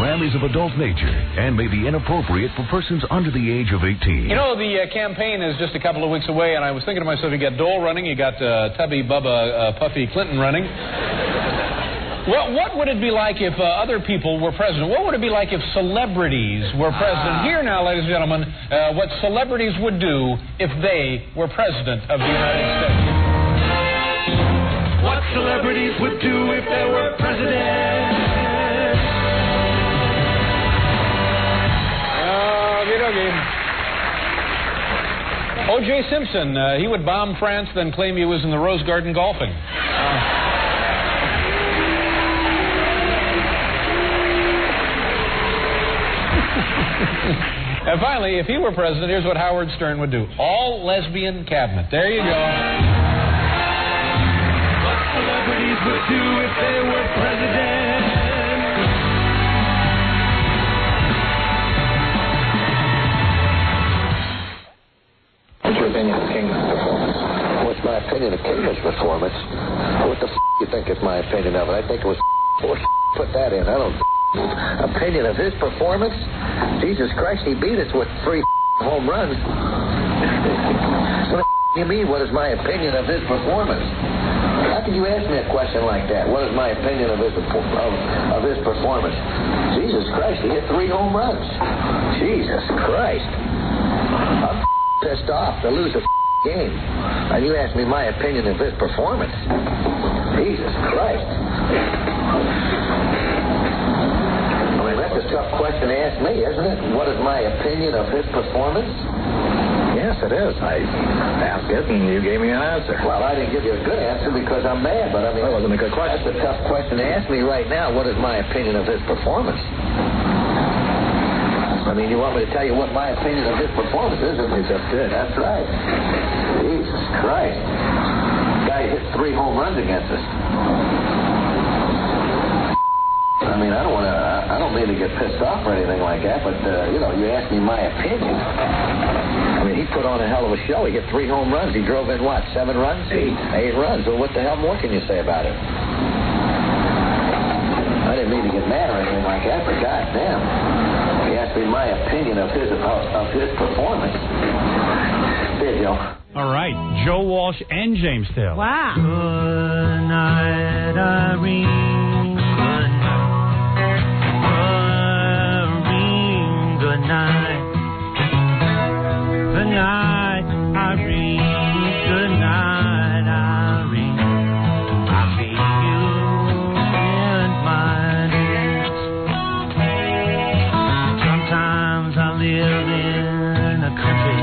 program is of adult nature and may be inappropriate for persons under the age of 18. You know, the campaign is just a couple of weeks away, and I was thinking to myself, you got Dole running, you got Tubby Bubba Puffy Clinton running. What would it be like if other people were president? What would it be like if celebrities were president? Here now, ladies and gentlemen, what celebrities would do if they were president of the United States. What celebrities would do if they were president? O.J. Simpson, he would bomb France, then claim he was in the Rose Garden golfing. And finally, if he were president, here's what Howard Stern would do. All lesbian cabinet. There you go. What celebrities would do if they were president? What's your opinion of Kingman's performance? What's my opinion of Kingman's performance? What the you think is my opinion of it? I think it was put that in. I don't opinion of his performance? Jesus Christ, he beat us with 3 home runs. What do you mean, what is my opinion of his performance? How can you ask me a question like that? What is my opinion of his performance? Jesus Christ, he hit 3 home runs. Jesus Christ. I'm pissed off to lose a game. And you ask me my opinion of his performance. Jesus Christ. That's a tough question to ask me, isn't it? What is my opinion of his performance? Yes, it is. I asked it, and you gave me an answer. Well, I didn't give you a good answer because I'm mad, but I mean... That wasn't a good question. That's a tough question to ask me right now. What is my opinion of his performance? I mean, you want me to tell you what my opinion of his performance is? You just did. That's right. Jesus Christ. The guy hit 3 home runs against us. I mean, I don't mean to get pissed off or anything like that, but, you asked me my opinion. I mean, he put on a hell of a show. He hit 3 home runs. He drove in, what, 7 runs? 8 runs. Well, what the hell more can you say about it? I didn't mean to get mad or anything like that, but goddamn. He asked me my opinion of his performance. There, Joe. All right, Joe Walsh and James Taylor. Wow. Good night, Irene. Good night. Good night, Irene. Good night, Irene. I see you in my dreams. Sometimes I live in a country.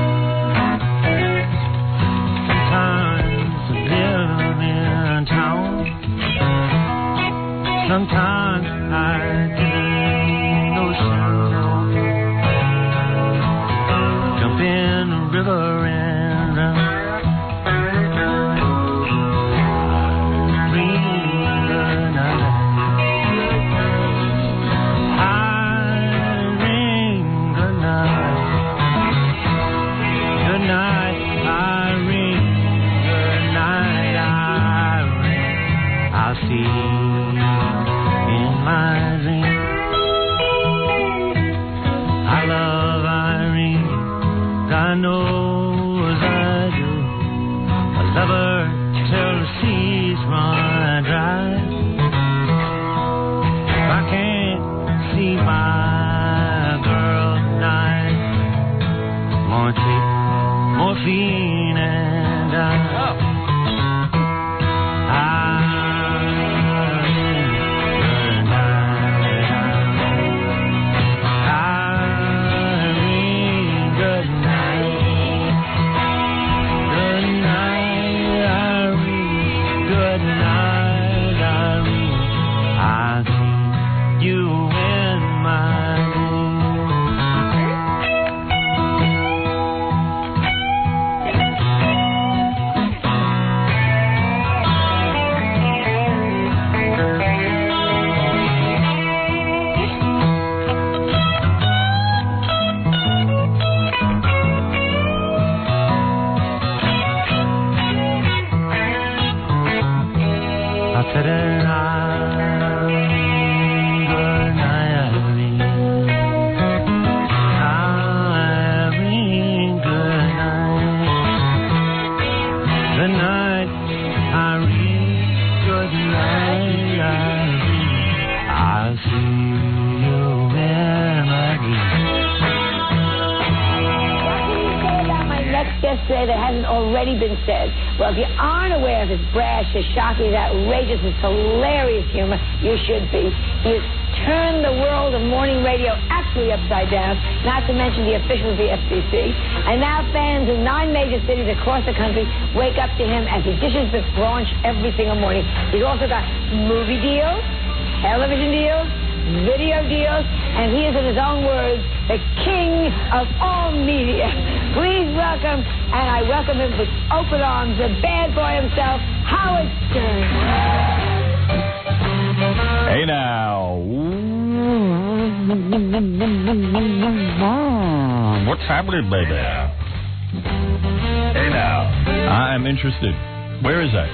Sometimes I live in town. Sometimes I do no sound. In the river and ring the night. I ring the night. Good night, I ring the night. I ring. I'll see you in my dream. I love Irene. I know as I do. I love her till the seas run dry. If I can't see my girl tonight, I'm gonna take morphine and die. You in my today that hasn't already been said. Well, if you aren't aware of his brash, his shocking, his outrageous, his hilarious humor, you should be. He has turned the world of morning radio absolutely upside down, not to mention the officials of the FCC. And now fans in 9 major cities across the country wake up to him as he dishes the brunch every single morning. He's also got movie deals, television deals, video deals, and he is, in his own words, the king of all media. Please welcome, and I welcome him with open arms, the bad boy himself, Howard Stern. Hey now. What's happening, baby? Hey now. I'm interested. Where is that?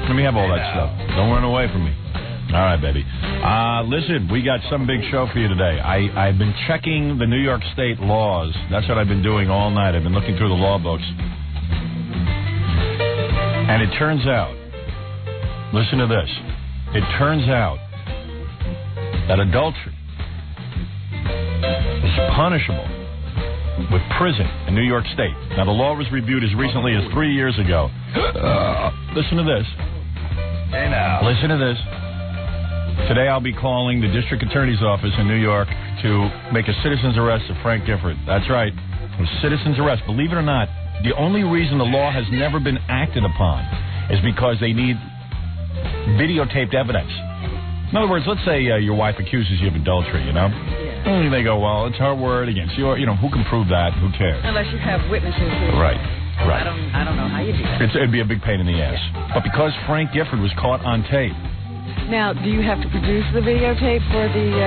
Let me have all that stuff. Don't run away from me. All right, baby. Listen, we got some big show for you today. I've been checking the New York State laws. That's what I've been doing all night. I've been looking through the law books. And it turns out, listen to this, it turns out that adultery is punishable with prison in New York State. Now, the law was reviewed as recently as 3 years ago. Listen to this. Hey now. Listen to this. Today I'll be calling the district attorney's office in New York to make a citizen's arrest of Frank Gifford. That's right, a citizen's arrest. Believe it or not, the only reason the law has never been acted upon is because they need videotaped evidence. In other words, let's say your wife accuses you of adultery, you know? And they go, well, it's her word against your, you know, who can prove that? Who cares? Unless you have witnesses. Right. I don't know how you do that. It'd be a big pain in the ass. But because Frank Gifford was caught on tape. Now, do you have to produce the videotape for the...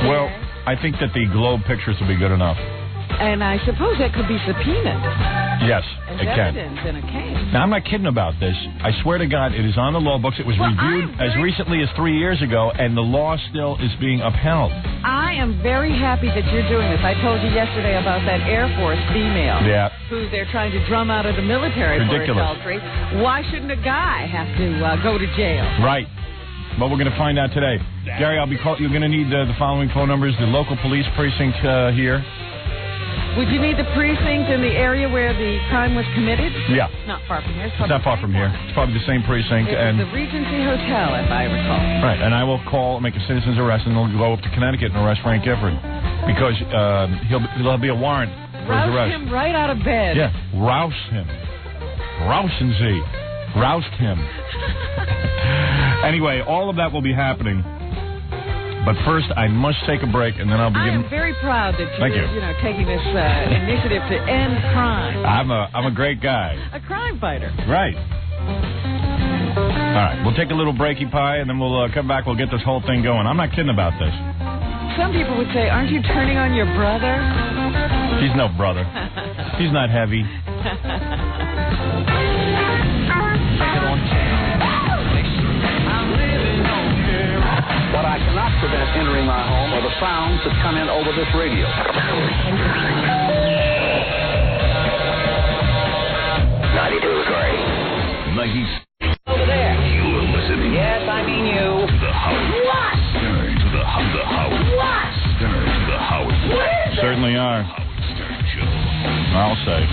Well, I think that the Globe pictures will be good enough. And I suppose that could be subpoenaed. Yes, it can. Evidence in a case. Now, I'm not kidding about this. I swear to God, it is on the law books. It was reviewed as recently as 3 years ago, and the law still is being upheld. I am very happy that you're doing this. I told you yesterday about that Air Force female who they're trying to drum out of the military for adultery. Why shouldn't a guy have to go to jail? Right. But we're going to find out today. Gary, I'll be you're going to need the following phone numbers. The local police precinct here. Would you need the precinct in the area where the crime was committed? Yeah. It's not far from here. It's not far from here. It's probably the same precinct. It's the Regency Hotel, if I recall. Right, and I will make a citizen's arrest, and they'll go up to Connecticut and arrest Frank Gifford. Because there'll be a warrant for his arrest. Rouse him right out of bed. Yeah, rouse him. Rousen Sie. Roused him. Anyway, all of that will be happening. But first, I must take a break, and then I'll begin. I am very proud that you're taking this initiative to end crime. I'm a great guy. A crime fighter. Right. All right, we'll take a little breaky pie, and then we'll come back. We'll get this whole thing going. I'm not kidding about this. Some people would say, aren't you turning on your brother? He's no brother. He's not heavy. What I cannot prevent entering my home are the sounds that come in over this radio. 92 Gray. 90. Over there. You're listening. Yes, I mean you. To the Howard. What? Stern to the Howard. What? Stern to the Howard. What? Certainly are. Howard Stern Show. I'll say.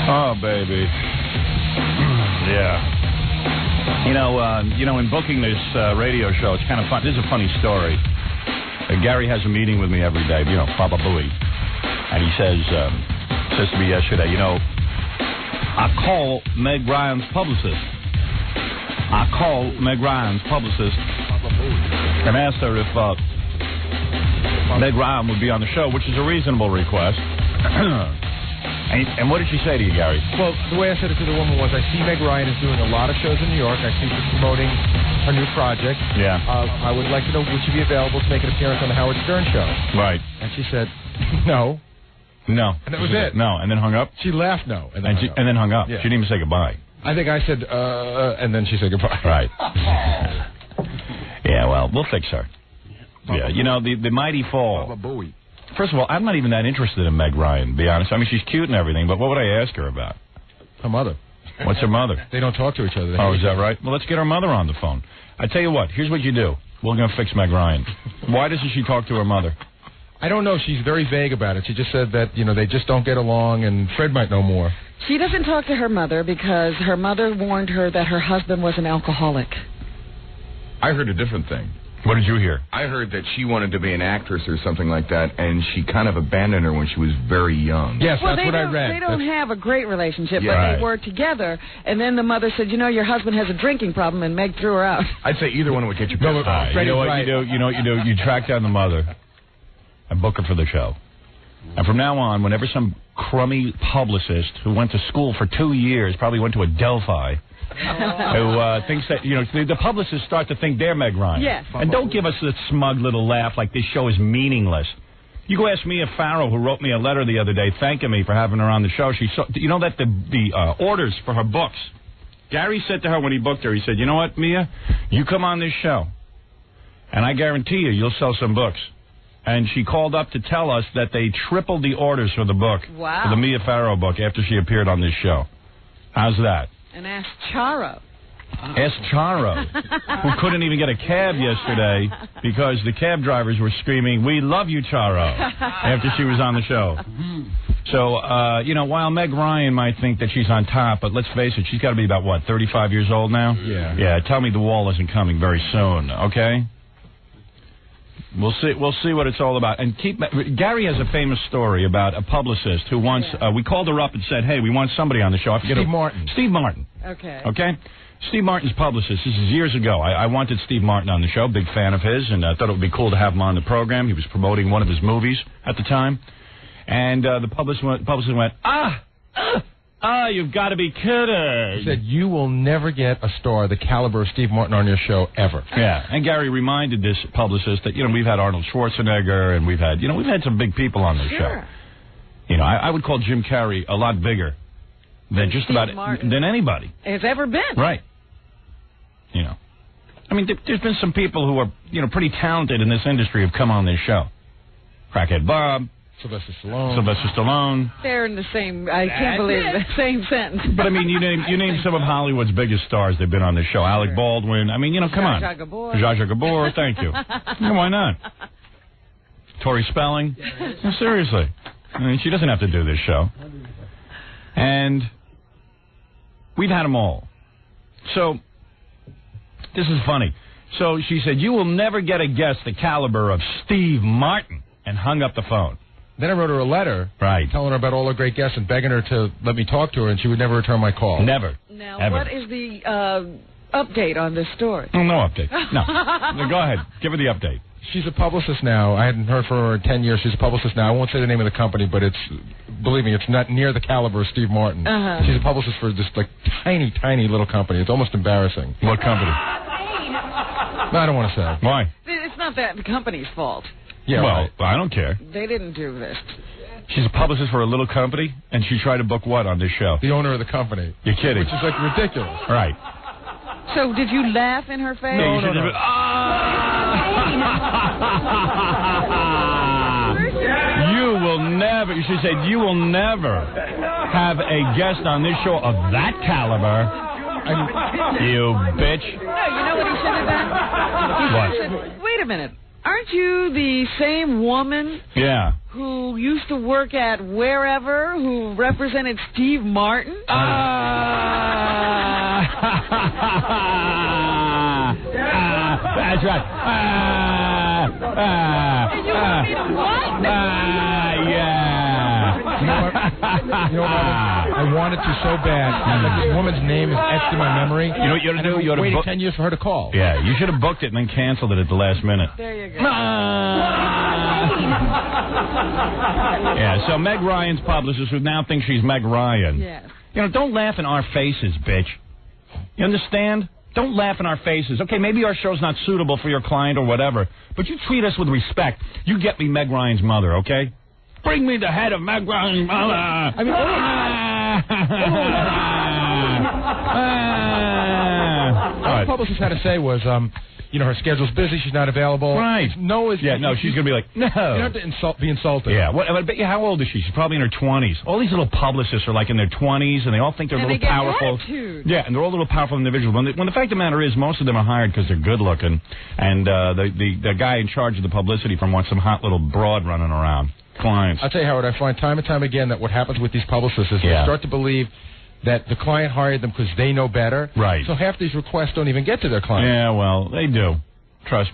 Oh, baby. Yeah. You know, in booking this radio show, it's kind of fun. This is a funny story. Gary has a meeting with me every day, Baba Booey. And he says to me yesterday, I call Meg Ryan's publicist. And asked her if Meg Ryan would be on the show, which is a reasonable request. And what did she say to you, Gary? Well, the way I said it to the woman was, I see Meg Ryan is doing a lot of shows in New York. I see she's promoting her new project. Yeah. I would like to know, would she be available to make an appearance on the Howard Stern Show? Right. And she said, no. No. And that was it. No, and then hung up? She laughed no. And then hung up. Yeah. She didn't even say goodbye. I think I said, and then she said goodbye. Right. Yeah, well, we'll fix her. Yeah, the mighty fall. Baba Booey. First of all, I'm not even that interested in Meg Ryan, to be honest. I mean, she's cute and everything, but what would I ask her about? Her mother. What's her mother? They don't talk to each other. Oh, is that right? Well, let's get her mother on the phone. I tell you what, here's what you do. We're going to fix Meg Ryan. Why doesn't she talk to her mother? I don't know. She's very vague about it. She just said that, they just don't get along, and Fred might know more. She doesn't talk to her mother because her mother warned her that her husband was an alcoholic. I heard a different thing. What did you hear? I heard that she wanted to be an actress or something like that, and she kind of abandoned her when she was very young. Yes, that's what I read. They don't have a great relationship, Yeah. but they were together. And then the mother said, your husband has a drinking problem, and Meg threw her out. I'd say either one would get you pissed You know what you do? You know what you do? You track down the mother and book her for the show. And from now on, whenever some crummy publicist who went to school for 2 years, probably went to Adelphi, who thinks that, the publicists start to think they're Meg Ryan. Yes. And don't give us this smug little laugh like this show is meaningless. You go ask Mia Farrow, who wrote me a letter the other day thanking me for having her on the show. You know that the orders for her books, Gary said to her when he booked her, he said, you know what, Mia, you come on this show, and I guarantee you'll sell some books. And she called up to tell us that they tripled the orders for the book, wow, for the Mia Farrow book, after she appeared on this show. How's that? And ask Charo. Ask Charo, who couldn't even get a cab yesterday because the cab drivers were screaming, "We love you, Charo," after she was on the show. So, while Meg Ryan might think that she's on top, but let's face it, she's got to be about, 35 years old now? Yeah. Yeah, tell me the wall isn't coming very soon, okay? We'll see what it's all about. And Gary has a famous story about a publicist who once we called her up and said, "Hey, we want somebody on the show." I forget Steve Martin. Steve Martin. Okay. Okay. Steve Martin's publicist. This is years ago. I wanted Steve Martin on the show. Big fan of his, and I thought it would be cool to have him on the program. He was promoting one of his movies at the time, and the publicist went, you've got to be kidding. He said, you will never get a star the caliber of Steve Martin on your show ever. Yeah, and Gary reminded this publicist that, we've had Arnold Schwarzenegger, and we've had some big people on this show. I would call Jim Carrey a lot bigger than just about than anybody has ever been. Right. There's been some people who are, pretty talented in this industry have come on this show. Crackhead Bob. Sylvester Stallone. They're in the same, I can't believe it, the same sentence. But, you name some of Hollywood's biggest stars. They've been on this show. Alec Baldwin. come on. Zsa Zsa Gabor. Thank you. Yeah, why not? Tori Spelling. No, seriously. She doesn't have to do this show. And we've had them all. So, this is funny. So she said, you will never get a guest the caliber of Steve Martin, and hung up the phone. Then I wrote her a letter, telling her about all her great guests and begging her to let me talk to her, and she would never return my call. Never. Now, ever. What is the update on this story? No update. No. Go ahead. Give her the update. She's a publicist now. I hadn't heard from her in 10 years. She's a publicist now. I won't say the name of the company, but believe me, it's not near the caliber of Steve Martin. Uh-huh. She's a publicist for this tiny, tiny little company. It's almost embarrassing. What company? No, I don't want to say. Why? It's not the company's fault. Yeah, well, I don't care. They didn't do this. She's a publicist for a little company, and she tried to book what on this show? The owner of the company. You're kidding. Which is ridiculous. Right. So did you laugh in her face? No. You will never, you should say, you will never have a guest on this show of that caliber. You bitch. No, you know what he should have done? What? Said, wait a minute. Aren't you the same woman who used to work at wherever, who represented Steve Martin? That's right. And you want me to what? You know what? I wanted to so bad. This woman's name is etched in my memory. You know what you ought to do? You ought to waited 10 years for her to call. Yeah, you should have booked it and then canceled it at the last minute. There you go. Yeah, so Meg Ryan's publicist, who now thinks she's Meg Ryan. Yes. Don't laugh in our faces, bitch. You understand? Don't laugh in our faces. Okay, maybe our show's not suitable for your client or whatever, but you treat us with respect. You get me Meg Ryan's mother, okay? Bring me the head of Meg Ryan's mother. I mean, All the publicist had to say was, her schedule's busy, she's not available. Right. No is... Yeah, no, she's going to be like, no. You don't have to be insulted. Yeah, I bet you, how old is she? She's probably in her 20s. All these little publicists are like in their 20s, and they all think they're little powerful. Attitude. Yeah, and they're all little powerful individuals. When the fact of the matter is, most of them are hired because they're good looking, and the guy in charge of the publicity firm wants some hot little broad running around. Clients. I'll tell you, Howard, I find time and time again that what happens with these publicists is they start to believe that the client hired them because they know better. Right. So half these requests don't even get to their client. Yeah, well, they do. Trust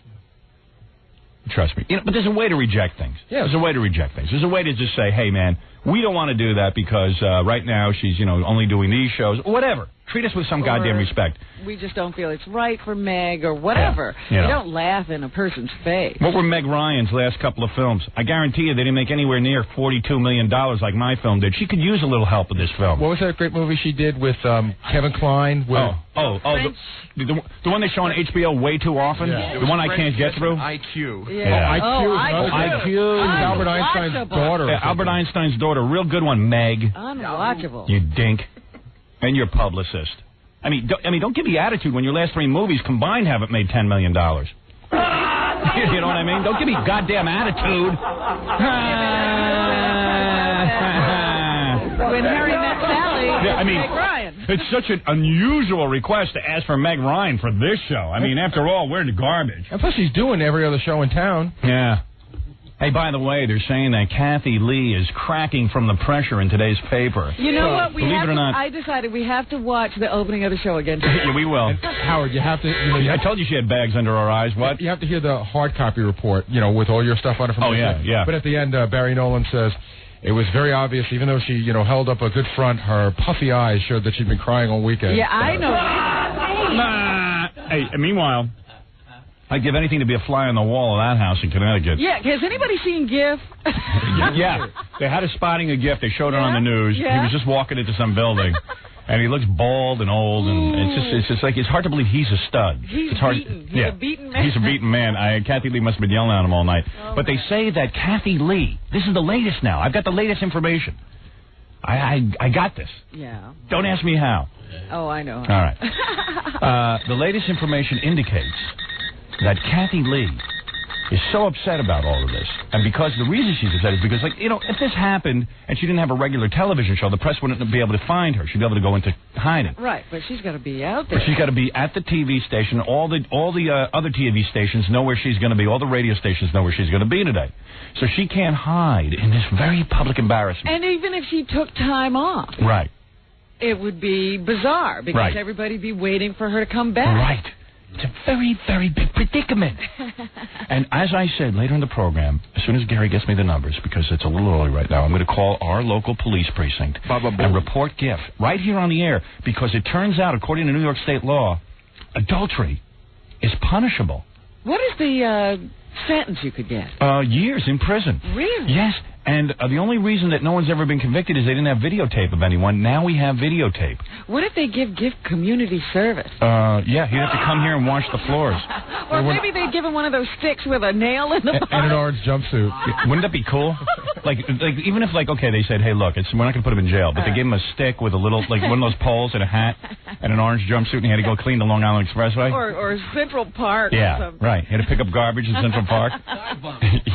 me. But there's a way to reject things. Yeah. There's a way to reject things. There's a way to just say, hey, man, we don't want to do that because right now she's, only doing these shows. Whatever. Treat us with some goddamn respect. We just don't feel it's right for Meg or whatever. Yeah. You don't laugh in a person's face. What were Meg Ryan's last couple of films? I guarantee you they didn't make anywhere near $42 million like my film did. She could use a little help with this film. What was that great movie she did with Kevin Kline? The one they show on HBO way too often? Yeah. The one I can't get through? IQ. Yeah. IQ. Albert Einstein's daughter. Albert Einstein's daughter. Real good one, Meg. Unwatchable. You dink. And your publicist. I mean, don't give me attitude when your last 3 movies combined haven't made $10 million. You know what I mean? Don't give me goddamn attitude. When Harry met Sally, Meg Ryan. It's such an unusual request to ask for Meg Ryan for this show. I mean, after all, we're in the garbage. And plus, she's doing every other show in town. Yeah. Hey, by the way, they're saying that Kathy Lee is cracking from the pressure in today's paper. You know what? Believe it or not, I decided we have to watch the opening of the show again today. Yeah, we will. Howard, you have to... I told you she had bags under her eyes. What? You have to hear the hard copy report, with all your stuff on it from the show. Yeah. But at the end, Barry Nolan says... It was very obvious, even though she, held up a good front, her puffy eyes showed that she'd been crying all weekend. Yeah, I know. Hey, meanwhile... I'd give anything to be a fly on the wall of that house in Connecticut. Yeah, has anybody seen GIF? Yeah, they had a spotting a GIF. They showed it on the news. Yeah. He was just walking into some building, and he looks bald and old, and it's just like it's hard to believe he's a stud. He's beaten. He's a beaten man. He's a beaten man. Kathy Lee must have been yelling at him all night. But they say that Kathy Lee. This is the latest now. I've got the latest information. I got this. Yeah. Don't ask me how. Oh, I know. All right. The latest information indicates that Kathy Lee is so upset about all of this. And because the reason she's upset is because, if this happened and she didn't have a regular television show, the press wouldn't be able to find her. She'd be able to go into hiding. Right, but she's got to be out there. But she's got to be at the TV station. All the other TV stations know where she's going to be. All the radio stations know where she's going to be today. So she can't hide in this very public embarrassment. And even if she took time off. Right. It would be bizarre because everybody'd be waiting for her to come back. Right. It's a very, very big predicament. And as I said later in the program, as soon as Gary gets me the numbers, because it's a little early right now, I'm going to call our local police precinct and report GIF right here on the air, because it turns out, according to New York state law, adultery is punishable. What is the sentence you could get? Years in prison. Really? Yes. And the only reason that no one's ever been convicted is they didn't have videotape of anyone. Now we have videotape. What if they give GIF community service? Yeah, he'd have to come here and wash the floors. Or maybe they'd give him one of those sticks with a nail in the bottom. And an orange jumpsuit. Wouldn't that be cool? Like even if they said, hey, look, we're not going to put him in jail, but they gave him a stick with a little, one of those poles and a hat and an orange jumpsuit, and he had to go clean the Long Island Expressway. Or Central Park. Yeah, or something. right. He had to pick up garbage in Central Park.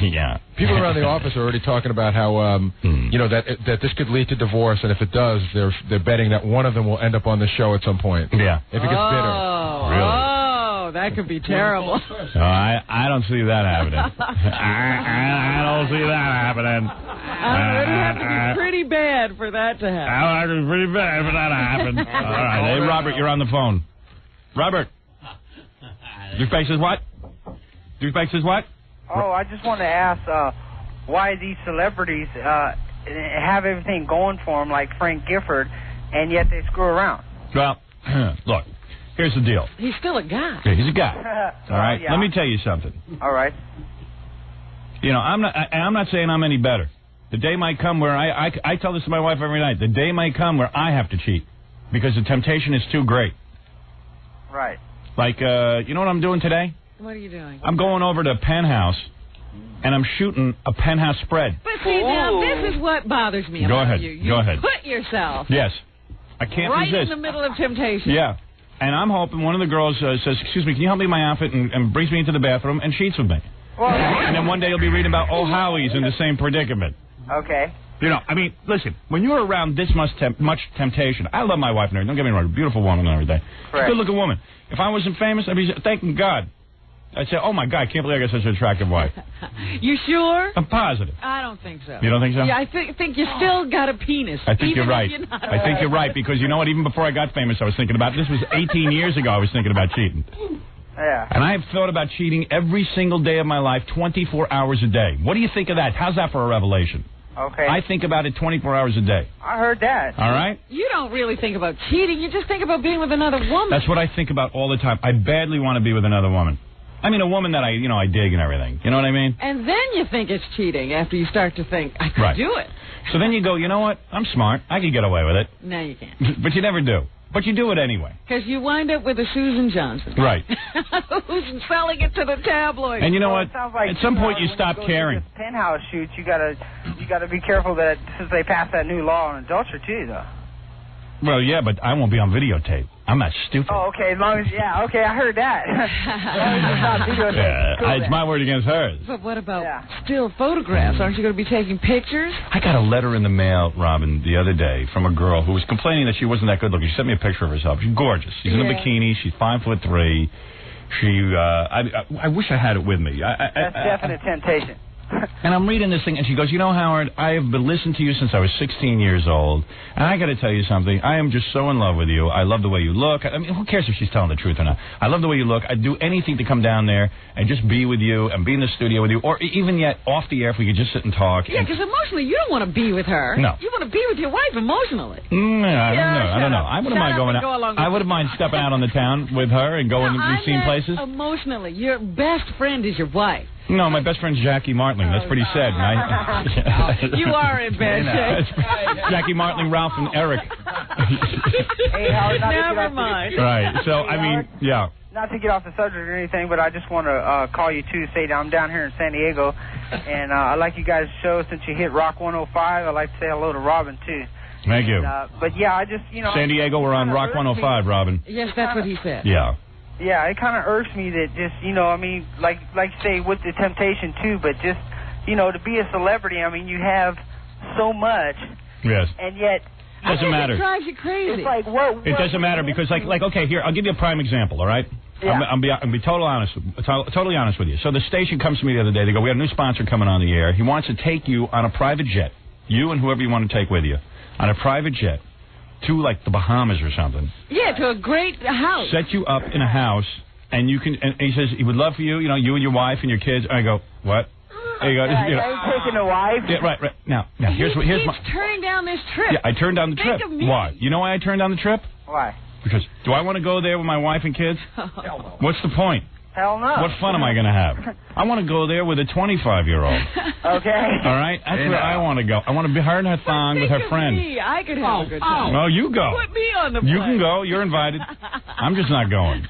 Yeah. People around the office are already talking about how, that this could lead to divorce, and if it does, they're betting that one of them will end up on the show at some point. Yeah. If it gets bitter. Really? Oh, that could be terrible. I don't see that happening. I don't see that happening. It would have to be pretty bad for that to happen. It would have to be pretty bad for that to happen. All right. Hey, Robert, you're on the phone. Robert. Douchebag says what? Douchebag says what? Oh, I just want to ask why these celebrities have everything going for them, like Frank Gifford, and yet they screw around. Well, look, here's the deal. He's still a guy. Yeah, he's a guy. All right? Yeah. Let me tell you something. All right. I'm not saying I'm any better. The day might come where I tell this to my wife every night. The day might come where I have to cheat because the temptation is too great. Right. Like, you know what I'm doing today? What are you doing? I'm going over to Penthouse, and I'm shooting a Penthouse spread. But see, now, this is what bothers me about Go ahead. you. Go ahead. Put yourself Yes. I can't right resist. in the middle of temptation. Yeah. And I'm hoping one of the girls says, excuse me, can you help me with my outfit, and brings me into the bathroom and cheats with me. Well, and then one day you'll be reading about, oh, Howie's in the same predicament. Okay. You know, I mean, listen, when you're around this much temptation, I love my wife and everything, don't get me wrong, beautiful woman and everything. Correct. Good-looking woman. If I wasn't famous, I'd be thanking God. I'd say, oh, my God, I can't believe I got such an attractive wife. You sure? I'm positive. I don't think so. You don't think so? Yeah, I think you still got a penis. I think you're right. I think you're right, because you know what? Even before I got famous, I was thinking about, this was 18 years ago, I was thinking about cheating. Yeah. And I have thought about cheating every single day of my life, 24 hours a day. What do you think of that? How's that for a revelation? Okay. I think about it 24 hours a day. I heard that. All right? You don't really think about cheating. You just think about being with another woman. That's what I think about all the time. I badly want to be with another woman. I mean, a woman that I dig and everything. You know what I mean? And then you think it's cheating after you start to think, I could do it. So then you go, you know what? I'm smart. I could get away with it. No, you can't. But you never do. But you do it anyway. Because you wind up with a Susan Johnson. Right. Who's selling it to the tabloids. And you know what? Like, at some point you stop caring. Penthouse shoots, you gotta be careful that since they passed that new law on adultery too, though. Well, yeah, but I won't be on videotape. I'm not stupid. Oh, okay. As long as okay, I heard that. It's my word against hers. But what about still photographs? Aren't you going to be taking pictures? I got a letter in the mail, Robin, the other day from a girl who was complaining that she wasn't that good looking. She sent me a picture of herself. She's gorgeous. She's in a bikini. She's 5'3". She, I wish I had it with me. That's definite temptation. And I'm reading this thing, and she goes, you know, Howard, I have been listening to you since I was 16 years old, and I got to tell you something. I am just so in love with you. I love the way you look. I mean, who cares if she's telling the truth or not? I love the way you look. I'd do anything to come down there and just be with you and be in the studio with you, or even yet off the air if we could just sit and talk. Yeah, because emotionally, you don't want to be with her. No. You want to be with your wife emotionally. I don't know. I wouldn't mind going out. I wouldn't mind stepping out on the town with her and going to be seen places. Emotionally, your best friend is your wife. No, my best friend's Jackie Martling. That's pretty sad. You are in bad shape. Jackie Martling, Ralph, and Eric. Hey, Howard, never mind. Right. So, I mean, yeah. Not to get off the subject or anything, but I just want to call you, too, say that I'm down here in San Diego, and I like you guys' show. Since you hit Rock 105, I'd like to say hello to Robin, too. Thank you. But, yeah, I just, San Diego, we're on Rock 105, Robin. Yes, that's what he said. Yeah. Yeah, it kind of irks me that just, I mean, like you say, with the temptation, too, but just, to be a celebrity, I mean, you have so much. Yes. And yet... Doesn't matter. It drives you crazy. It's like, what? It doesn't matter because, like, okay, here, I'll give you a prime example, all right? Yeah. I'll be totally honest with you. So the station comes to me the other day. They go, we have a new sponsor coming on the air. He wants to take you on a private jet, you and whoever you want to take with you, on a private jet to, like, the Bahamas or something. Yeah, to a great house. Set you up in a house, and you can. And he says he would love for you, you and your wife and your kids. And I go, what? And you go, taking a wife. Yeah, right. Now, here's my turning down this trip. Yeah, I turned down the trip. Why? You know why I turned down the trip? Why? Because do I want to go there with my wife and kids? Hell no. What's the point? Hell no. What fun am I going to have? I want to go there with a 25-year-old. Okay. All right? That's where I want to go. I want to be her in her thong with her friend. I could have a good time. No, you go. Put me on the plane. You can go. You're invited. I'm just not going.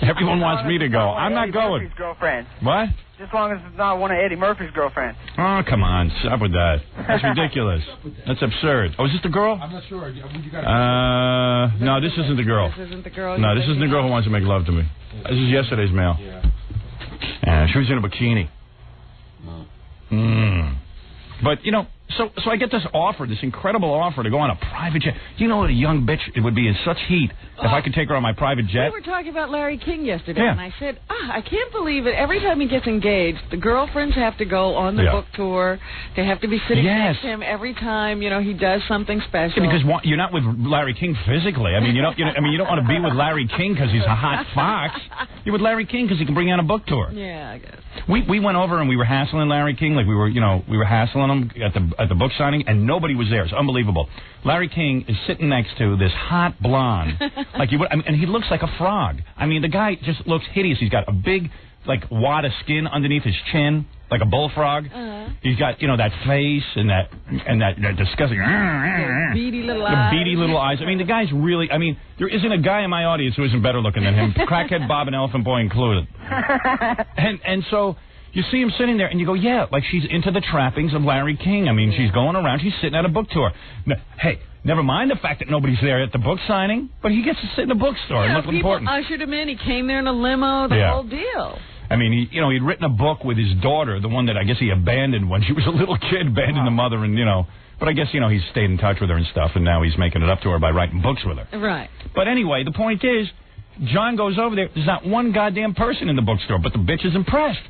Everyone wants me to go. I'm not going. Murphy's girlfriend. What? Just as long as it's not one of Eddie Murphy's girlfriends. Oh, come on. Stop with that. That's ridiculous. That's absurd. Oh, is this the girl? I'm not sure. No, this isn't the girl. This isn't the girl. No, this isn't the girl who wants to make love to me. This is yesterday's mail. Yeah. She was in a bikini. But, so I get this offer, this incredible offer to go on a private jet. Do you know what a young bitch it would be in such heat if I could take her on my private jet? We were talking about Larry King yesterday, and I said, I can't believe it. Every time he gets engaged, the girlfriends have to go on the book tour. They have to be sitting next to him every time, he does something special. Yeah, because you're not with Larry King physically. I mean, you don't want to be with Larry King because he's a hot fox. You're with Larry King because he can bring you on a book tour. Yeah, I guess. We went over and we were hassling Larry King, like we were hassling him at the book signing, and nobody was there. It's unbelievable. Larry King is sitting next to this hot blonde, and he looks like a frog. I mean, the guy just looks hideous. He's got a big, wad of skin underneath his chin, like a bullfrog. He's got, that face and that disgusting, beady little eyes. The beady little eyes. I mean, the guy's really. I mean, there isn't a guy in my audience who isn't better looking than him. Crackhead Bob and Elephant Boy included. And so. You see him sitting there, and you go, yeah, like she's into the trappings of Larry King. I mean, she's going around. She's sitting at a book tour. Hey, never mind the fact that nobody's there at the book signing, but he gets to sit in a bookstore and look important. People ushered him in. He came there in a limo, the whole deal. I mean, he'd written a book with his daughter, the one that I guess he abandoned when she was a little kid, abandoned the mother, and, But I guess, he's stayed in touch with her and stuff, and now he's making it up to her by writing books with her. Right. But anyway, the point is, John goes over there. There's not one goddamn person in the bookstore, but the bitch is impressed.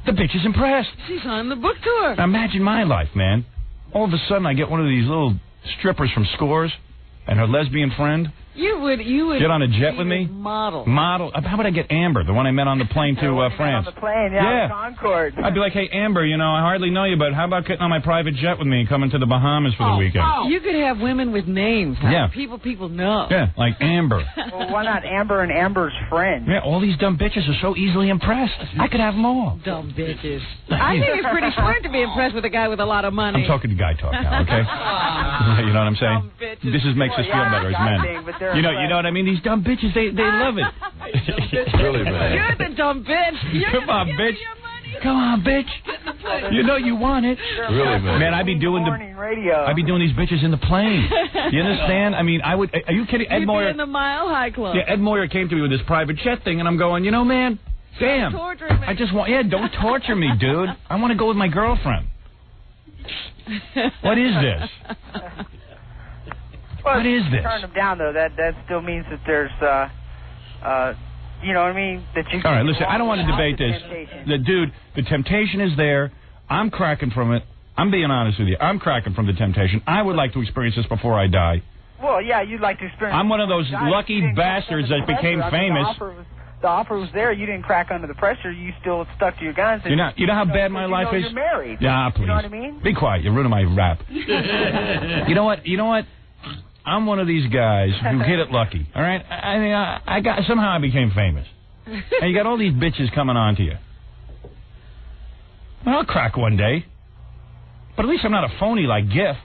The bitch is impressed. She's on the book tour. Now imagine my life, man. All of a sudden, I get one of these little strippers from Scores and her lesbian friend. You would get on a jet with me? Model. How about I get Amber, the one I met on the plane to France? On the plane, yeah. Concorde. I'd be like, hey, Amber, I hardly know you, but how about getting on my private jet with me and coming to the Bahamas for the weekend? You could have women with names. Huh? Yeah. People know. Yeah, like Amber. Well, why not Amber and Amber's friend? Yeah, all these dumb bitches are so easily impressed. I could have them all. Dumb bitches. I think it's pretty smart to be impressed with a guy with a lot of money. I'm talking to guy talk now, okay? You know what I'm saying? This makes us feel better as men. You know what I mean? These dumb bitches, they love it. Really, man. You're the dumb bitch. Come on, bitch. Come on, bitch. You know you want it. Really, man. Man, I'd be doing these bitches in the plane. You understand? I mean, I would. Are you kidding? Ed Moyer. You'd be in the Mile High Club. Yeah, Ed Moyer came to me with this private jet thing, and I'm going, man, damn. Don't torture me. I just want. Yeah, don't torture me, dude. I want to go with my girlfriend. What is this? Well, what is this? Turn them down, though. That still means that there's, you know what I mean? That you. All right, listen. I don't want to debate this. The temptation is there. I'm cracking from it. I'm being honest with you. I'm cracking from the temptation. I would like to experience this before I die. Well, yeah, you'd like to experience. I'm one of those lucky bastards that became famous. The offer was there. You didn't crack under the pressure. You still stuck to your guns. You know how bad my life is? You're married. Yeah, please. You know what I mean? Be quiet. You're ruining my rap. You know what? I'm one of these guys who hit it lucky. All right? I mean, somehow I became famous. And you got all these bitches coming on to you. Well, I'll crack one day. But at least I'm not a phony like Giff.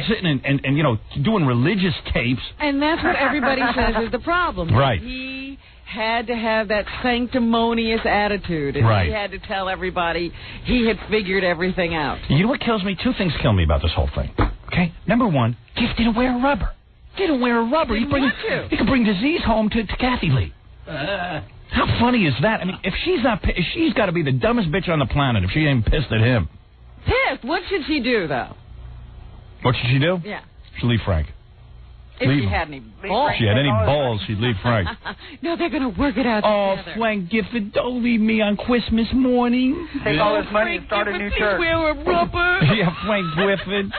Sitting and doing religious tapes. And that's what everybody says is the problem. Right. He had to have that sanctimonious attitude. And he had to tell everybody he had figured everything out. You know what kills me? Two things kill me about this whole thing. Okay? Number one, Giff didn't wear a rubber. Didn't wear a rubber. He could bring disease home to Kathy Lee. How funny is that? I mean, if she's got to be the dumbest bitch on the planet if she ain't pissed at him. Pissed? What should she do, though? What should she do? Yeah. She'd leave Frank. If she had any balls. If she had any balls, she'd leave Frank. No, they're going to work it out together. Frank Gifford, don't leave me on Christmas morning. Take all this money and start a new church. Wear a rubber. Yeah, Frank Gifford.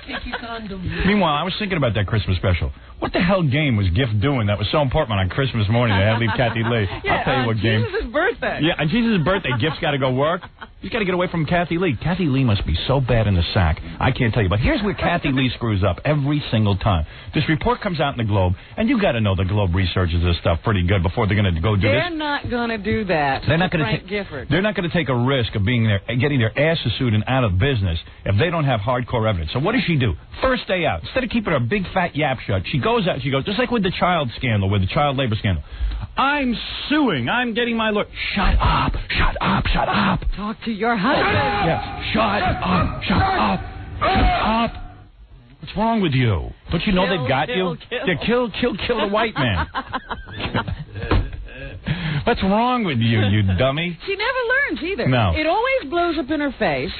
Meanwhile, I was thinking about that Christmas special. What the hell game was Giff doing that was so important on Christmas morning they had to leave Kathy Lee? I'll tell you what game. Jesus' birthday. Yeah, on Jesus' birthday, Giff's got to go work. He's got to get away from Kathy Lee. Kathy Lee must be so bad in the sack. I can't tell you. But here's where Kathy Lee screws up every single time. This report comes out in the Globe, and you got to know the Globe researches this stuff pretty good before they're going to go do this. They're not going to do that. They're not going to. They're not going to take a risk of getting their asses sued and out of business if they don't have hardcore evidence. So what does she do? First day out, instead of keeping her big fat yap shut, she goes out. She goes just like with the child scandal, with the child labor scandal. I'm suing. I'm getting my lawyer. Shut up. Shut up. Shut up. Talk to your husband. Yes. Shut up. Shut up. Shut up. What's wrong with you? Don't you know they've got you? Yeah, kill the white man. What's wrong with you, you dummy? She never learns either. No. It always blows up in her face.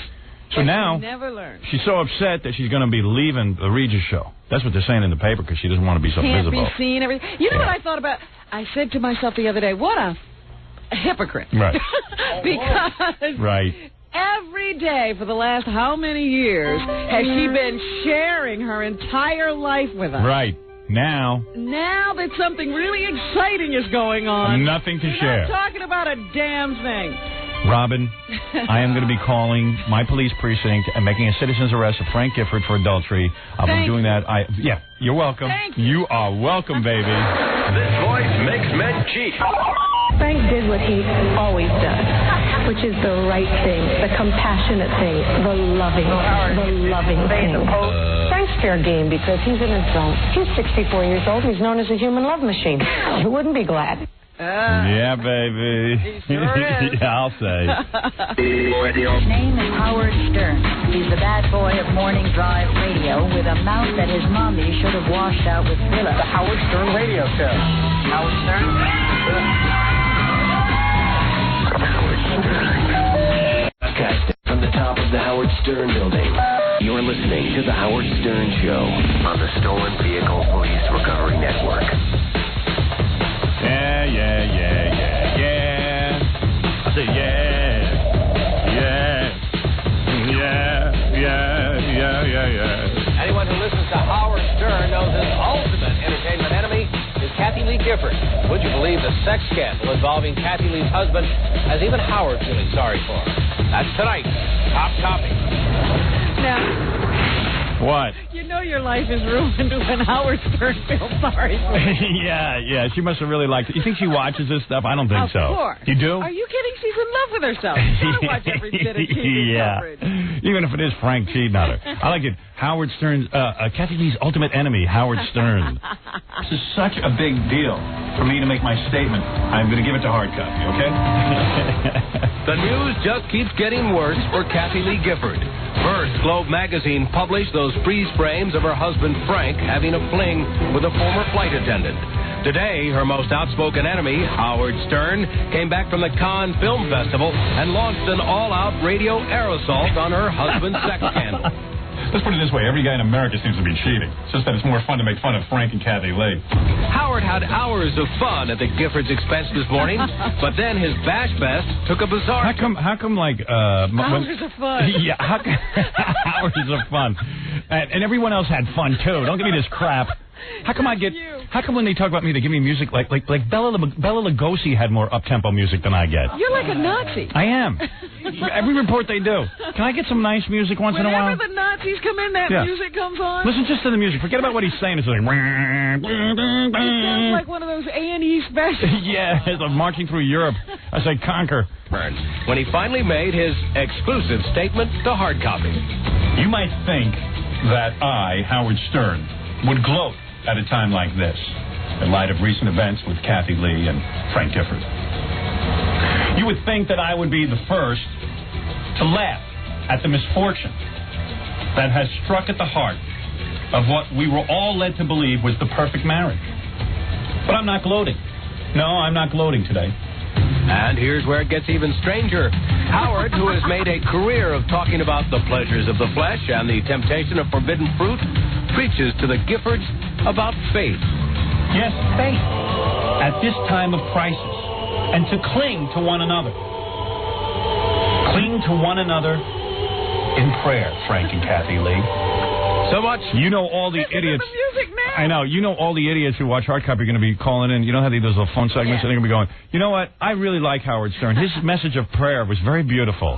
So now, she never learns. She's so upset that she's going to be leaving the Regis show. That's what they're saying in the paper because she doesn't want to be so visible. Can't be seen. You know what I thought about? I said to myself the other day, what a hypocrite. Right. Because every day for the last how many years has she been sharing her entire life with us? Right. Now that something really exciting is going on. Nothing to share. Not talking about a damn thing. Robin, I am going to be calling my police precinct and making a citizen's arrest of Frank Gifford for adultery. I've been doing that. Yeah, you're welcome. Thank you. You are welcome, baby. This voice makes men cheat. Frank did what he always does, which is the right thing, the compassionate thing, the loving thing. Frank's fair game because he's in his zone. He's 64 years old. He's known as a human love machine. Who wouldn't be glad? Yeah, baby. He sure is. Yeah, I'll say. His name is Howard Stern. He's the bad boy of morning drive radio with a mouth that his mommy should have washed out with Villa. The Howard Stern Radio Show. Howard Stern? Broadcasting from the top of the Howard Stern building. You're listening to The Howard Stern Show on the Stolen Vehicle Police Recovery Network. Yeah. I say yeah. Anyone who listens to Howard Stern knows his ultimate entertainment enemy is Kathy Lee Gifford. Would you believe the sex scandal involving Kathy Lee's husband has even Howard feeling sorry for her? That's tonight. Top Copy. Now, what? You know your life is ruined when Howard Stern feels sorry for you. Yeah. She must have really liked it. You think she watches this stuff? I don't think so. Of course. You do? Are you kidding? She's in love with herself. She's got to watch every bit of TV coverage. Even if it is Frank cheating on her. I like it. Howard Stern, Kathy Lee's ultimate enemy, Howard Stern. This is such a big deal for me to make my statement. I'm going to give it to hard copy, okay? The news just keeps getting worse for Kathy Lee Gifford. First, Globe magazine published those freeze frames of her husband Frank having a fling with a former flight attendant. Today, her most outspoken enemy, Howard Stern, came back from the Cannes Film Festival and launched an all-out radio air assault on her husband's sex scandal. Let's put it this way. Every guy in America seems to be cheating. It's just that it's more fun to make fun of Frank and Kathy Lee. Howard had hours of fun at the Gifford's expense this morning, but then his bash fest took a bizarre... How come like... hours of fun. Yeah, hours of fun. And everyone else had fun, too. Don't give me this crap. How come when they talk about me, they give me music like Bela Lugosi had more up-tempo music than I get? You're like a Nazi. I am. Every report they do. Can I get some nice music once in a while? Whenever the Nazis come in, that music comes on. Listen just to the music. Forget about what he's saying. It's like... It sounds like one of those A&E specials. Yeah, it's like marching through Europe as I conquer. When he finally made his exclusive statement to hard copy. You might think that I, Howard Stern, would gloat at a time like this, in light of recent events with Kathy Lee and Frank Gifford. You would think that I would be the first to laugh at the misfortune that has struck at the heart of what we were all led to believe was the perfect marriage. But I'm not gloating. No, I'm not gloating today. And here's where it gets even stranger. Howard, who has made a career of talking about the pleasures of the flesh and the temptation of forbidden fruit, preaches to the Giffords about faith. Yes, faith. At this time of crisis. And to cling to one another. Cling to one another in prayer, Frank and Kathy Lee. So much. You know all the idiots. The music now. I know. You know all the idiots who watch Hard Copy are going to be calling in. You know how they do those little phone segments? And they're going to be going, you know what? I really like Howard Stern. His message of prayer was very beautiful.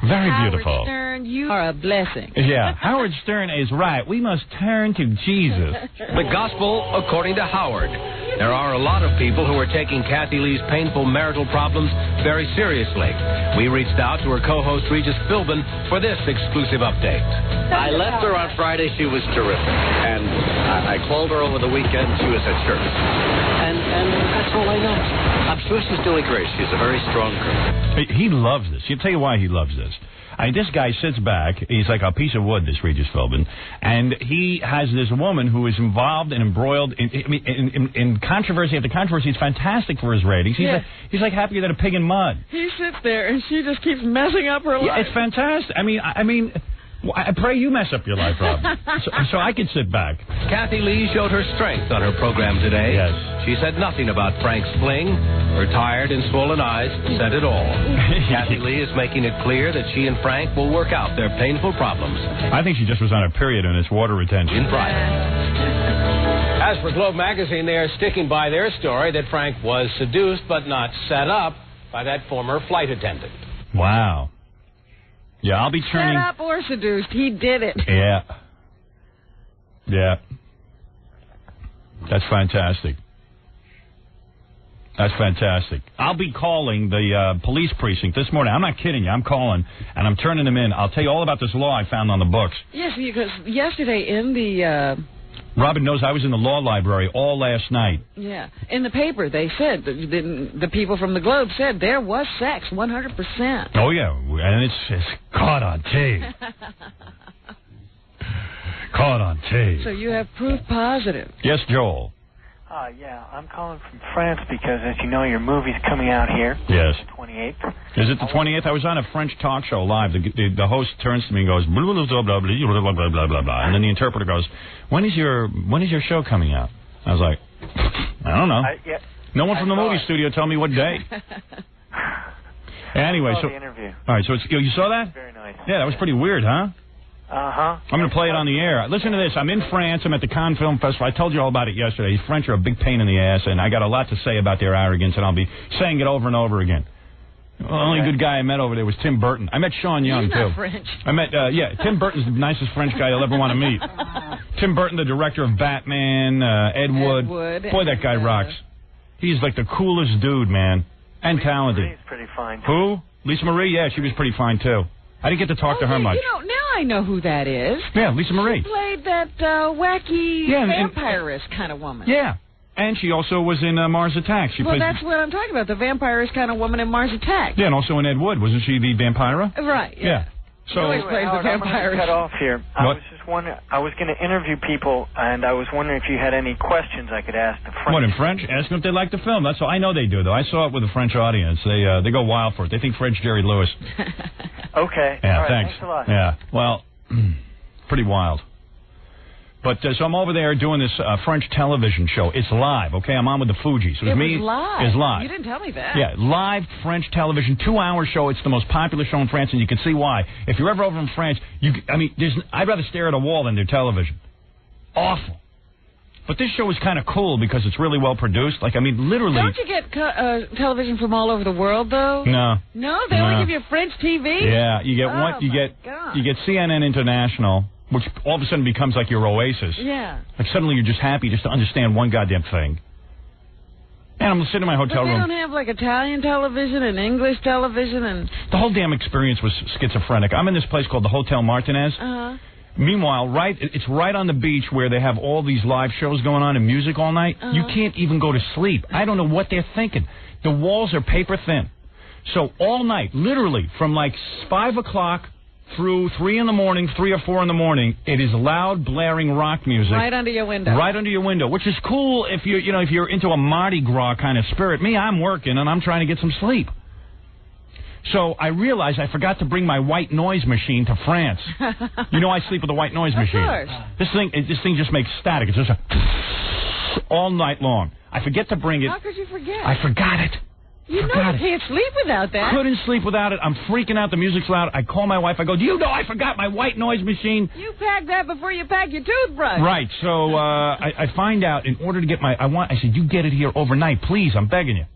Very beautiful. Howard Stern, you are a blessing. Yeah. Howard Stern is right. We must turn to Jesus. The gospel according to Howard. There are a lot of people who are taking Kathy Lee's painful marital problems very seriously. We reached out to her co-host Regis Philbin for this exclusive update. I left her on Friday. She was terrific. And I called her over the weekend. She was at church. And that's all I know. I'm sure she's doing great. She's a very strong girl. He loves this. He'll tell you why he loves this. This guy sits back. He's like a piece of wood, this Regis Philbin. And he has this woman who is involved and embroiled in controversy after controversy. It's fantastic for his ratings. He's like happier than a pig in mud. He sits there, and she just keeps messing up her life. Yeah, it's fantastic. I mean, I pray you mess up your life, Rob, so I can sit back. Kathy Lee showed her strength on her program today. Yes. She said nothing about Frank's fling. Her tired and swollen eyes said it all. Kathy Lee is making it clear that she and Frank will work out their painful problems. I think she just was on a period and it's water retention. In private. As for Globe magazine, they are sticking by their story that Frank was seduced but not set up by that former flight attendant. Wow. Yeah, I'll be turning... Set up or seduced. He did it. Yeah. Yeah. That's fantastic. That's fantastic. I'll be calling the police precinct this morning. I'm not kidding you. I'm calling, and I'm turning them in. I'll tell you all about this law I found on the books. Yes, because yesterday in the Robin knows I was in the law library all last night. Yeah. In the paper, they said, the people from the Globe said there was sex, 100%. Oh, yeah. And it's caught on tape. Caught on tape. So you have proof positive. Yes, Joel. Yeah, I'm calling from France because, as you know, your movie's coming out here. Yes. The 28th. Is it the 28th? I was on a French talk show live. The host turns to me and goes, blah, blah, blah, blah, blah, blah, blah, blah, blah. And then the interpreter goes, when is your show coming out? I was like, I don't know. Yeah, no one from the movie studio told me what day. Anyway, the interview. All right, so you saw that? Very nice. Yeah, that was pretty weird, huh? Uh-huh. I'm going to play it on the air. Listen to this. I'm in France. I'm at the Cannes Film Festival. I told you all about it yesterday. The French are a big pain in the ass, and I got a lot to say about their arrogance, and I'll be saying it over and over again. The only good guy I met over there was Tim Burton. I met Sean Young, He's too. not French. I met, Tim Burton's the nicest French guy you'll ever want to meet. Tim Burton, the director of Batman, Ed Wood. Boy, that guy rocks. He's like the coolest dude, man, and talented. He's pretty fine. Who? Lisa Marie? Yeah, she was pretty fine, too. I didn't get to talk to her much. You know, now I know who that is. Yeah, Lisa Marie. She played that wacky vampirist kind of woman. Yeah. And she also was in Mars Attacks. That's what I'm talking about, the vampirist kind of woman in Mars Attacks. Yeah, and also in Ed Wood. Wasn't she the vampira? Right, yeah. So always plays the vampire. Cut off here. I was just wondering. I was going to interview people, and I was wondering if you had any questions I could ask the French. What, in French? Ask them if they like the film. That's all. I know they do, though. I saw it with a French audience. They go wild for it. They think French Jerry Lewis. Okay. Yeah, all right, thanks. Thanks a lot. Yeah. Well, pretty wild. But so I'm over there doing this French television show. It's live, okay? I'm on with the Fugees. It was me. live. It's live. You didn't tell me that. Yeah, live French television, 2-hour show. It's the most popular show in France, and you can see why. If you're ever over in France, I'd rather stare at a wall than their television. Awful. But this show is kind of cool because it's really well produced. Literally. Don't you get television from all over the world, though? No. No, they only give you French TV. Yeah, you get you get CNN International, which all of a sudden becomes like your oasis. Yeah. Like suddenly you're just happy just to understand one goddamn thing. And I'm sitting in my hotel room. They don't have like Italian television and English television and... The whole damn experience was schizophrenic. I'm in this place called the Hotel Martinez. Uh-huh. Meanwhile, it's right on the beach where they have all these live shows going on and music all night. Uh-huh. You can't even go to sleep. I don't know what they're thinking. The walls are paper thin. So all night, literally, from like 5 o'clock through 3 or 4 in the morning, it is loud, blaring rock music. Right under your window. Right under your window, which is cool if you're into a Mardi Gras kind of spirit. Me, I'm working and I'm trying to get some sleep. So I realized I forgot to bring my white noise machine to France. You know I sleep with a white noise machine. Of course. This thing just makes static. It's just all night long. I forget to bring it. How could you forget? I forgot it. You know you can't sleep without that. Couldn't sleep without it. I'm freaking out. The music's loud. I call my wife. I go, do you know I forgot my white noise machine? You pack that before you pack your toothbrush. Right. So I find out in order to get I said, you get it here overnight, please. I'm begging you.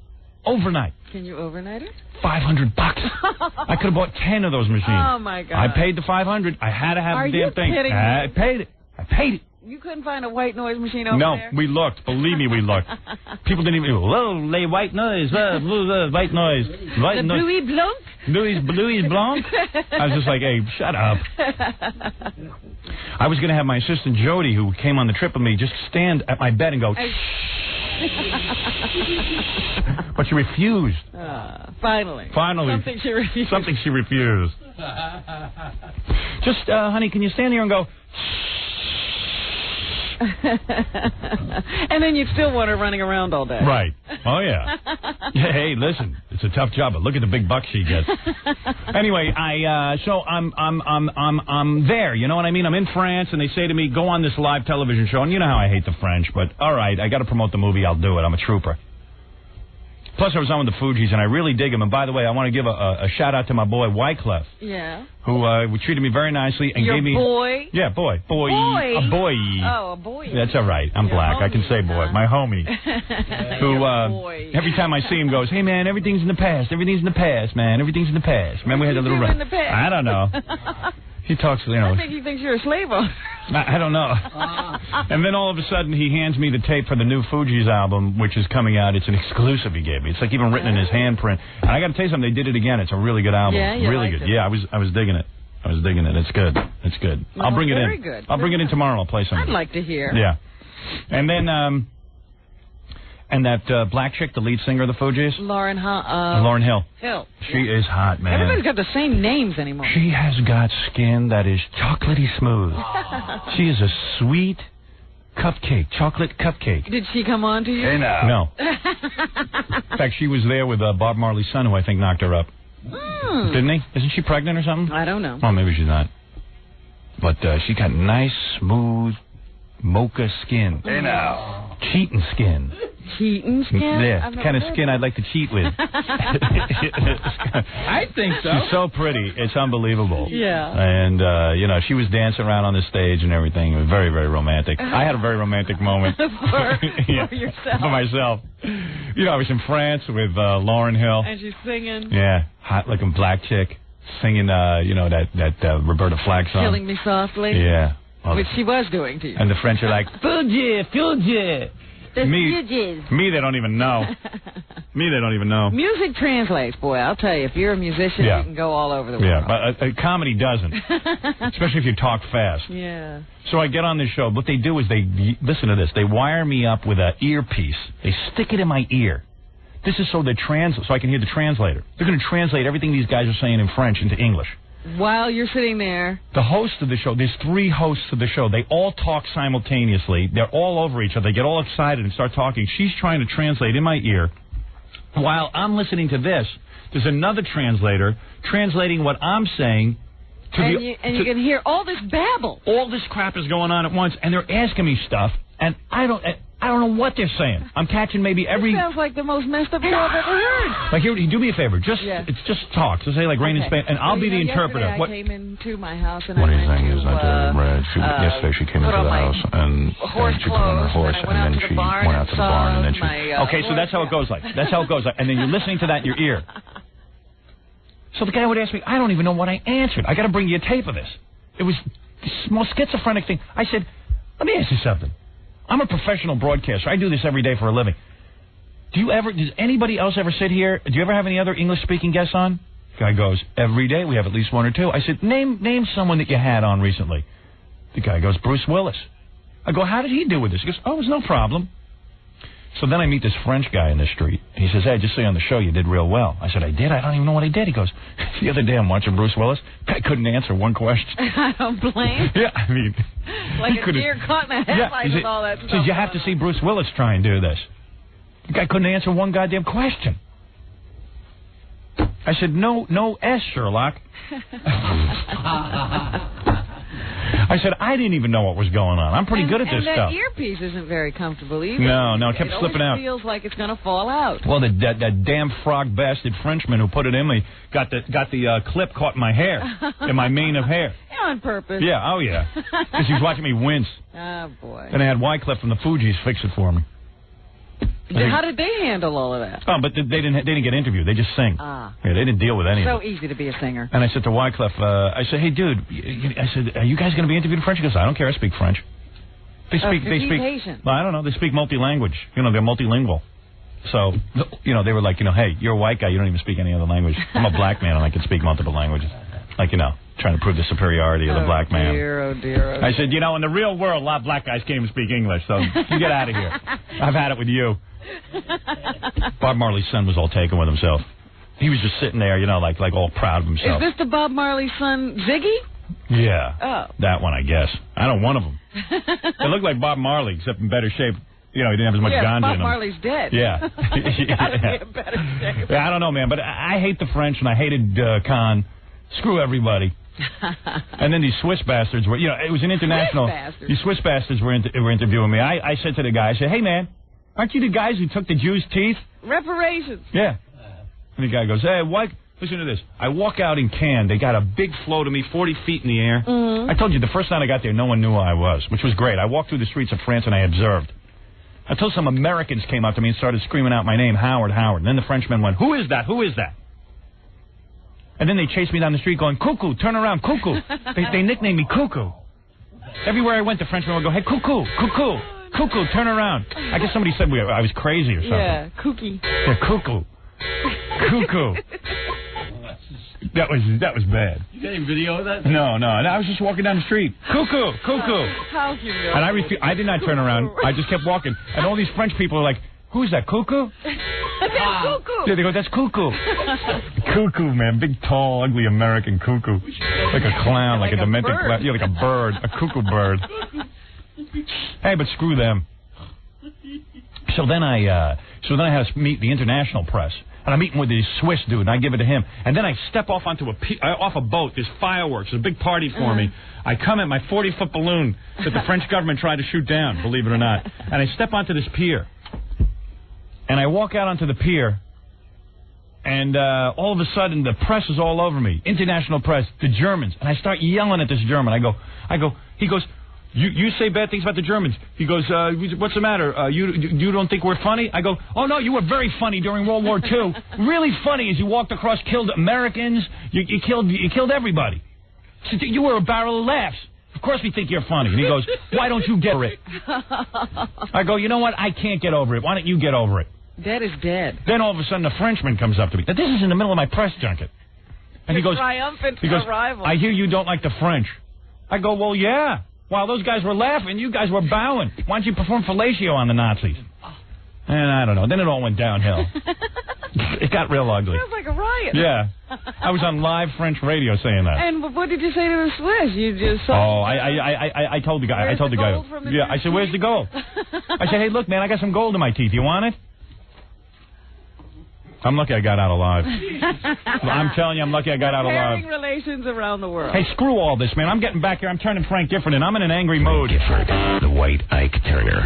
Overnight. Can you overnight it? $500. I could have bought 10 of those machines. Oh, my God. I paid the $500. I had to have the damn thing. Are you kidding me? I paid it. I paid it. You couldn't find a white noise machine over there? No, we looked. Believe me, we looked. People didn't even, les white noise, white noise. White the noise. Bluey Blanc? Louis Blanc? I was just like, hey, shut up. I was going to have my assistant Jody, who came on the trip with me, just stand at my bed and go, but she refused. Finally. Something she refused. Something she refused. Just, honey, can you stand here and go, and then you'd still want her running around all day. Right. Oh, yeah. Hey, listen, it's a tough job, but look at the big bucks she gets. Anyway, so I'm there, you know what I mean? I'm in France, and they say to me, go on this live television show, and you know how I hate the French, but all right, I got to promote the movie, I'll do it, I'm a trooper. Plus, I was on with the Fugees, and I really dig him. And by the way, I want to give a shout-out to my boy, Wyclef. Yeah. Who treated me very nicely and Your gave me... boy? Yeah, boy. Boy? A boy. Oh, a boy. That's all right. I'm black. I can say boy. My homie. Who, every time I see him, goes, hey, man, everything's in the past. Everything's in the past, man. Everything's in the past. Remember we had a little... in the past? I don't know. He talks, I think he thinks you're a slave owner. I don't know. And then all of a sudden he hands me the tape for the new Fugees album, which is coming out. It's an exclusive he gave me. It's like even written in his handprint. And I got to tell you something. They did it again. It's a really good album. Yeah, you really liked good. it. Yeah, I was digging it. I was digging it. It's good. It's good. Well, I'll bring it in. very good. I'll bring it in tomorrow. I'll play something. I'd like to hear. Yeah. And then, and that black chick, the lead singer of the Fugees? Lauren Hill. She is hot, man. Everybody's got the same names anymore. She has got skin that is chocolatey smooth. She is a sweet cupcake, chocolate cupcake. Did she come on to you? Hey, no. In fact, she was there with Bob Marley's son, who I think knocked her up. Didn't he? Isn't she pregnant or something? I don't know. Oh, maybe she's not. But she got nice, smooth, mocha skin. Hey, now. Cheating skin. Cheating skin? Yeah, the kind of skin I'd like to cheat with. I think so. She's so pretty. It's unbelievable. Yeah. And, you know, she was dancing around on the stage and everything. It was very, very romantic. I had a very romantic moment. For yourself. For myself. You know, I was in France with Lauren Hill. And she's singing. Yeah, hot-looking black chick singing, you know, that Roberta Flack song. Killing Me Softly. Yeah. Well, which she was doing to you. And the French are like, Fugees. Me, they don't even know. Me, they don't even know. Music translates, boy. I'll tell you, if you're a musician, you can go all over the world. Yeah, but comedy doesn't. Especially if you talk fast. Yeah. So I get on this show. What they do is listen to this. They wire me up with an earpiece. They stick it in my ear. This is so I can hear the translator. They're going to translate everything these guys are saying in French into English. While you're sitting there. The host of the show, there's 3 hosts of the show. They all talk simultaneously. They're all over each other. They get all excited and start talking. She's trying to translate in my ear. While I'm listening to this, there's another translator translating what I'm saying. You can hear all this babble. All this crap is going on at once, and they're asking me stuff, and I don't know what they're saying. I'm catching maybe every... This sounds like the most messed up show I've ever heard. Like, here, do me a favor. It's just talk. So say, like, Rain in Spain, and I'll be the interpreter. I came into my house, and what I he's saying is that yesterday she came into the house, and she put on her horse, and then she went out to the barn, and then she... Okay, so that's how it goes like. That's how it goes like. And then you're listening to that in your ear. So the guy would ask me, I don't even know what I answered. I got to bring you a tape of this. It was the most schizophrenic thing. I said, let me ask you something. I'm a professional broadcaster. I do this every day for a living. Does anybody else ever sit here? Do you ever have any other English-speaking guests on? The guy goes, every day we have at least 1 or 2. I said, name someone that you had on recently. The guy goes, Bruce Willis. I go, how did he do with this? He goes, oh, it was no problem. So then I meet this French guy in the street. He says, hey, just say on the show you did real well. I said, I did? I don't even know what I did. He goes, the other day I'm watching Bruce Willis. I couldn't answer one question. I don't blame. Yeah, I mean. Like a deer caught in a headlight with all that stuff. He says, you have to see Bruce Willis try and do this. The guy couldn't answer one goddamn question. I said, no S, Sherlock. I said, I didn't even know what was going on. I'm pretty good at this stuff. And that earpiece isn't very comfortable either. No, it kept slipping out. It feels like it's going to fall out. Well, that damn frog bastard Frenchman who put it in me got the clip caught in my hair, in my mane of hair. On purpose. Yeah, oh yeah. Because he was watching me wince. Oh, boy. And I had Wyclef from the Fugees fix it for me. How did they handle all of that? Oh, but they didn't get interviewed. They just sing. Yeah, they didn't deal with anything. So easy to be a singer. And I said to Wyclef, I said, hey, dude, I said, are you guys going to be interviewed in French? He goes, I don't care. I speak French. They speak. Asian. Well, I don't know. They speak multi-language. You know, they're multilingual. So, you know, they were like, you know, hey, you're a white guy. You don't even speak any other language. I'm a black man, and I can speak multiple languages. Like, you know, trying to prove the superiority of the black man. Oh, dear. I said, you know, in the real world, a lot of black guys can't even speak English, so you get out of here. I've had it with you. Bob Marley's son was all taken with himself. He was just sitting there, you know, like all proud of himself. Is this the Bob Marley son, Ziggy? Yeah. Oh. That one, I guess. I know one of them. They look like Bob Marley, except in better shape. You know, he didn't have as much ganja Bob in him. Marley's dead. Yeah. Gotta be in better shape. Yeah, I don't know, man, but I hate the French, and I hated Khan. Screw everybody. And then these Swiss bastards were, you know, it was an international. These Swiss bastards were interviewing me. I said to the guy, I said, hey, man, aren't you the guys who took the Jews' teeth? Reparations. Yeah. And the guy goes, hey, what? Listen to this. I walk out in Cannes. They got a big float of me, 40 feet in the air. Mm-hmm. I told you the first night I got there, no one knew who I was, which was great. I walked through the streets of France and I observed. Until some Americans came up to me and started screaming out my name, Howard, Howard. And then the Frenchman went, who is that? Who is that? And then they chased me down the street going, Cuckoo, turn around, Cuckoo. They nicknamed me Cuckoo. Everywhere I went, the Frenchman would go, hey, Cuckoo, Cuckoo, Cuckoo, turn around. I guess somebody said I was crazy or something. Yeah, kooky. Yeah, Cuckoo. Cuckoo. That was bad. You got any video of that? No. I was just walking down the street. Cuckoo. How humiliating. And I did not turn around. I just kept walking. And all these French people are like, who's that, Cuckoo? That's Cuckoo. Yeah, they go, that's Cuckoo. Cuckoo, man. Big, tall, ugly American cuckoo. Like a clown, like a demented clown. Yeah, like a bird. A cuckoo bird. Hey, but screw them. So then I had to meet the international press. And I'm meeting with this Swiss dude, and I give it to him. And then I step off onto off a boat. There's fireworks. There's a big party for me. I come at my 40-foot balloon that the French government tried to shoot down, believe it or not. And I step onto this pier. And I walk out onto the pier. And all of a sudden, the press is all over me. International press, the Germans. And I start yelling at this German. He goes, You say bad things about the Germans. He goes, what's the matter? You don't think we're funny? I go, oh, no, you were very funny during World War II. Really funny as you walked across, killed Americans. You killed everybody. So you were a barrel of laughs. Of course we think you're funny. And he goes, why don't you get over it? I go, you know what? I can't get over it. Why don't you get over it? That is dead. Then all of a sudden a Frenchman comes up to me. Now, this is in the middle of my press junket. And he goes, triumphant arrival. I hear you don't like the French. I go, well, yeah. While those guys were laughing, you guys were bowing. Why don't you perform fellatio on the Nazis? And I don't know. Then it all went downhill. It got real ugly. Sounds like a riot. Yeah. I was on live French radio saying that. And what did you say to the Swiss? You just I told the guy. Yeah, I said, where's the gold? I said, hey, look, man, I got some gold in my teeth. You want it? I'm lucky I got out alive. I'm telling you, I'm lucky I got out alive. Repairing relations around the world. Hey, screw all this, man. I'm getting back here. I'm turning Frank Gifford, and I'm in an angry mood. Gifford, the White Ike Turner.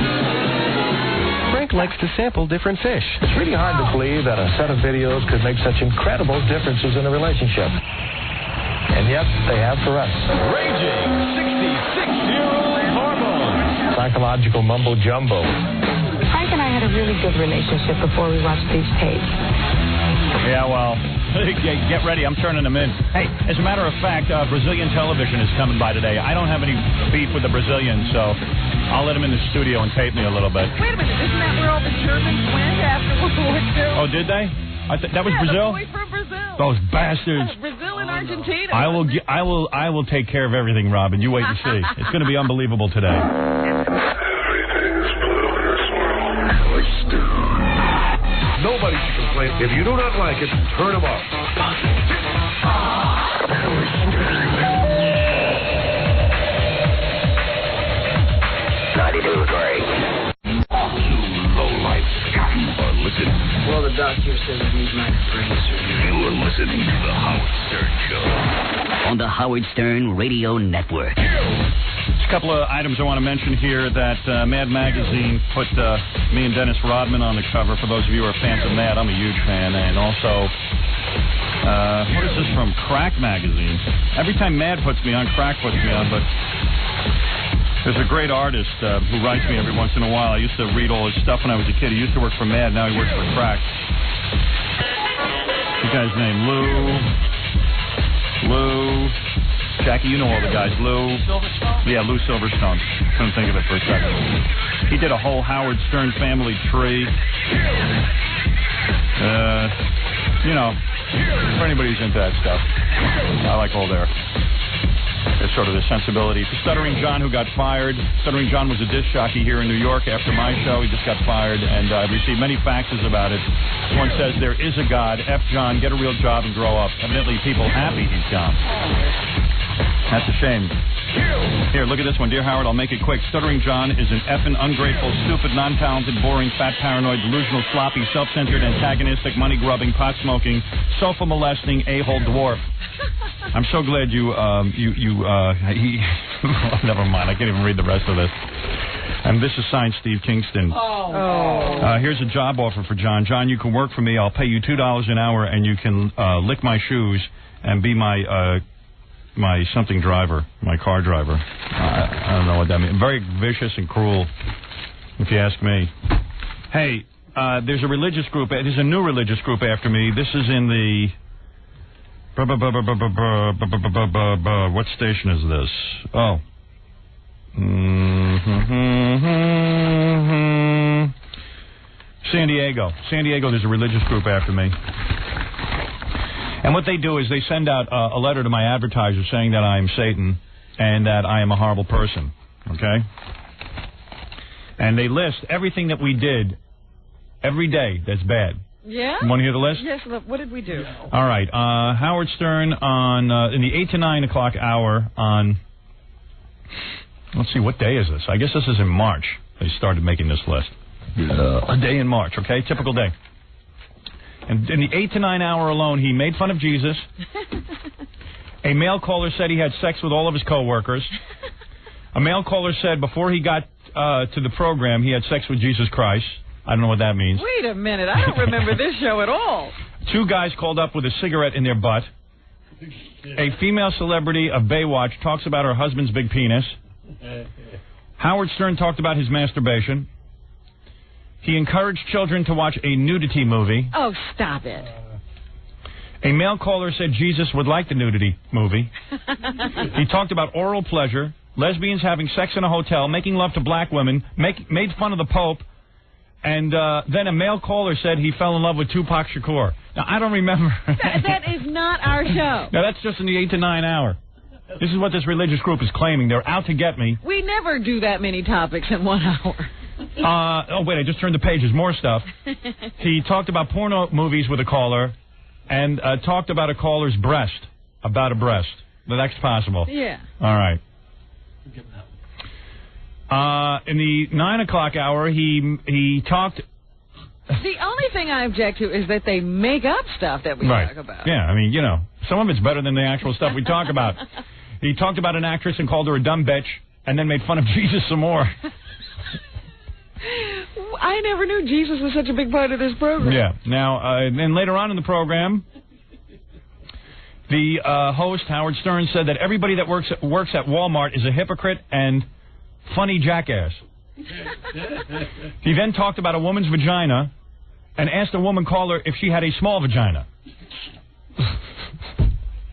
Frank likes to sample different fish. It's really hard to believe that a set of videos could make such incredible differences in a relationship. And yet, they have for us. Raging 66-year-old hormone. Psychological mumbo jumbo. Frank and I had a really good relationship before we watched these tapes. Yeah, well, get ready. I'm turning them in. Hey, as a matter of fact, Brazilian television is coming by today. I don't have any beef with the Brazilians, so I'll let them in the studio and tape me a little bit. Wait a minute. Isn't that where all the Germans went after World War II? Oh, did they? That was Brazil? The boy from Brazil. Those bastards. Brazil and Argentina. I will take care of everything, Robin. You wait and see. It's going to be unbelievable today. Nobody should complain. If you do not like it, turn them off. 92 great. Low-life scum are listening. Well, the doctor said he needs my brain surgery. You are listening to The Howard Stern Show. On the Howard Stern Radio Network. Just a couple of items I want to mention here that Mad Magazine put me and Dennis Rodman on the cover. For those of you who are fans of Mad, I'm a huge fan. And also, what is this from? Crack Magazine. Every time Mad puts me on, Crack puts me on, but there's a great artist who writes me every once in a while. I used to read all his stuff when I was a kid. He used to work for Mad, now he works for Crack. The guy's name, Lou. Jackie, you know all the guys. Lou Silverstone. Couldn't think of it for a second. He did a whole Howard Stern family tree. You know, for anybody who's into that stuff, I like all their sort of the sensibility. For Stuttering John, who got fired. Stuttering John was a disc jockey here in New York after my show. He just got fired, and I've received many faxes about it. One says, there is a God. F. John, get a real job and grow up. Evidently, people happy he's gone. That's a shame. Here, look at this one. Dear Howard, I'll make it quick. Stuttering John is an effing ungrateful, stupid, non-talented, boring, fat, paranoid, delusional, sloppy, self-centered, antagonistic, money-grubbing, pot-smoking, sofa-molesting, a-hole dwarf. I'm so glad never mind. I can't even read the rest of this. And this is signed Steve Kingston. Here's a job offer for John. John, you can work for me. I'll pay you $2 an hour, and you can lick my shoes and be my something driver, my car driver. I don't know what that means. Very vicious and cruel, if you ask me. Hey, there's a religious group. There's a new religious group after me. This is in the... What station is this? Oh. San Diego. There's a religious group after me. And what they do is they send out a letter to my advertiser saying that I am Satan and that I am a horrible person. Okay? And they list everything that we did every day that's bad. Yeah? You want to hear the list? Yes, what did we do? All right. Howard Stern on in the 8 to 9 o'clock hour on, let's see, what day is this? I guess this is in March. They started making this list. A day in March, okay? Typical day. And in the 8 to 9 hour alone, he made fun of Jesus. A male caller said he had sex with all of his coworkers. A male caller said before he got to the program, he had sex with Jesus Christ. I don't know what that means. Wait a minute. I don't remember this show at all. 2 guys called up with a cigarette in their butt. A female celebrity of Baywatch talks about her husband's big penis. Howard Stern talked about his masturbation. He encouraged children to watch a nudity movie. Oh, stop it. A male caller said Jesus would like the nudity movie. He talked about oral pleasure, lesbians having sex in a hotel, making love to black women, made fun of the Pope, and then a male caller said he fell in love with Tupac Shakur. Now, I don't remember. That is not our show. Now, that's just in the 8 to 9 hour. This is what this religious group is claiming. They're out to get me. We never do that many topics in 1 hour. Oh, wait, I just turned the pages. More stuff. He talked about porno movies with a caller and talked about a caller's breast, about a breast. The next possible. Yeah. All right. In the 9 o'clock hour, he talked... The only thing I object to is that they make up stuff that we talk about. Yeah, I mean, you know, some of it's better than the actual stuff we talk about. He talked about an actress and called her a dumb bitch and then made fun of Jesus some more. I never knew Jesus was such a big part of this program. Yeah. Now, then later on in the program, the host, Howard Stern, said that everybody that works at Walmart is a hypocrite and funny jackass. He then talked about a woman's vagina and asked a woman caller if she had a small vagina.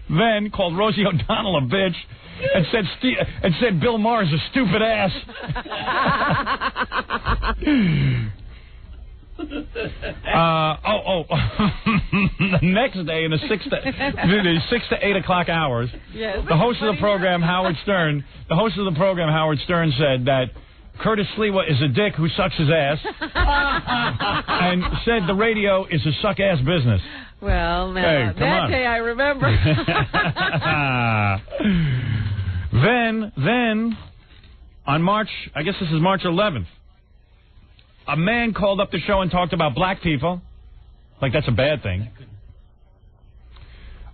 Then called Rosie O'Donnell a bitch and said Bill Maher is a stupid ass. The next day in the 6 to 8 o'clock hours, the host of the program, Howard Stern, said that Curtis Sliwa is a dick who sucks his ass, and said the radio is a suck-ass business. Well, now, that day I remember. Then, on March, I guess this is March 11th, a man called up the show and talked about black people. Like that's a bad thing.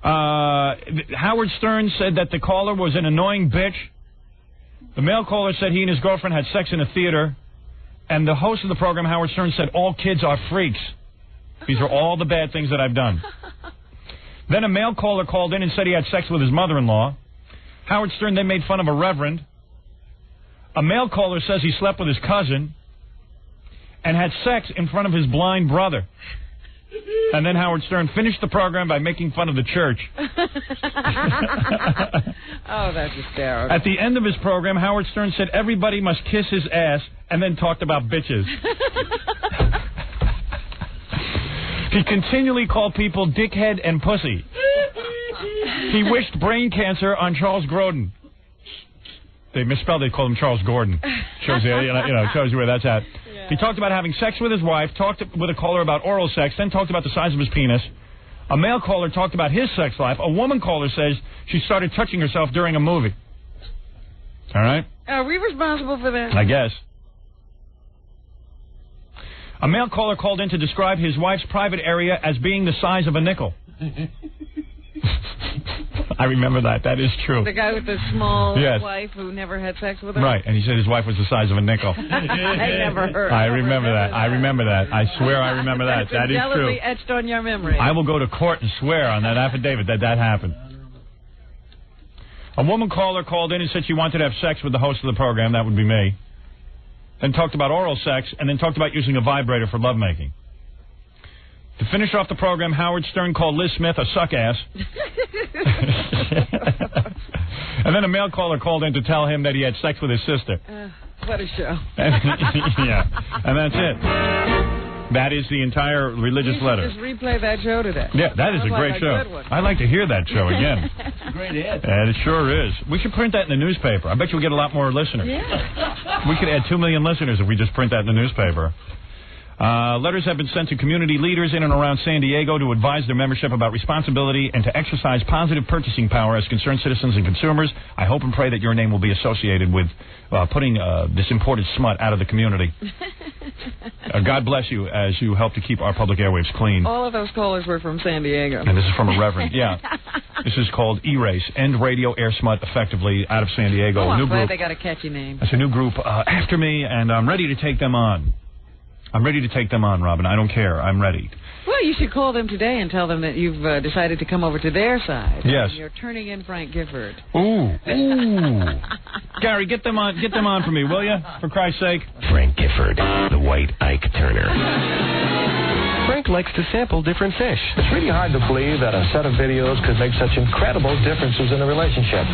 Howard Stern said that the caller was an annoying bitch. The male caller said he and his girlfriend had sex in a theater. And the host of the program, Howard Stern, said all kids are freaks. These are all the bad things that I've done. Then a male caller called in and said he had sex with his mother-in-law. Howard Stern then made fun of a reverend. A male caller says he slept with his cousin and had sex in front of his blind brother. And then Howard Stern finished the program by making fun of the church. Oh, that's hysterical. At the end of his program, Howard Stern said everybody must kiss his ass and then talked about bitches. He continually called people dickhead and pussy. He wished brain cancer on Charles Grodin. They misspelled it, they called him Charles Gordon. Shows you where that's at. Yeah. He talked about having sex with his wife, talked with a caller about oral sex, then talked about the size of his penis. A male caller talked about his sex life. A woman caller says she started touching herself during a movie. All right? Are we responsible for that? I guess. A male caller called in to describe his wife's private area as being the size of a nickel. I remember that. That is true. The guy with the small wife who never had sex with her? Right, and he said his wife was the size of a nickel. I never heard. I remember that. I remember that. I swear I remember that. That is true. Indelibly etched on your memory. I will go to court and swear on that affidavit that happened. A woman caller called in and said she wanted to have sex with the host of the program. That would be me. Then talked about oral sex, and then talked about using a vibrator for lovemaking. To finish off the program, Howard Stern called Liz Smith a suck-ass. And then a male caller called in to tell him that he had sex with his sister. What a show. Yeah, and that's it. That is the entire religious letter. Just replay that show today. Yeah, that is a great show. I'd like to hear that show again. It's a great hit. And it sure is. We should print that in the newspaper. I bet you'll get a lot more listeners. Yeah. We could add 2 million listeners if we just print that in the newspaper. Letters have been sent to community leaders in and around San Diego to advise their membership about responsibility and to exercise positive purchasing power as concerned citizens and consumers. I hope and pray that your name will be associated with putting this imported smut out of the community. God bless you as you help to keep our public airwaves clean. All of those callers were from San Diego. And this is from a reverend. Yeah. This is called Erase, End Radio Air Smut Effectively, out of San Diego. Oh, I'm new glad group. they got a catchy name. That's a new group after me, and I'm ready to take them on. I'm ready to take them on, Robin. I don't care. I'm ready. Well, you should call them today and tell them that you've decided to come over to their side. Yes. And you're turning in Frank Gifford. Ooh. Gary, get them on for me, will you? For Christ's sake. Frank Gifford, the White Ike Turner. Frank likes to sample different fish. It's really hard to believe that a set of videos could make such incredible differences in a relationship.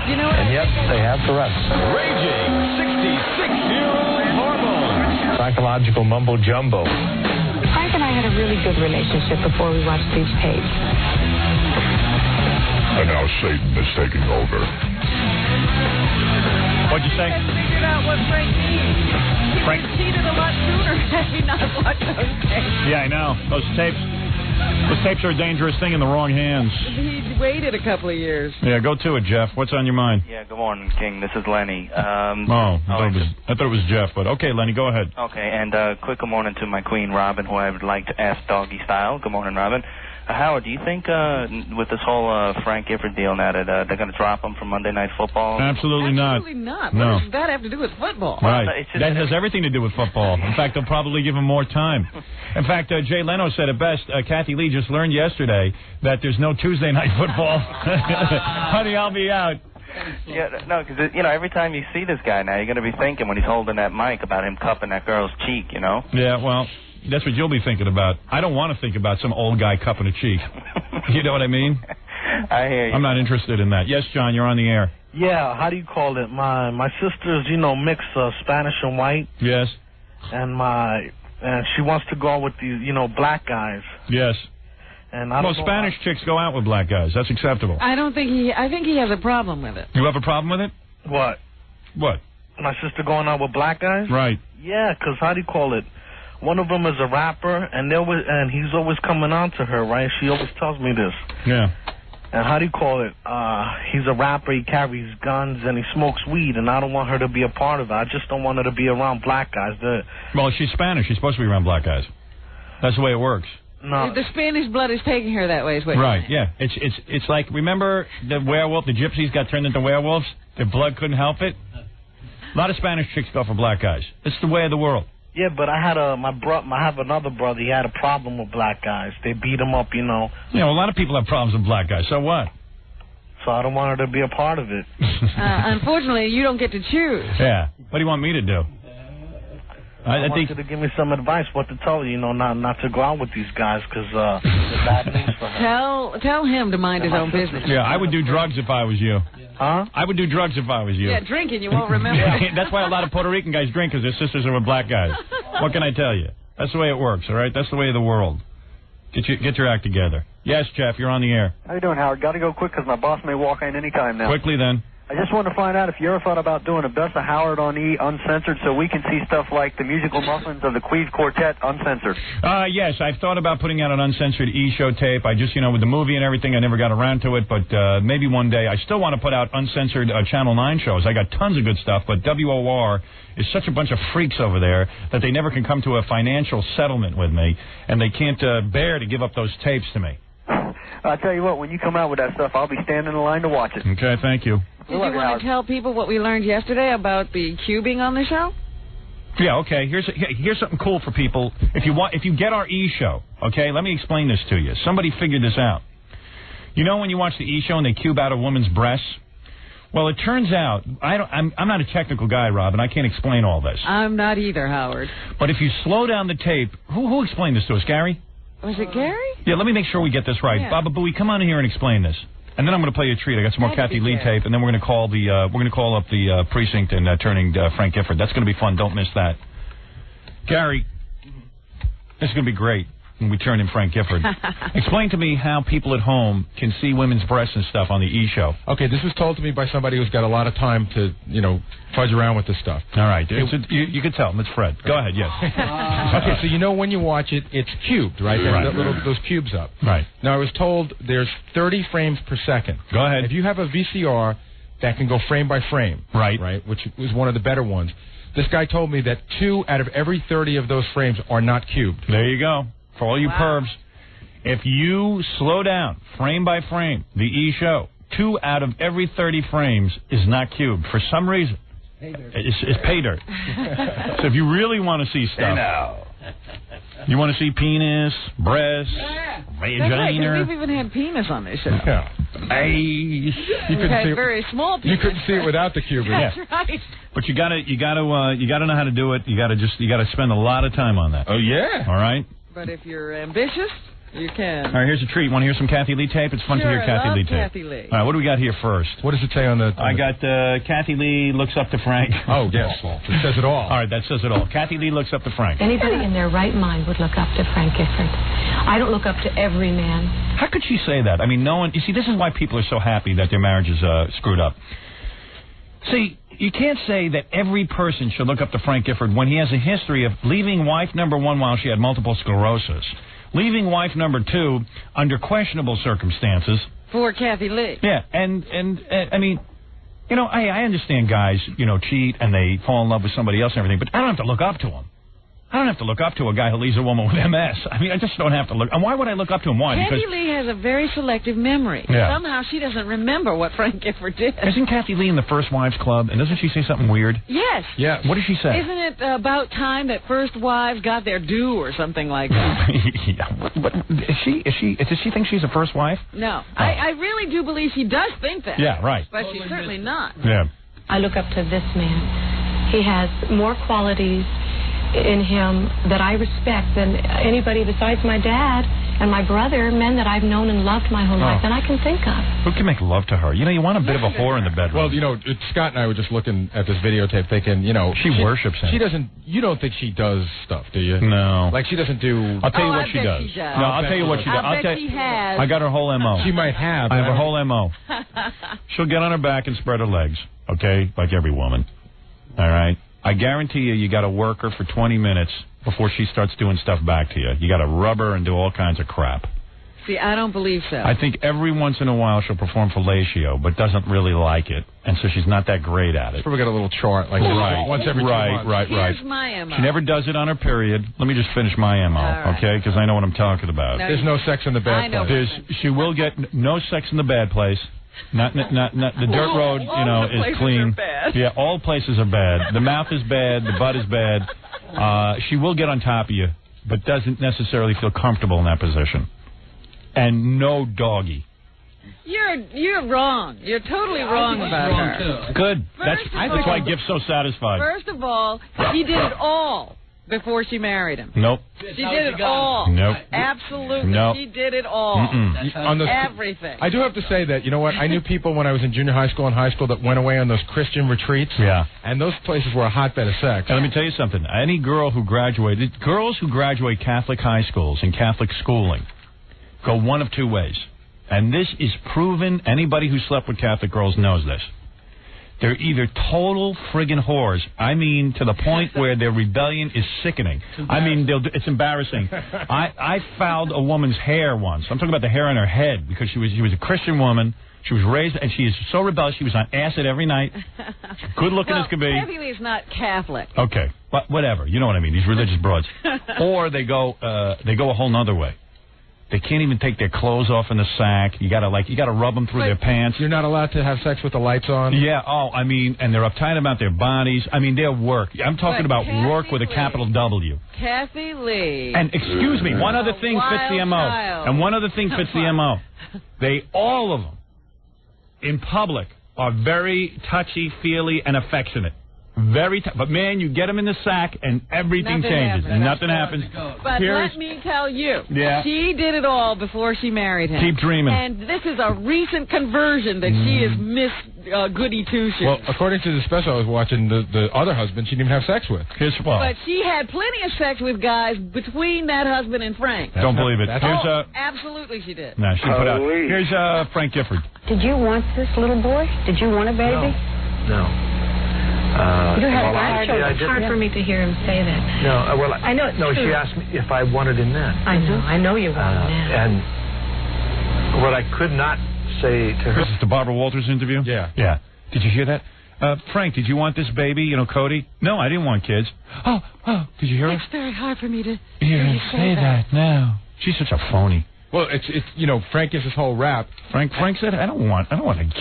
You know what? And yet, they have for us. Raging 66-year-old hormone. Psychological mumbo-jumbo. Frank and I had a really good relationship before we watched these tapes. And now Satan is taking over. What'd you say? I figured out what Frank needs. He Frank cheated a lot sooner had he not watched those tapes. Yeah, I know. Those tapes are a dangerous thing in the wrong hands. He waited a couple of years. Yeah, go to it, Jeff. What's on your mind? Yeah, good morning, King. This is Lenny. I thought it was Jeff, but okay, Lenny, go ahead. Okay, and quick good morning to my queen, Robin, who I would like to ask doggy style. Good morning, Robin. Howard, do you think with this whole Frank Gifford deal now that they're going to drop him from Monday Night Football? Absolutely not. Absolutely not. No. What does that have to do with football? Right. That has everything to do with football. In fact, they'll probably give him more time. In fact, Jay Leno said it best. Kathy Lee just learned yesterday that there's no Tuesday Night Football. Honey, I'll be out. Yeah, no, because, every time you see this guy now, you're going to be thinking when he's holding that mic about him cupping that girl's cheek, Yeah, well, that's what you'll be thinking about. I don't want to think about some old guy cupping a cheek. You know what I mean? I hear you. I'm not interested in that. Yes, John, you're on the air. Yeah, how do you call it? My sister's, mix Spanish and white. Yes. And she wants to go out with these, black guys. Yes. And I don't know Spanish chicks go out with black guys. That's acceptable. I think he has a problem with it. You have a problem with it? What? What? My sister going out with black guys? Right. Yeah, because how do you call it? One of them is a rapper, and he's always coming on to her, right? She always tells me this. Yeah. And how do you call it? He's a rapper, he carries guns, and he smokes weed, and I don't want her to be a part of it. I just don't want her to be around black guys. Well, she's Spanish. She's supposed to be around black guys. That's the way it works. No. The Spanish blood is taking her that way, is what right, you're saying. Yeah. It's like, remember the werewolf, the gypsies got turned into werewolves? Their blood couldn't help it? A lot of Spanish chicks go for black guys. It's the way of the world. Yeah, but I had I have another brother. He had a problem with black guys. They beat him up, Yeah, well, a lot of people have problems with black guys. So what? So I don't want her to be a part of it. Unfortunately, you don't get to choose. Yeah. What do you want me to do? I want you to give me some advice what to tell you, not to go out with these guys because it's bad news for her. Tell him to mind his own business. Yeah, I would do drugs if I was you. Huh? I would do drugs if I was you. Yeah, drinking, you won't remember. That's why a lot of Puerto Rican guys drink, because their sisters are with black guys. What can I tell you? That's the way it works, all right? That's the way of the world. Get your act together. Yes, Jeff, you're on the air. How you doing, Howard? Got to go quick because my boss may walk in any time now. Quickly, then. I just want to find out if you ever thought about doing a Best of Howard on E uncensored so we can see stuff like the musical muffins of the Queens Quartet uncensored. Yes, I've thought about putting out an uncensored E-show tape. I just, with the movie and everything, I never got around to it, but maybe one day. I still want to put out uncensored Channel 9 shows. I got tons of good stuff, but WOR is such a bunch of freaks over there that they never can come to a financial settlement with me, and they can't bear to give up those tapes to me. I'll tell you what, when you come out with that stuff, I'll be standing in line to watch it. Okay, thank you. Did you want to tell people what we learned yesterday about the cubing on the show? Yeah, okay. Here's something cool for people. If you get our E-show, okay, let me explain this to you. Somebody figured this out. When you watch the E-show and they cube out a woman's breasts? Well, it turns out, I'm not a technical guy, Rob, and I can't explain all this. I'm not either, Howard. But if you slow down the tape, who explained this to us, Gary? Was it Gary? Yeah, let me make sure we get this right. Yeah. Baba Booey, come on in here and explain this. And then I'm going to play you a treat. I got some more Kathy Lee tape, and then we're going to call up the precinct and turning Frank Gifford. That's going to be fun. Don't miss that. Gary, This is going to be great when we turn in Frank Gifford. Explain to me how people at home can see women's breasts and stuff on the E! Show. Okay, this was told to me by somebody who's got a lot of time to, fudge around with this stuff. All right. You can tell him. It's Fred. Go ahead, yes. Okay, so when you watch it, it's cubed, right? Right. Those cubes up. Right. Now, I was told there's 30 frames per second. Go ahead. If you have a VCR that can go frame by frame, right, which was one of the better ones, this guy told me that 2 out of every 30 of those frames are not cubed. There you go. For all you pervs, if you slow down frame by frame the E! Show, 2 out of every 30 frames is not cubed for some reason. It's pay dirt. So if you really want to see stuff, you want to see penis, breasts, vagina. That's right, we've even had penis on this show. Yeah. You couldn't see it. Very small penis. You couldn't see it without the cube. That's right. But you gotta know how to do it. You gotta spend a lot of time on that. Oh yeah. All right. But if you're ambitious, you can. All right, here's a treat. Want to hear some Kathy Lee tape? It's fun to hear Kathy Lee tape. Kathy Lee. All right, what do we got here first? What does it say on the... I got Kathy Lee looks up to Frank. Oh, yes. It says it all. All right, that says it all. Kathy Lee looks up to Frank. Anybody in their right mind would look up to Frank Gifford. I don't look up to every man. How could she say that? I mean, no one... You see, this is why people are so happy that their marriage is screwed up. See... You can't say that every person should look up to Frank Gifford when he has a history of leaving wife number 1 while she had multiple sclerosis, leaving wife number 2 under questionable circumstances. For Kathy Lee. Yeah, and I mean, I understand guys, cheat and they fall in love with somebody else and everything, but I don't have to look up to him. I don't have to look up to a guy who leaves a woman with MS. I mean, I just don't have to look. And why would I look up to him? Why? Kathy Lee has a very selective memory. Yeah. Somehow she doesn't remember what Frank Gifford did. Isn't Kathy Lee in the First Wives Club? And doesn't she say something weird? Yes. Yeah. What does she say? Isn't it about time that first wives got their due or something like that? Yeah. But does she think she's a first wife? No. Oh. I really do believe she does think that. Yeah, right. But she's certainly not. Yeah. I look up to this man. He has more qualities in him that I respect than anybody besides my dad and my brother, men that I've known and loved my whole life, and I can think of. Who can make love to her? You want a bit of a whore in the bedroom. Well, Scott and I were just looking at this videotape thinking, she worships him. She doesn't, you don't think she does stuff, do you? No. Like she doesn't do... I'll tell you what she does. She does. No, I'll tell you what she does. I bet she has. I got her whole M.O. She might have. I have her whole M.O. She'll get on her back and spread her legs, okay? Like every woman. All right? I guarantee you got to work her for 20 minutes before she starts doing stuff back to you. You got to rub her and do all kinds of crap. See, I don't believe so. I think every once in a while she'll perform fellatio, but doesn't really like it, and so she's not that great at it. Probably got a little chart, like once every 2 months. Right. Here's my MO. She never does it on her period. Let me just finish my MO, right. okay? Because I know what I'm talking about. There's no sex in the bad place. She will get no sex in the bad place. Not the dirt road, is clean. Yeah, all places are bad. The mouth is bad. The butt is bad. She will get on top of you, but doesn't necessarily feel comfortable in that position. And no doggy. You're wrong. You're totally wrong about her. Good. That's why Gift's so satisfied. First of all, she did it all before she married him. Nope. She did it all. Nope. Absolutely. Nope. She did it all. Everything. I do have to say that, you know what, I knew people when I was in junior high school and high school that went away on those Christian retreats. Yeah. And those places were a hotbed of sex. And let me tell you something. Any girl who graduated, girls who graduate Catholic high schools and Catholic schooling go one of 2 ways. And this is proven. Anybody who slept with Catholic girls knows this. They're either total friggin' whores. I mean, to the point where their rebellion is sickening. I mean, it's embarrassing. I fouled a woman's hair once. I'm talking about the hair on her head because she was a Christian woman. She was raised, and she is so rebellious. She was on acid every night. Good looking as could be. Kathy Lee's not Catholic. Okay, but whatever. You know what I mean? These religious broads. Or they go a whole nother way. They can't even take their clothes off in the sack. You gotta rub them through their pants. You're not allowed to have sex with the lights on. Yeah. Oh, I mean, and they're uptight about their bodies. I mean, their work. I'm talking about work with a capital W. Kathy Lee. And excuse me, one other thing fits the MO. And one other thing fits the MO. They all of them in public are very touchy, feely, and affectionate. Very tough. But, man, you get them in the sack, and everything changes. Nothing happens. But let me tell you, she did it all before she married him. Keep dreaming. And this is a recent conversion that she is Miss Goody Two-Shoes. Well, according to the special I was watching, the other husband she didn't even have sex with. But she had plenty of sex with guys between that husband and Frank. Don't believe it. Absolutely she did. No, she put out. Here's Frank Gifford. Did you want this little boy? Did you want a baby? No. You had grandchildren. It's hard for me to hear him say that. No, well, I know it's no. true. She asked me if I wanted him then. I know you wanted him. And what I could not say to her. This is the Barbara Walters interview? Yeah. Yeah. Did you hear that? Frank, did you want this baby? You know, Cody? No, I didn't want kids. Oh, did you hear It's very hard for me to hear you say that now. She's such a phony. Well, it's Frank gives his whole rap. Frank said, I don't want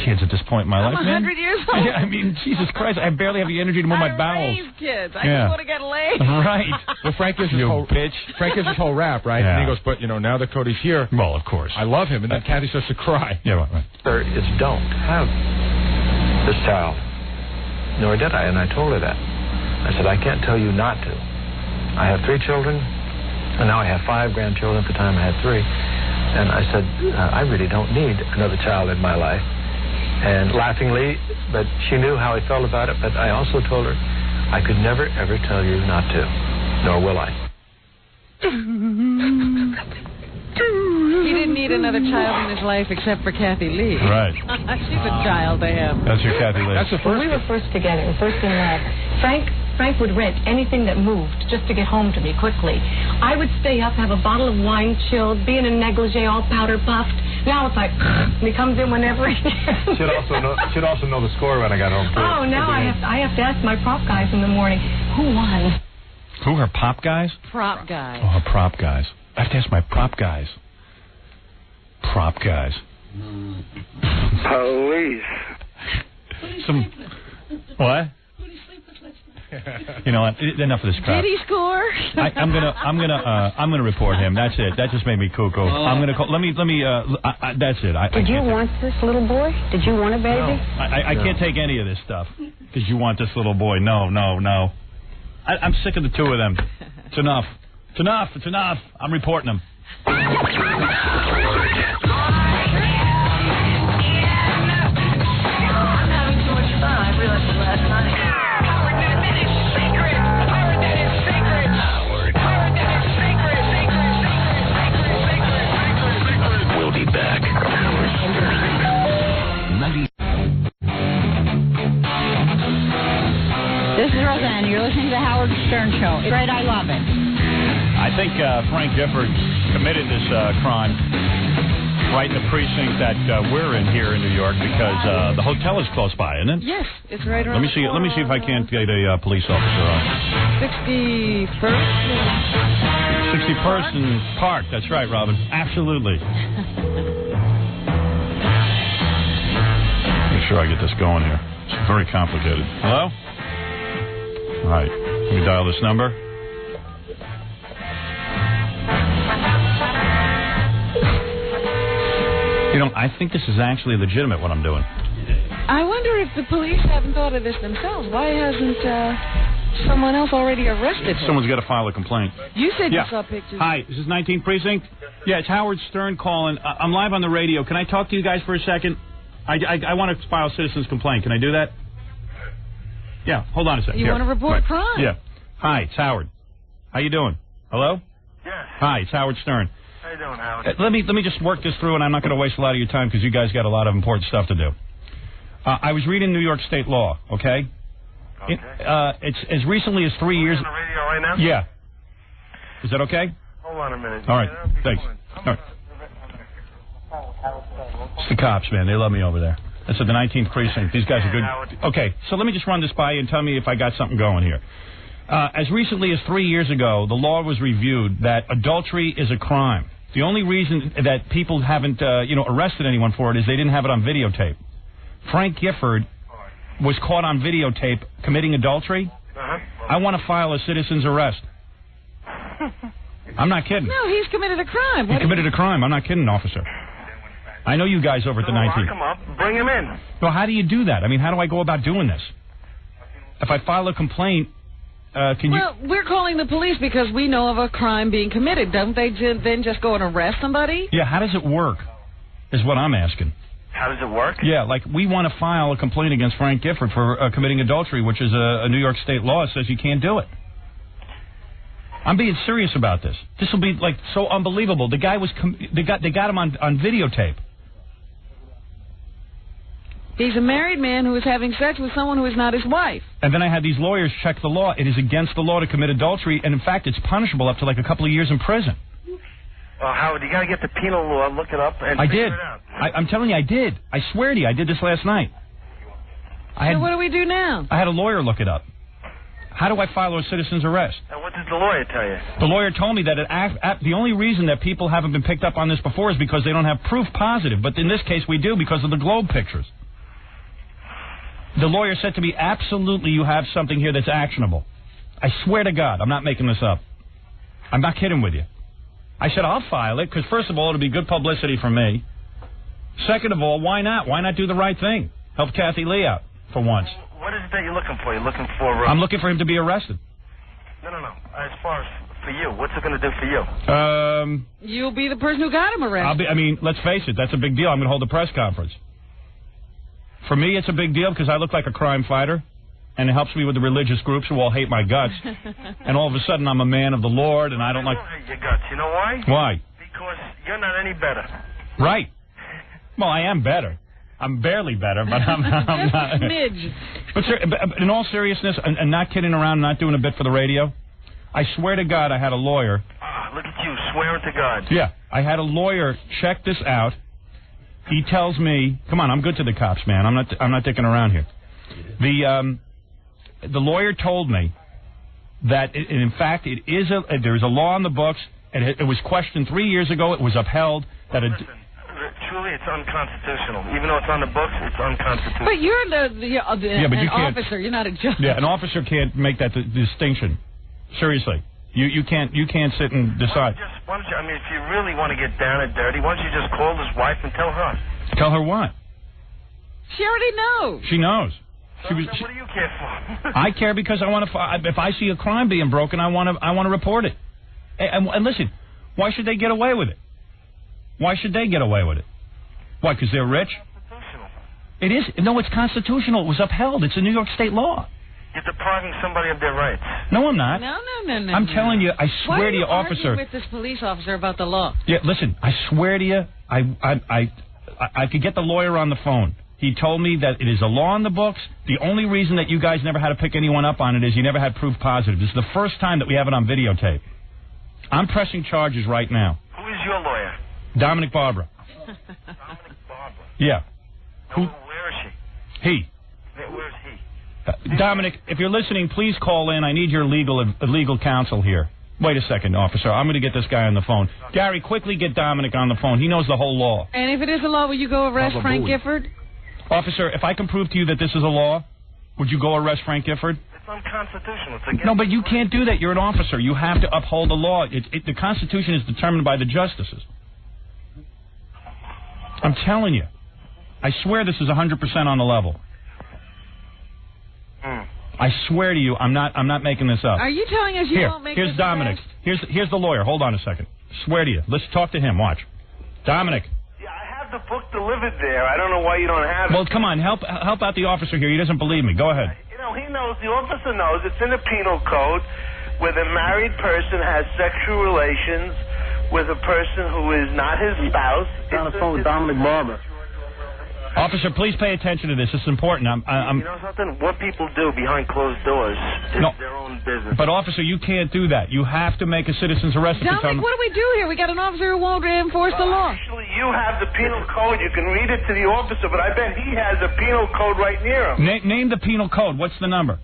kids at this point in my life, man. I'm 100 years old. Yeah, I mean, Jesus Christ, I barely have the energy to move my bowels. I raise kids. I just want to get laid. Right. Well, Frank gives his whole bitch. Frank gives his whole rap, right? Yeah. And he goes, but now that Cody's here, well, of course, I love him. And then Kathy starts to cry. Yeah, right. It's don't have this child. Nor did I, and I told her that. I said, I can't tell you not to. I have 3 children, and now I have 5 grandchildren. At the time I had 3. And I said, I really don't need another child in my life. And laughingly, but she knew how I felt about it, but I also told her, I could never, ever tell you not to, nor will I. He didn't need another child in his life except for Kathy Lee. Right. She's a child to him. That's your Kathy Lee. That's the first. When we were first together, first in love, Frank would rent anything that moved just to get home to me quickly. I would stay up, have a bottle of wine chilled, be in a negligee all powder puffed. Now it's like, and he comes in whenever he can. She'd also know the score when I got home, too. Oh, now I have to ask my prop guys in the morning, who won? Who, her pop guys? Prop guys. Oh, her prop guys. I have to ask my prop guys. Prop guys. Police. What? You know what? Enough of this crap. Did he score? I'm gonna report him. That's it. That just made me cuckoo. I'm gonna call. Let me. That's it. Did you want this little boy? Did you want a baby? No. I can't take any of this stuff. Because you want this little boy. No. I'm sick of the 2 of them. It's enough. It's enough. I'm reporting them. We'll be back. This is Roseanne. You're listening to the Howard Stern Show. It's great. I love it. I think Frank Gifford committed this crime right in the precinct that we're in here in New York because the hotel is close by, isn't it? Yes, it's right around. Let me see if I can't get a police officer on. 61st. 61st and Park. That's right, Robin. Absolutely. Make sure I get this going here. It's very complicated. Hello? All right. Let me dial this number. You know, I think this is actually legitimate, what I'm doing. I wonder if the police haven't thought of this themselves. Why hasn't someone else already arrested him? Someone's got to file a complaint. You said you saw pictures. Hi, this is 19th Precinct? Yeah, it's Howard Stern calling. I'm live on the radio. Can I talk to you guys for a second? I want to file a citizen's complaint. Can I do that? Yeah, hold on a second. You want to report crime? Yeah. Hi, it's Howard. How you doing? Hello? Yes. Hi, it's Howard Stern. How you doing, Howard? Let me just work this through, and I'm not going to waste a lot of your time because you guys got a lot of important stuff to do. I was reading New York State law, okay? It's as recently as 3 years... on the radio right now? Yeah. Is that okay? Hold on a minute. All right, thanks. All right. It's the cops, man. They love me over there. That's at the 19th Precinct. These guys are good. Okay, so let me just run this by you and tell me if I got something going here. As recently as 3 years ago, the law was reviewed that adultery is a crime. The only reason that people haven't, arrested anyone for it is they didn't have it on videotape. Frank Gifford was caught on videotape committing adultery. I want to file a citizen's arrest. I'm not kidding. No, he's committed a crime. He committed a crime. I'm not kidding, officer. I know you guys over at the 19th. Lock him up. Bring him in. Well, how do you do that? I mean, how do I go about doing this? If I file a complaint, can you... Well, we're calling the police because we know of a crime being committed. Don't they then just go and arrest somebody? Yeah, how does it work, is what I'm asking. How does it work? Yeah, like we want to file a complaint against Frank Gifford for committing adultery, which is a New York State law that says you can't do it. I'm being serious about this. This will be like so unbelievable. The guy was they got him on videotape. He's a married man who is having sex with someone who is not his wife. And then I had these lawyers check the law. It is against the law to commit adultery, and in fact, it's punishable up to like a couple of years in prison. Well, Howard, you got to get the penal law, look it up, and figure it out. I'm telling you, I did. I swear to you, I did this last night. So what do we do now? I had a lawyer look it up. How do I file a citizen's arrest? And what did the lawyer tell you? The lawyer told me that the only reason that people haven't been picked up on this before is because they don't have proof positive. But in this case, we do because of the Globe pictures. The lawyer said to me, absolutely, you have something here that's actionable. I swear to God, I'm not making this up. I'm not kidding with you. I said, I'll file it because, first of all, it'll be good publicity for me. Second of all, why not? Why not do the right thing? Help Kathy Lee out for once. What is it that you're looking for? You're looking for... I'm looking for him to be arrested. No. As far as for you, what's it going to do for you? You'll be the person who got him arrested. I mean, let's face it, that's a big deal. I'm going to hold a press conference. For me, it's a big deal because I look like a crime fighter, and it helps me with the religious groups who all hate my guts. And all of a sudden, I'm a man of the Lord, and I don't like... hate your guts. You know why? Why? Because you're not any better. Right. Well, I am better. I'm barely better, but I'm not... Smidge. But in all seriousness, and not kidding around, not doing a bit for the radio, I swear to God I had a lawyer... look at you, swearing to God. Yeah, I had a lawyer check this out. He tells me, come on, I'm good to the cops, man. I'm not dicking around here. The lawyer told me that, in fact, there's a law on the books. It was questioned 3 years ago. It was upheld. Listen, truly, it's unconstitutional. Even though it's on the books, it's unconstitutional. But you're an officer. You're not a judge. Yeah, an officer can't make that distinction. Seriously. You can't sit and decide. Why don't you, I mean, if you really want to get down and dirty, why don't you just call his wife and tell her? Tell her what? She already knows. She knows. What do you care for? I care because I want to. If I see a crime being broken, I want to report it. And listen, why should they get away with it? Why should they get away with it? Why? Because they're rich? Constitutional. It is. No, it's constitutional. It was upheld. It's a New York State law. You're depriving somebody of their rights. No, I'm not. No. I'm telling you, I swear to you, officer. Why are you arguing with this police officer about the law? Yeah, listen, I swear to you, I could get the lawyer on the phone. He told me that it is a law on the books. The only reason that you guys never had to pick anyone up on it is you never had proof positive. This is the first time that we have it on videotape. I'm pressing charges right now. Who is your lawyer? Dominic Barbara. Dominic Barbara? Yeah. Where is she? He. Where is he? Dominic, if you're listening, please call in. I need your legal counsel here. Wait a second, officer. I'm going to get this guy on the phone. Gary, quickly get Dominic on the phone. He knows the whole law. And if it is a law, will you go arrest Frank Gifford? Officer, if I can prove to you that this is a law, would you go arrest Frank Gifford? It's unconstitutional. It's against No, but you can't do that. You're an officer. You have to uphold the law. The Constitution is determined by the justices. I'm telling you. I swear this is 100% on the level. I swear to you, I'm not making this up. Are you telling us you won't make Here's this Dominic. arrest? Here's the lawyer. Hold on a second. Swear to you. Let's talk to him. Watch. Dominic. Yeah, I have the book delivered there. I don't know why you don't have it. Well, come on. Help out the officer here. He doesn't believe me. Go ahead. You know, he knows. The officer knows. It's in the penal code where the married person has sexual relations with a person who is not his spouse. On the phone with Dominic Barber. Officer, please pay attention to this. This is important. You know something? What people do behind closed doors is their own business. But, officer, you can't do that. You have to make a citizen's arrest. Dominic, what do we do here? We got an officer who won't enforce the law. Actually, you have the penal code. You can read it to the officer, but I bet he has a penal code right near him. Name the penal code. What's the number?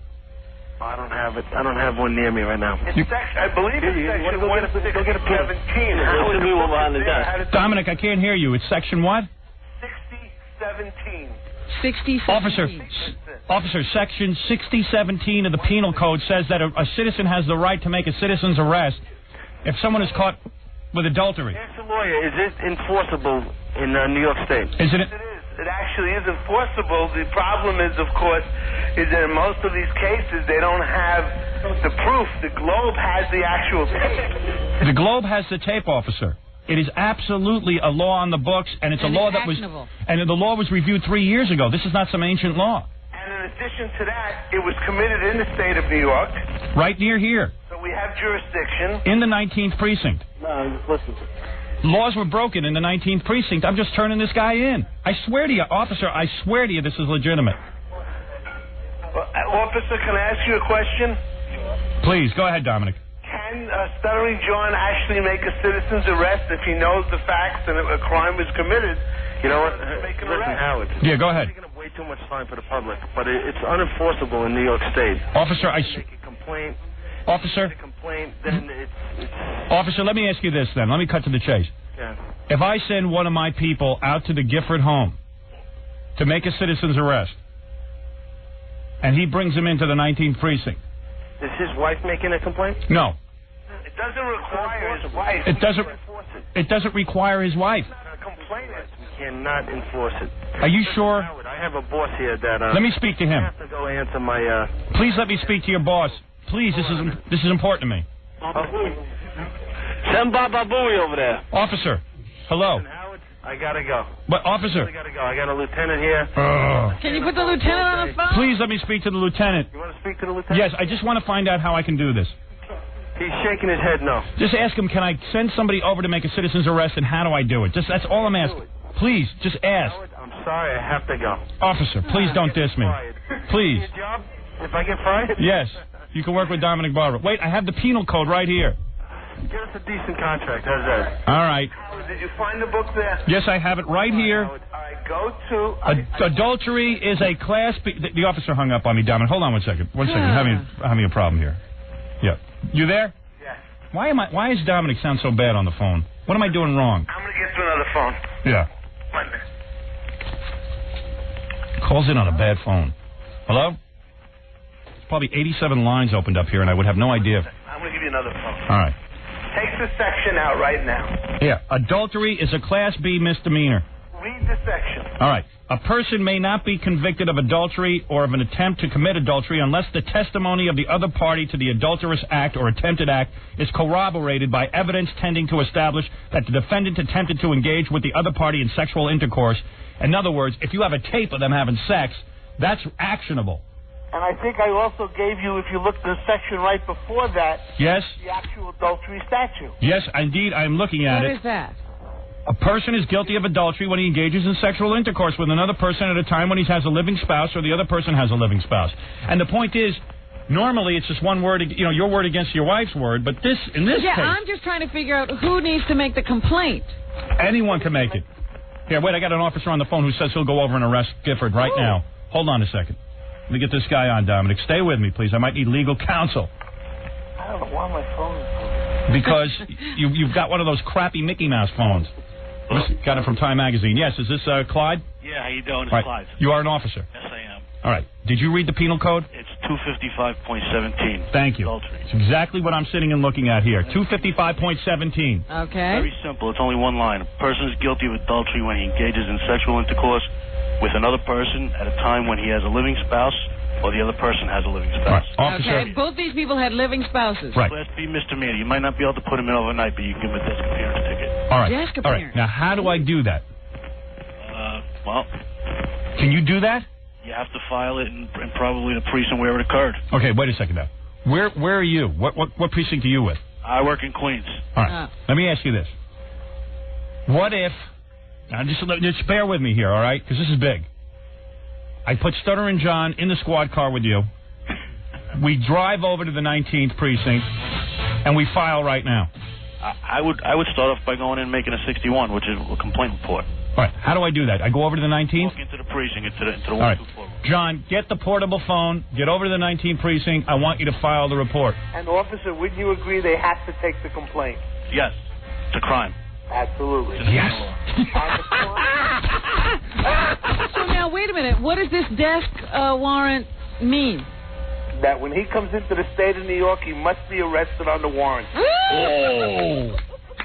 I don't have it. I don't have one near me right now. I believe it's section 1617. Dominic, I can't hear you. It's section what? 6017. Officer, section 6017 of the penal code says that a citizen has the right to make a citizen's arrest if someone is caught with adultery. Ask the lawyer, is it enforceable in New York State? Is it? Yes, it is. it actually is enforceable. The problem is, of course, is that in most of these cases, they don't have the proof. The Globe has the actual tape. The Globe has the tape, officer. It is absolutely a law on the books, and it's a law that was, and the law was reviewed 3 years ago. This is not some ancient law. And in addition to that, it was committed in the state of New York. Right near here. So we have jurisdiction. In the 19th precinct. No, listen. Laws were broken in the 19th precinct. I'm just turning this guy in. I swear to you, officer, I swear to you this is legitimate. Officer, can I ask you a question? Please, go ahead, Dominic. Can Stuttering John actually make a citizen's arrest if he knows the facts and a crime was committed? You know what? Listen, Howard. Yeah, go ahead. Taking up way too much time for the public, but it's unenforceable in New York State. Officer, Make a complaint. Officer. Make a complaint, then it's... Officer, let me ask you this then. Let me cut to the chase. Yeah. If I send one of my people out to the Gifford home to make a citizen's arrest, and he brings him into the 19th precinct. Is his wife making a complaint? No. It doesn't require his wife. It doesn't require his wife. We cannot enforce it. Are you sure? Howard, I have a boss here that... let me speak to him. I have to go answer my... Please let me speak to your boss. Please, this is important to me. Send Baba Booey over there. Officer, hello. Listen, Howard, I gotta go. But, officer... I gotta go. I got a lieutenant here. Can you put the lieutenant on the phone? Please let me speak to the lieutenant. You want to speak to the lieutenant? Yes, I just want to find out how I can do this. He's shaking his head no. Just ask him, can I send somebody over to make a citizen's arrest, and how do I do it? That's all I'm asking. Please, just ask. Howard, I'm sorry, I have to go. Officer, please don't diss me. Please. Your job? If I get fired? Yes. You can work with Dominic Barber. Wait, I have the penal code right here. Get us a decent contract. How's that? All right. Howard, did you find the book there? Yes, I have it right here. All right, go to... Adultery is a class B... The officer hung up on me, Dominic. Hold on one second. One second. I'm having a problem here. Yeah. You there? Yes. Why is Dominic sound so bad on the phone? What am I doing wrong? I'm going to get to another phone. Yeah. 1 minute. Calls in on a bad phone. Hello? There's probably 87 lines opened up here, and I would have no idea. I'm going to give you another phone. All right. Take the section out right now. Yeah. Adultery is a Class B misdemeanor. Read the section. All right. A person may not be convicted of adultery or of an attempt to commit adultery unless the testimony of the other party to the adulterous act or attempted act is corroborated by evidence tending to establish that the defendant attempted to engage with the other party in sexual intercourse. In other words, if you have a tape of them having sex, that's actionable. And I think I also gave you, if you look at the section right before that, yes, the actual adultery statute. Yes, indeed, I'm looking at it. What is that? A person is guilty of adultery when he engages in sexual intercourse with another person at a time when he has a living spouse or the other person has a living spouse. And the point is, normally it's just one word, your word against your wife's word, but in this case... Yeah, I'm just trying to figure out who needs to make the complaint. Anyone can make it. Here, wait, I got an officer on the phone who says he'll go over and arrest Gifford right now. Hold on a second. Let me get this guy on, Dominic. Stay with me, please. I might need legal counsel. I don't know why my phone is... Because you've got one of those crappy Mickey Mouse phones. Got it from Time Magazine. Yes, is this Clyde? Yeah, how you doing? It's right. Clyde. You are an officer? Yes, I am. All right. Did you read the penal code? It's 255.17. Thank you. Adultery. It's exactly what I'm sitting and looking at here. 255.17. Okay. Very simple. It's only one line. A person is guilty of adultery when he engages in sexual intercourse with another person at a time when he has a living spouse or the other person has a living spouse. Right. Officer. Okay, both these people had living spouses. Right. Class B misdemeanor. You might not be able to put him in overnight, but you can give him a desk appearance ticket. All right. Desk All right. appearance. Now, how do I do that? Well... Can you do that? You have to file it in probably the precinct where it occurred. Okay, wait a second now. Where are you? What precinct are you with? I work in Queens. All right. Let me ask you this. What if... Now, just bear with me here, all right? Because this is big. I put Stuttering John in the squad car with you. We drive over to the 19th precinct, and we file right now. I would start off by going in and making a 61, which is a complaint report. All right. How do I do that? I go over to the 19th? Walk into the precinct, into the all right. John, get the portable phone, get over to the 19th precinct. I want you to file the report. And, officer, wouldn't you agree they have to take the complaint? Yes. It's a crime. Absolutely. Yes. So now, wait a minute. What does this desk warrant mean? That when he comes into the state of New York, he must be arrested on the warrant. Oh.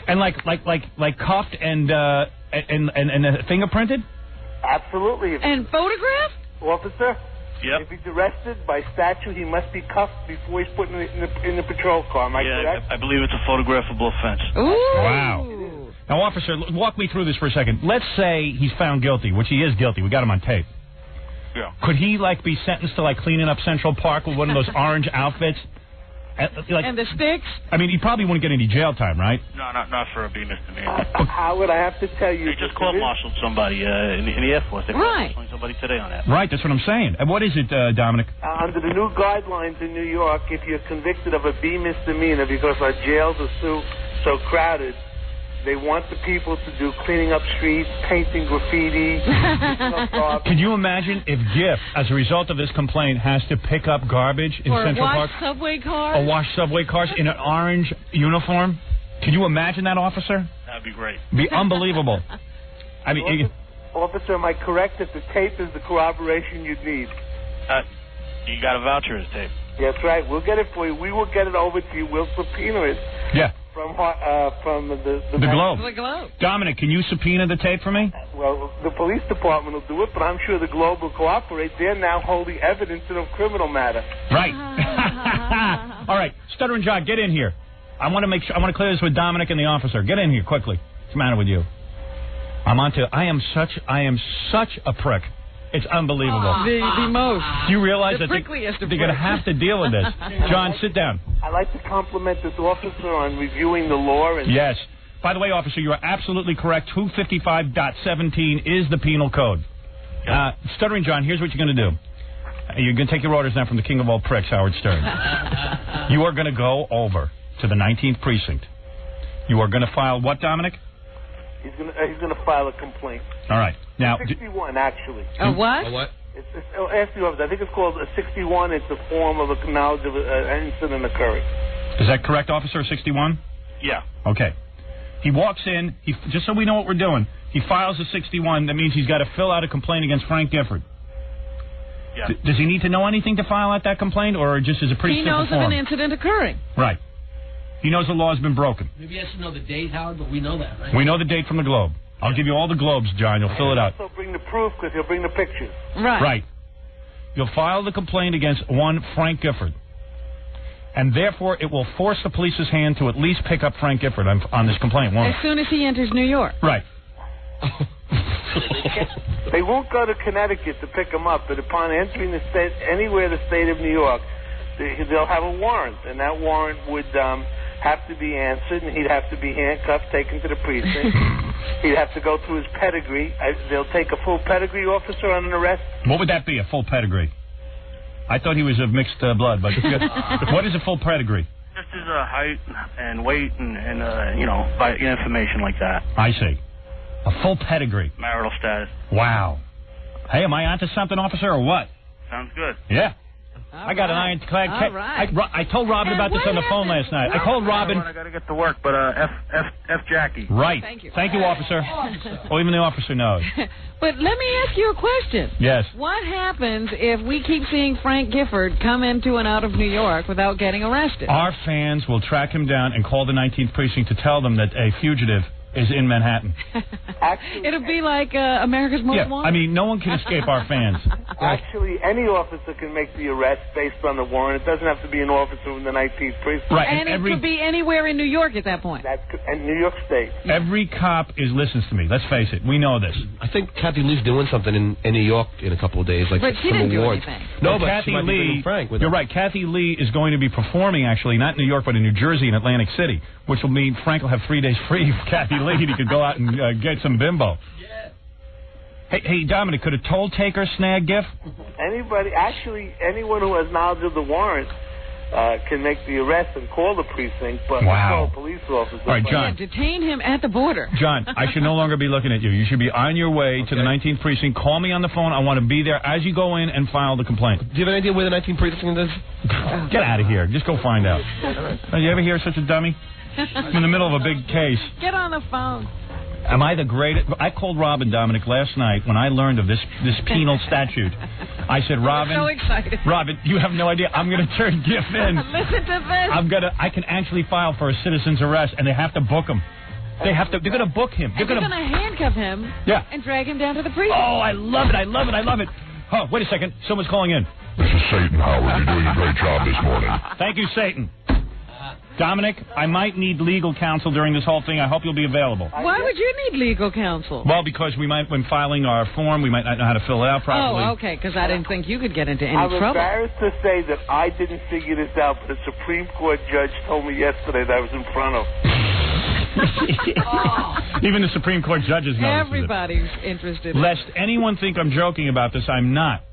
And like cuffed and fingerprinted? Absolutely. And photograph? Officer? Yep. If he's arrested by statute, he must be cuffed before he's put in the patrol car. Am I correct? I believe it's a photographable offense. Ooh. Wow. Now, officer, walk me through this for a second. Let's say he's found guilty, which he is guilty. We got him on tape. Yeah. Could he, be sentenced to, cleaning up Central Park with one of those orange outfits? And the sticks? I mean, he probably wouldn't get any jail time, right? No, not for a B misdemeanor. Howard, I have to tell you... They just court-martialed somebody in the Air Force. They court-martialed somebody today on that. Right, that's what I'm saying. And what is it, Dominic? Under the new guidelines in New York, if you're convicted of a B misdemeanor because our jails are so crowded, they want the people to do cleaning up streets, painting graffiti. Can you imagine if Giff, as a result of this complaint, has to pick up garbage in Central Park? Or wash subway cars? Or wash subway cars in an orange uniform? Can you imagine that, officer? That'd be great. Be unbelievable. I mean... Officer, am I correct that the tape is the corroboration you'd need? You got a voucher as tape. That's right. We'll get it for you. We will get it over to you. We'll subpoena it. Yeah. From the Globe. The Globe. Dominic, can you subpoena the tape for me? Well, the police department will do it, but I'm sure the Globe will cooperate. They're now holding evidence in a criminal matter. Right. All right, Stuttering John, get in here. I want to make sure. I want to clear this with Dominic and the officer. Get in here quickly. What's the matter with you? I am such a prick. It's unbelievable. The most. Do you realize the that prickliest they're going to have to deal with this? John, sit down. I'd like to compliment this officer on reviewing the law. And yes. By the way, officer, you are absolutely correct. 255.17 is the penal code. Stuttering John, here's what you're going to do. You're going to take your orders now from the king of all pricks, Howard Stern. You are going to go over to the 19th precinct. You are going to file what, Dominic? He's going to file a complaint. All right. Now, 61, actually. A what? A what? Ask the officer. I think it's called a 61. It's a form of a knowledge of an incident occurring. Is that correct, officer? 61? Yeah. Okay. He walks in. Just so we know what we're doing, he files a 61. That means he's got to fill out a complaint against Frank Gifford. Yeah. Does he need to know anything to file out that complaint, or just is a pretty simple form? He knows of an incident occurring. Right. He knows the law has been broken. Maybe he has to know the date, Howard, but we know that, right? We know the date from the Globe. I'll give you all the Globes, John. You'll fill it out. Also bring the proof because he'll bring the pictures. Right. Right. You'll file the complaint against one Frank Gifford. And therefore, it will force the police's hand to at least pick up Frank Gifford on this complaint, won't it? As soon as he enters New York. Right. They won't go to Connecticut to pick him up, but upon entering the state, anywhere the state of New York, they'll have a warrant, and that warrant would have to be answered, and he'd have to be handcuffed, taken to the precinct. He'd have to go through his pedigree. They'll take a full pedigree officer on an arrest. What would that be, a full pedigree? I thought he was of mixed blood, but what is a full pedigree? Just his height and weight and by information like that. I see. A full pedigree. Marital status. Wow. Hey, am I onto something, officer, or what? Sounds good. Yeah. I got an ironclad case. Right. I told Robin about this on the phone last night. I called Robin. I got to get to work, but F Jackie. Right. Thank you, officer. Oh, even the officer knows. But let me ask you a question. Yes. What happens if we keep seeing Frank Gifford come into and out of New York without getting arrested? Our fans will track him down and call the 19th precinct to tell them that a fugitive is in Manhattan. It'll be like America's Most Wanted. I mean, no one can escape our fans. Actually, any officer can make the arrest based on the warrant. It doesn't have to be an officer from the 19th precinct. Right, and it could be anywhere in New York at that point. And New York State. Every cop listens to me. Let's face it. We know this. I think Kathy Lee's doing something in New York in a couple of days. But she didn't do awards. anything. No, but Kathy she might be Lee, bringing Frank with her. You're right. Kathy Lee is going to be performing, actually, not in New York, but in New Jersey and Atlantic City, which will mean Frank will have 3 days free for Kathy Lee, and he could go out and get some bimbo. Yeah. Hey, Dominic, could a toll taker snag Giff? Anyone who has knowledge of the warrant can make the arrest and call the precinct, but wow. a police officer. All right, John. Yeah, detain him at the border. John, I should no longer be looking at you. You should be on your way to the 19th precinct. Call me on the phone. I want to be there as you go in and file the complaint. Do you have an idea where the 19th precinct is? Get out of here. Just go find out. You ever hear such a dummy? I'm in the middle of a big case. Get on the phone. Am I the greatest? I called Robin, Dominic, last night when I learned of this penal statute. I said, Robin, so excited. Robin, you have no idea. I'm going to turn Giff in. Listen to this. I can actually file for a citizen's arrest, and they have to book him. They're going to book him. They're going to handcuff him. Yeah. And drag him down to the precinct. Oh, I love it. Oh, wait a second. Someone's calling in. This is Satan, Howard. You're doing a great job this morning. Thank you, Satan. Dominic, I might need legal counsel during this whole thing. I hope you'll be available. Why would you need legal counsel? Well, because we might, when filing our form, we might not know how to fill it out properly. Oh, okay, because I didn't think you could get into any trouble. I'm embarrassed to say that I didn't figure this out, but a Supreme Court judge told me yesterday that I was in front of. Even the Supreme Court judges know. Everybody's interested. Lest anyone think I'm joking about this, I'm not.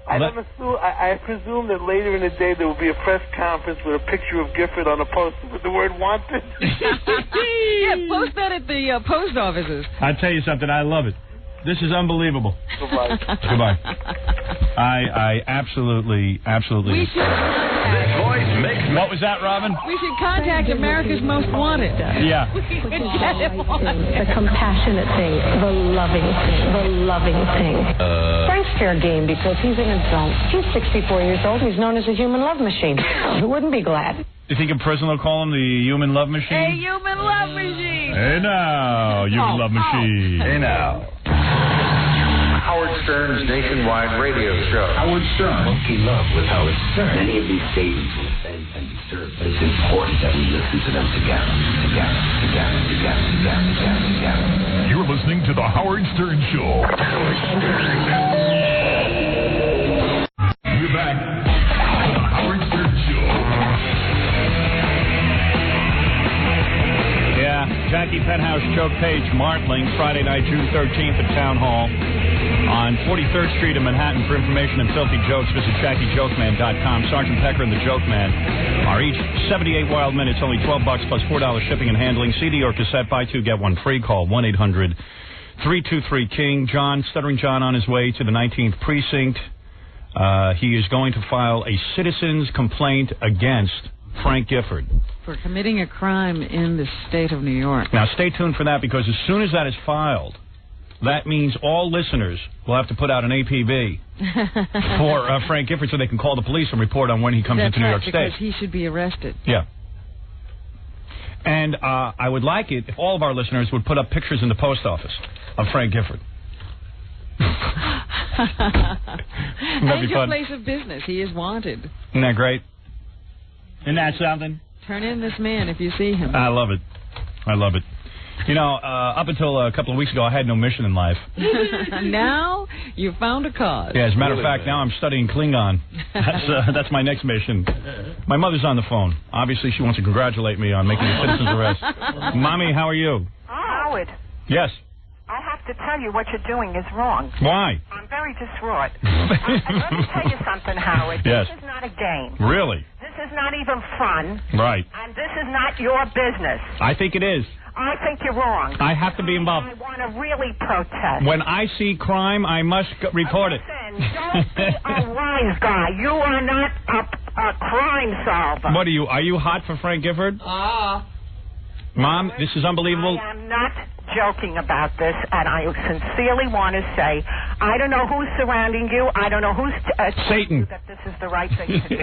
I presume that later in the day there will be a press conference with a picture of Gifford on a poster with the word wanted. Yeah, post that at the post offices. I'll tell you something. I love it. This is unbelievable. Goodbye. Goodbye. I absolutely. We should What was that, Robin? We should contact America's Most Wanted. Yeah. The compassionate thing, the loving thing. Frank's fair game because he's an adult. He's 64 years old. He's known as a human love machine. Who wouldn't be glad? You think in prison they'll call him the human love machine? A human love machine. Hey now, human love machine. Hey now. Howard Stern's nationwide radio show. Howard Stern. Monkey Love with Howard Stern. Many of these statements will offend and disturb, but it's important that we listen to them together. You're listening to The Howard Stern Show. We're back. The Howard Stern Show. Yeah, Jackie Penthouse choked Paige Martling Friday night, June 13th at Town Hall on 43rd Street in Manhattan. For information and filthy jokes, visit JackieJokeman.com. Sergeant Pecker and the Joke Man are each 78 wild minutes, only $12 plus $4 shipping and handling. CD or cassette, buy two, get one free. Call 1-800-323-KING. Stuttering John on his way to the 19th Precinct. He is going to file a citizen's complaint against Frank Gifford for committing a crime in the state of New York. Now, stay tuned for that, because as soon as that is filed, that means all listeners will have to put out an APB for Frank Gifford so they can call the police and report on when he comes into New York State. Because he should be arrested. Yeah. And I would like it if all of our listeners would put up pictures in the post office of Frank Gifford. And your place of business. He is wanted. Isn't that great? Isn't that something? Turn in this man if you see him. I love it. You know, up until a couple of weeks ago, I had no mission in life. Now you found a cause. Yeah, as a matter of fact, now I'm studying Klingon. That's my next mission. My mother's on the phone. Obviously, she wants to congratulate me on making a citizen's arrest. Mommy, how are you? Howard. Yes. I have to tell you what you're doing is wrong. Why? I'm very distraught. Let me tell you something, Howard. Yes. This is not a game. Really? This is not even fun. Right. And this is not your business. I think it is. I think you're wrong. I have to be involved. I want to really protest. When I see crime, I must report it. Listen, don't be a wise guy. You are not a crime solver. What are you? Are you hot for Frank Gifford? Mom, this is unbelievable. I am not joking about this, and I sincerely want to say, I don't know who's surrounding you. I don't know who's Satan. That this is the right thing to do.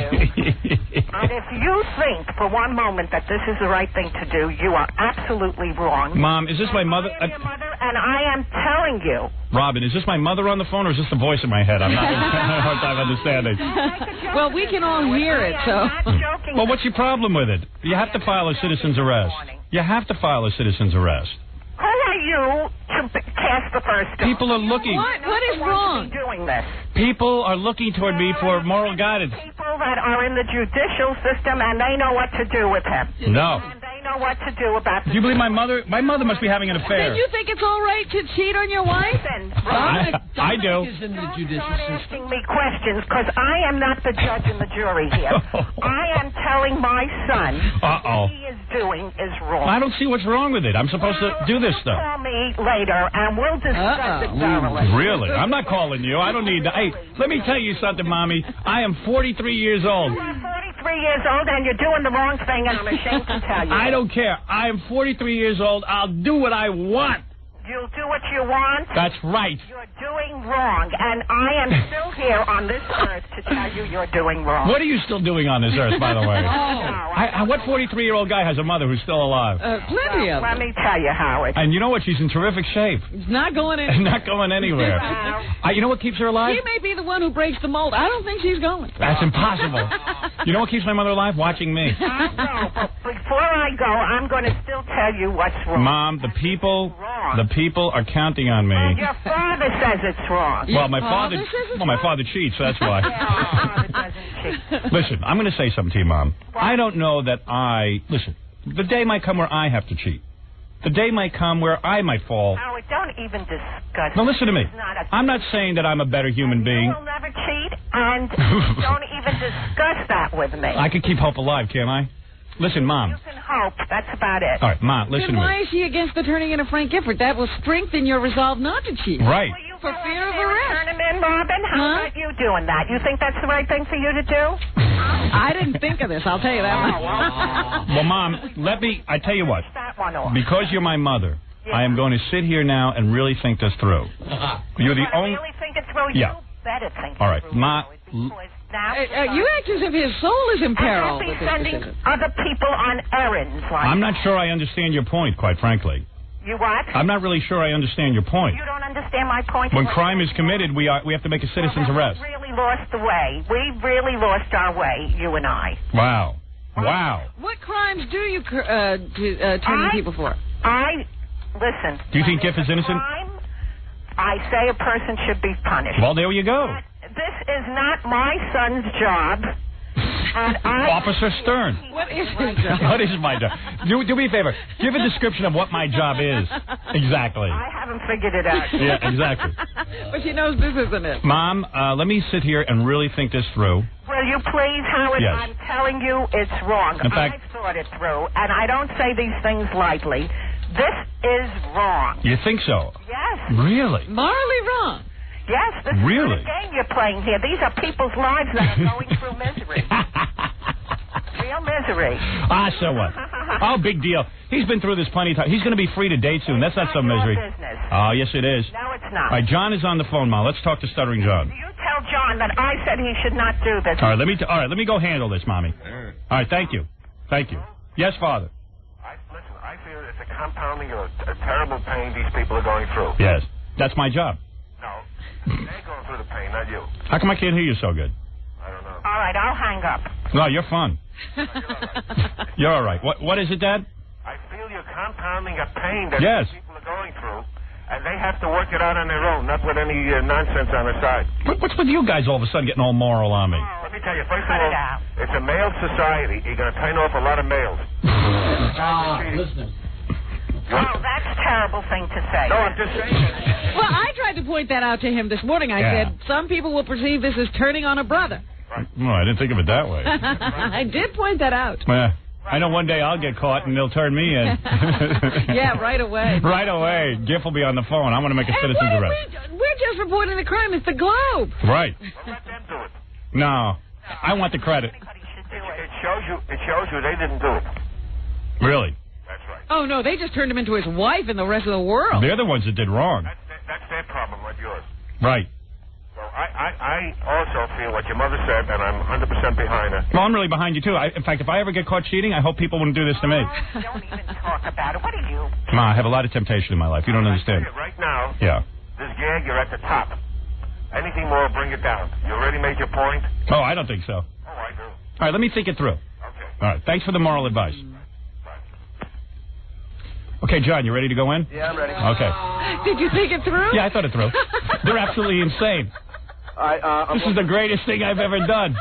And if you think for one moment that this is the right thing to do, you are absolutely wrong. Mom, is this my mother? I am your mother, and I am telling you. Robin, is this my mother on the phone, or is this the voice in my head? I'm not having a hard time understanding. Well, we can all hear it, so. Well, what's your problem with it? You have to file a citizen's arrest. You have to file a citizen's arrest. Who are you to cast the first stone? People are looking. What is wrong? Doing this. People are looking toward me for moral guidance. People that are in the judicial system, and they know what to do with him. No. And they know what to do about Do you believe my mother? My mother must be having an affair. Did you think it's all right to cheat on your wife? Listen, I do. Don't start asking me questions, because I am not the judge and the jury here. I am telling my son what he is doing is wrong. I don't see what's wrong with it. I'm supposed to do this stuff. Call me later, and we'll discuss it thoroughly. Really? I'm not calling you. I don't need to. Hey, let me tell you something, Mommy. I am 43 years old. You are 43 years old, and you're doing the wrong thing, and I'm ashamed to tell you. I don't care. I am 43 years old. I'll do what I want. You'll do what you want? That's right. You're doing wrong, and I am still here on this earth to tell you you're doing wrong. What are you still doing on this earth, by the way? What 43-year-old guy has a mother who's still alive? Plenty of them. Let me tell you, Howard. And you know what? She's in terrific shape. It's not going anywhere. Not going anywhere. You know what keeps her alive? She may be the one who breaks the mold. I don't think she's going. That's impossible. You know what keeps my mother alive? Watching me. I know, but before I go, I'm going to still tell you what's wrong. Mom, the people are counting on me. Well, your father says it's wrong. Well, my father cheats, that's why. Yeah, your father doesn't cheat. Listen, I'm going to say something to you, Mom. I don't know that listen, the day might come where I have to cheat. The day might come where I might fall. Howard, don't even discuss. Now, listen to me. I'm not saying that I'm a better human being. You will never cheat, and don't even discuss that with me. I can keep hope alive, can't I? Listen, Mom. You can hope. That's about it. All right, Mom, listen to me. Then why is she against the turning in of Frank Gifford? That will strengthen your resolve not to cheat. Right. For fear of arrest. Turn him in, Robin. How about you doing that? You think that's the right thing for you to do? I didn't think of this. I'll tell you that much. Well, Mom, I tell you what. Because you're my mother, I am going to sit here now and really think this through. You're the only. Really think it through? Yeah. You better think it all right, through. Ma. You act as if his soul is in peril. And he'll be sending other people on errands like I'm not sure I understand your point, quite frankly. You what? I'm not really sure I understand your point. You don't understand my point? When crime is committed, we have to make a citizen's arrest. We really lost the way. We really lost our way, you and I. Wow. What crimes do you turn in people for? Listen. Do you think Giff is innocent? I say a person should be punished. Well, there you go. This is not my son's job. Officer Stern. What is his job? What is my job? Do me a favor. Give a description of what my job is. Exactly. I haven't figured it out. Yeah, exactly. But she knows this isn't it. Mom, let me sit here and really think this through. Will you please, Howard? Yes. I'm telling you it's wrong. In fact, I've thought it through, and I don't say these things lightly. This is wrong. You think so? Yes. Really? Morally wrong. Yes, this is not a game you're playing here. These are people's lives that are going through misery. Real misery. So what? Oh, big deal. He's been through this plenty of times. He's going to be free to date soon. That's not so misery. Business. Oh, yes, it is. No, it's not. All right, John is on the phone, Ma. Let's talk to Stuttering John. You tell John that I said he should not do this. All right, let me go handle this, Mommy. All right, thank you. Yes, Father. Listen, I feel it's a compounding of a terrible pain these people are going through. Yes, that's my job. No, they're going through the pain, not you. How come I can't hear you so good? I don't know. All right, I'll hang up. No, you're fun. You're all right. What is it, Dad? I feel you're compounding a pain that people are going through, and they have to work it out on their own, not with any nonsense on their side. What's with you guys all of a sudden getting all moral on me? Let me tell you, first of all, it's a male society. You're going to turn off a lot of males. Listen. Oh, that's a terrible thing to say. No, I'm just saying it. Well, I tried to point that out to him this morning. I said, some people will perceive this as turning on a brother. Right. No, I didn't think of it that way. I did point that out. I know one day I'll get caught and they'll turn me in. Yeah, right away. Right away. Giff will be on the phone. I want to make a citizen's arrest. We're just reporting the crime. It's the Globe. Right. Well, let them do it. No. I want the credit. It shows you they didn't do it. Really? That's right. Oh, no, they just turned him into his wife and the rest of the world. They're the ones that did wrong. That's their problem, not yours. Right. So I also feel what your mother said, and I'm 100% behind her. Well, I'm really behind you, too. In fact, if I ever get caught cheating, I hope people wouldn't do this to me. Don't even talk about it. What are you? Ma, I have a lot of temptation in my life. You don't understand. Right now, this gag, you're at the top. Anything more, bring it down. You already made your point? Oh, I don't think so. Oh, I do. All right, let me think it through. Okay. All right, thanks for the moral advice. Okay, John, you ready to go in? Yeah, I'm ready. Okay. Did you think it through? Yeah, I thought it through. They're absolutely insane. This is the greatest thing I've ever done.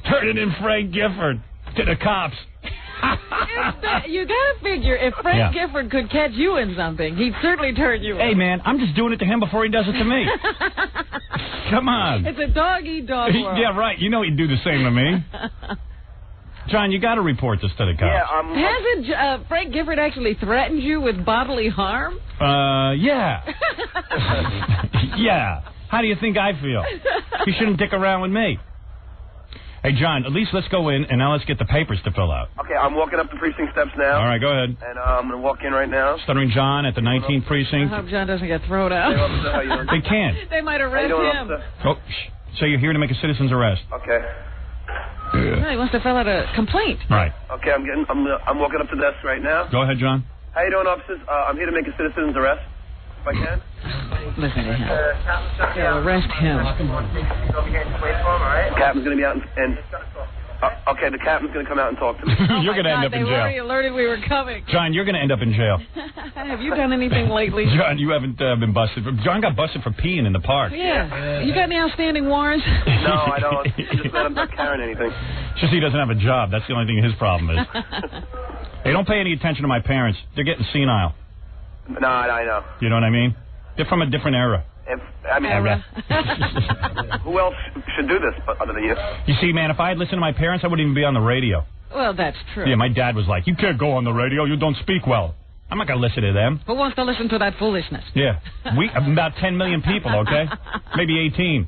Turning in Frank Gifford to the cops. You gotta figure, if Frank Gifford could catch you in something, he'd certainly turn you in. Hey, man, I'm just doing it to him before he does it to me. Come on. It's a dog-eat-dog world. Yeah, right. You know he'd do the same to me. John, you got to report this to the cops. Yeah, hasn't Frank Gifford actually threatened you with bodily harm? Yeah. Yeah. How do you think I feel? He shouldn't dick around with me. Hey, John, at least let's go in, and now let's get the papers to fill out. Okay, I'm walking up the precinct steps now. All right, go ahead. And I'm going to walk in right now. Stuttering John at the 19th precinct. I hope John doesn't get thrown out. They can't. They might arrest him. Oh, so you're here to make a citizen's arrest? Okay. He wants to fill out a complaint. Right. Okay, I'm walking up to the desk right now. Go ahead, John. How you doing, officers? I'm here to make a citizen's arrest, if I can. Listen to him. Yeah, arrest him. Captain's going to be out and okay, the captain's going to come out and talk to me. You're going to end up in jail. They already alerted we were coming. John, you're going to end up in jail. Have you done anything lately? John, you haven't been busted. John got busted for peeing in the park. Yeah. You got any outstanding warrants? No, I don't. Just that I'm not carrying anything. Just he doesn't have a job. That's the only thing his problem is. Hey, don't pay any attention to my parents. They're getting senile. No, I know. You know what I mean? They're from a different era. Who else should do this other than you? You see, man, if I had listened to my parents, I wouldn't even be on the radio. Well, that's true. Yeah, my dad was like, you can't go on the radio. You don't speak well. I'm not going to listen to them. Who wants to listen to that foolishness? Yeah. About 10 million people, okay? Maybe 18.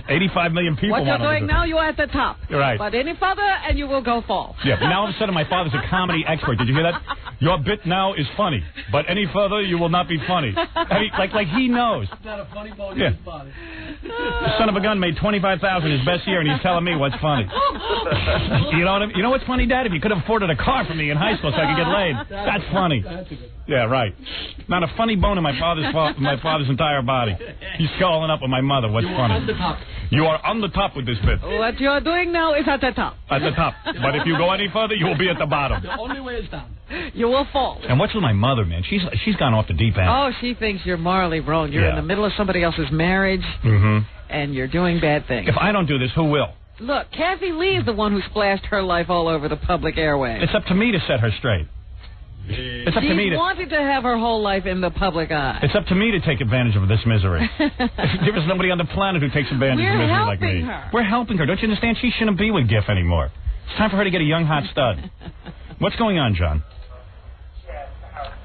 85 million people. What you're doing now, you're at the top. You're right. But any further, and you will go fall. Yeah, but now all of a sudden my father's a comedy expert. Did you hear that? Your bit now is funny, but any further, you will not be funny. I mean, like he knows. It's not a funny bone. Yeah. The son of a gun made $25,000 his best year, and he's telling me what's funny. You know what I mean? You know what's funny, Dad? If you could have afforded a car for me in high school so I could get laid, that's funny. Yeah, right. Not a funny bone in my father's entire body. He's calling up with my mother. What's funny? On the top. You are on the top with this bit. What you're doing now is at the top. At the top. But if you go any further, you will be at the bottom. The only way is down. You will fall. And what's with my mother, man? She's gone off the deep end. Oh, she thinks you're morally wrong. You're in the middle of somebody else's marriage, and you're doing bad things. If I don't do this, who will? Look, Kathy Lee is the one who splashed her life all over the public airways. It's up to me to set her straight. It's up to me She wanted to have her whole life in the public eye. It's up to me to take advantage of this misery. There is nobody on the planet who takes advantage of misery like me. We're helping her. Don't you understand? She shouldn't be with GIF anymore. It's time for her to get a young hot stud. What's going on, John?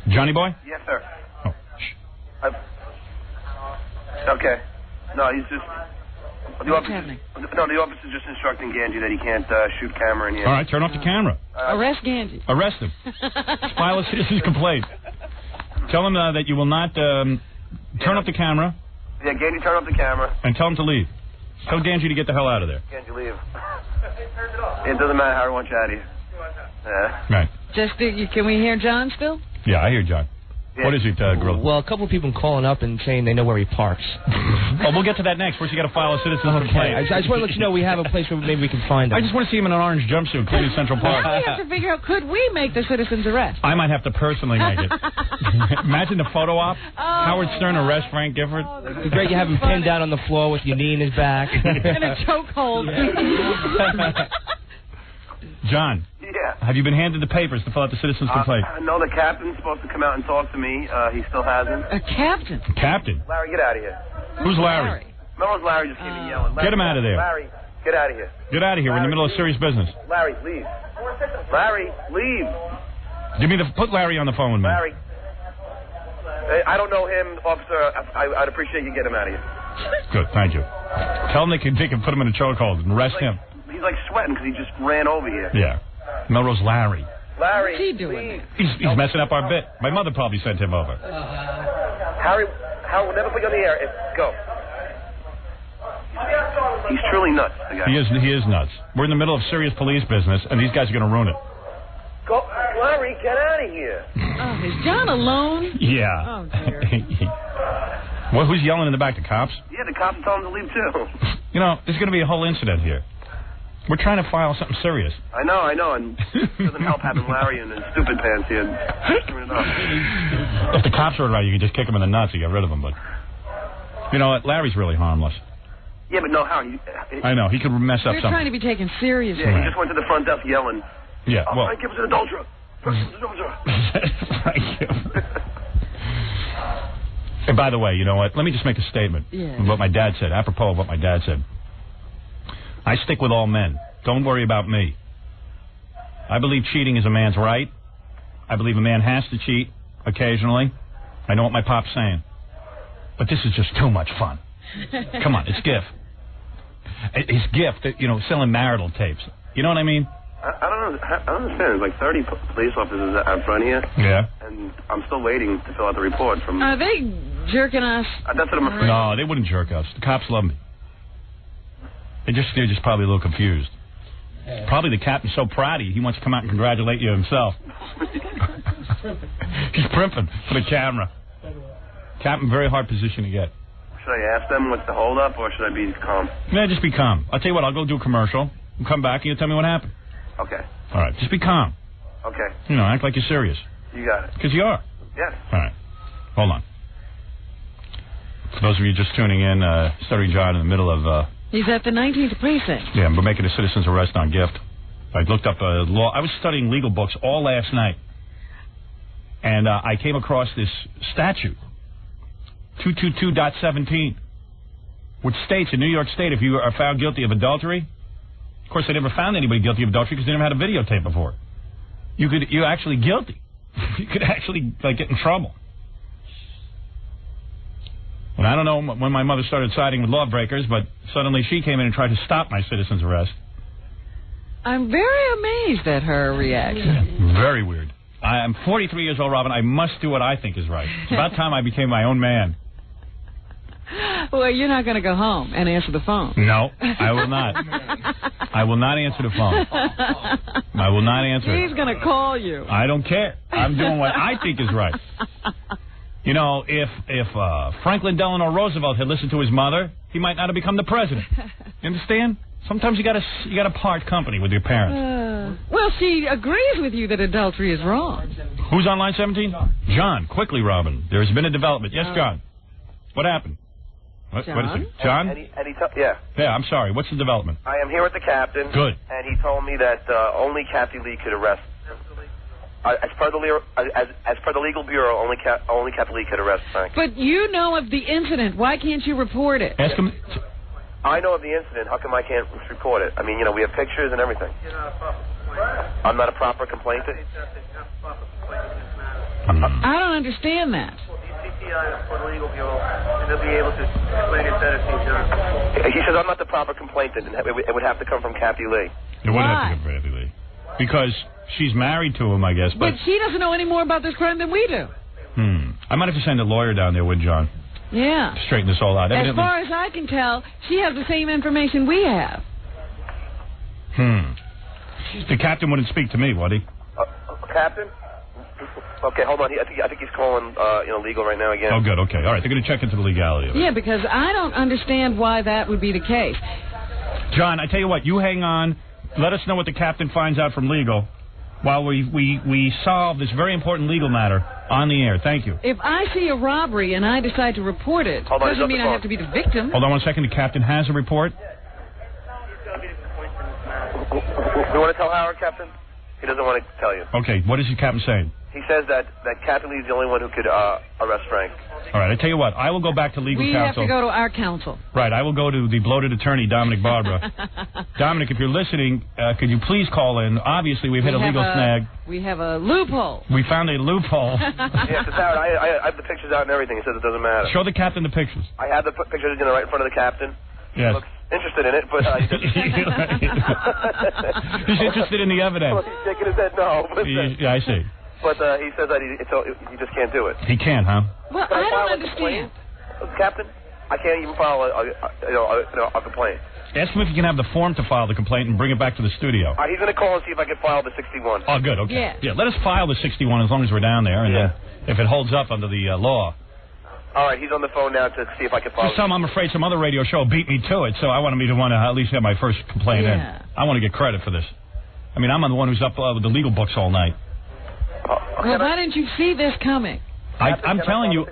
Johnny boy? Yes, sir. Oh, okay. No, he's just... The officer's just instructing Ganji that he can't shoot camera in here. All right, turn off the camera. Arrest Ganji. Arrest him. File a citizen's complaint. Tell him that you will not turn off the camera. Yeah, Ganji, turn off the camera. And tell him to leave. Tell Ganji to get the hell out of there. Ganji, leave. It doesn't matter how I want you out of here. Yeah. Right. Can we hear John still? Yeah, I hear John. Yeah. What is it, Grill? Well, a couple of people calling up and saying they know where he parks. Oh, we'll get to that next. First, you got to file a citizen's complaint. I just want to let you know we have a place where maybe we can find him. I just want to see him in an orange jumpsuit cleaning Central Park. Now we have to figure out, could we make the citizen's arrest? I might have to personally make it. Imagine the photo op. Howard Stern arrests Frank Gifford. It'd be great you have him pinned down on the floor with your knee in his back. In a chokehold. John. Yeah. Have you been handed the papers to fill out the citizen's complaint? No, the captain's supposed to come out and talk to me. He still hasn't. A captain? Captain? Larry, get out of here. Who's Larry? Remember Larry just came in yelling. Larry, get him out of there. Larry, get out of here. Get out of here. We're in the middle of serious business. Larry, leave. Larry, leave. Put Larry on the phone with me. Larry. I don't know him, officer. I'd appreciate you get him out of here. Good, thank you. Tell him they can put him in a chokehold and arrest him. He's like sweating because he just ran over here. Yeah. Melrose Larry. Larry, what's he doing? He's messing up our bit. My mother probably sent him over. Harry, we'll never put you on the air. Go. He's truly nuts, the guy. He is nuts. We're in the middle of serious police business, and these guys are going to ruin it. Go, Larry, get out of here. Oh, is John alone? Yeah. Oh, dear. Well, who's yelling in the back? The cops? Yeah, the cops told him to leave, too. You know, there's going to be a whole incident here. We're trying to file something serious. I know, and it doesn't help having Larry in his stupid pants here. If the cops were around, you could just kick him in the nuts and get rid of him, but... You know what? Larry's really harmless. Yeah, but no, how? I know, he could mess up something. We're trying to be taken seriously. Yeah, he just went to the front desk yelling. Yeah, well... Frank Gifford's an adulterer. And by the way, you know what? Let me just make a statement. Yeah. What my dad said, apropos of what my dad said. I stick with all men. Don't worry about me. I believe cheating is a man's right. I believe a man has to cheat occasionally. I know what my pop's saying. But this is just too much fun. Come on, it's GIF. his gift, selling marital tapes. You know what I mean? I don't know. I don't understand. There's like 30 police officers out front here. Yeah. And I'm still waiting to fill out the report from... Are they jerking us? That's what I'm afraid. No, they wouldn't jerk us. The cops love me. They're just probably a little confused. Probably the captain's so proud of you, he wants to come out and congratulate you himself. He's primping for the camera. Captain, very hard position to get. Should I ask them what's the holdup, or should I be calm? No, just be calm. I'll tell you what, I'll go do a commercial. We'll come back and you'll tell me what happened. Okay. All right, just be calm. Okay. Act like you're serious. You got it. Because you are. Yes. All right. Hold on. For those of you just tuning in, Stuttering John in the middle of... He's at the 19th precinct. Yeah, we're making a citizen's arrest on gift. I looked up law. I was studying legal books all last night. And I came across this statute, 222.17, which states in New York State, if you are found guilty of adultery... Of course, they never found anybody guilty of adultery because they never had a videotape before. You're actually guilty. You could actually get in trouble. And I don't know when my mother started siding with lawbreakers, but suddenly she came in and tried to stop my citizen's arrest. I'm very amazed at her reaction. Very weird. I'm 43 years old, Robin. I must do what I think is right. It's about time I became my own man. Well, you're not going to go home and answer the phone. No, I will not. I will not answer the phone. I will not answer it. He's going to call you. I don't care. I'm doing what I think is right. If Franklin Delano Roosevelt had listened to his mother, he might not have become the president. You understand? Sometimes you got to part company with your parents. Well, she agrees with you that adultery is wrong. Who's on line 17? John, quickly, Robin. There has been a development. Yes, John. What happened? What is it? John? Yeah. Yeah, I'm sorry. What's the development? I am here with the captain. Good. And he told me that only Kathy Lee could arrest. As per the legal bureau, only Kathy Lee could arrest Frank. But you know of the incident. Why can't you report it? Ask him. I know of the incident. How come I can't report it? I mean, we have pictures and everything. I'm not a proper complainant. I don't understand that. He says I'm not the proper complainant, and it would have to come from Kathy Lee. It would have to come from Kathy Lee. Because she's married to him, I guess. But she doesn't know any more about this crime than we do. I might have to send a lawyer down there with John. Yeah. To straighten this all out. As far as I can tell, she has the same information we have. The captain wouldn't speak to me, would he? Captain? Okay, hold on. I think he's calling, legal right now again. Oh, good. Okay. All right. They're going to check into the legality of it. Yeah, because I don't understand why that would be the case. John, I tell you what. You hang on. Let us know what the captain finds out from legal while we solve this very important legal matter on the air. Thank you. If I see a robbery and I decide to report it, doesn't mean I have to be the victim. Hold on 1 second. The captain has a report. You want to tell Howard, Captain? He doesn't want to tell you. Okay. What is the captain saying? He says that Kathy Lee is the only one who could arrest Frank. All right, I tell you what, I will go back to legal counsel. We have to go to our counsel. Right, I will go to the bloated attorney, Dominic Barbara. Dominic, if you're listening, could you please call in? Obviously, we've hit a legal snag. We have a loophole. We found a loophole. Yeah, because Howard, I have the pictures out and everything. He says it doesn't matter. Show the captain the pictures. I have the pictures right in front of the captain. Yes. He looks interested in it, but he doesn't. He's interested in the evidence. Well, he's shaking his head no. But, yeah, I see. But he says that he just can't do it. He can't, huh? Well, I don't understand. Captain, I can't even file a complaint. Ask him if he can have the form to file the complaint and bring it back to the studio. He's going to call and see if I can file the 61. Oh, good, okay. Yeah, let us file the 61 as long as we're down there, and then if it holds up under the law. All right, he's on the phone now to see if I can file it. I'm afraid some other radio show beat me to it, so I want to at least have my first complaint in. I want to get credit for this. I mean, I'm the one who's up with the legal books all night. Well, why didn't you see this coming? I'm telling you,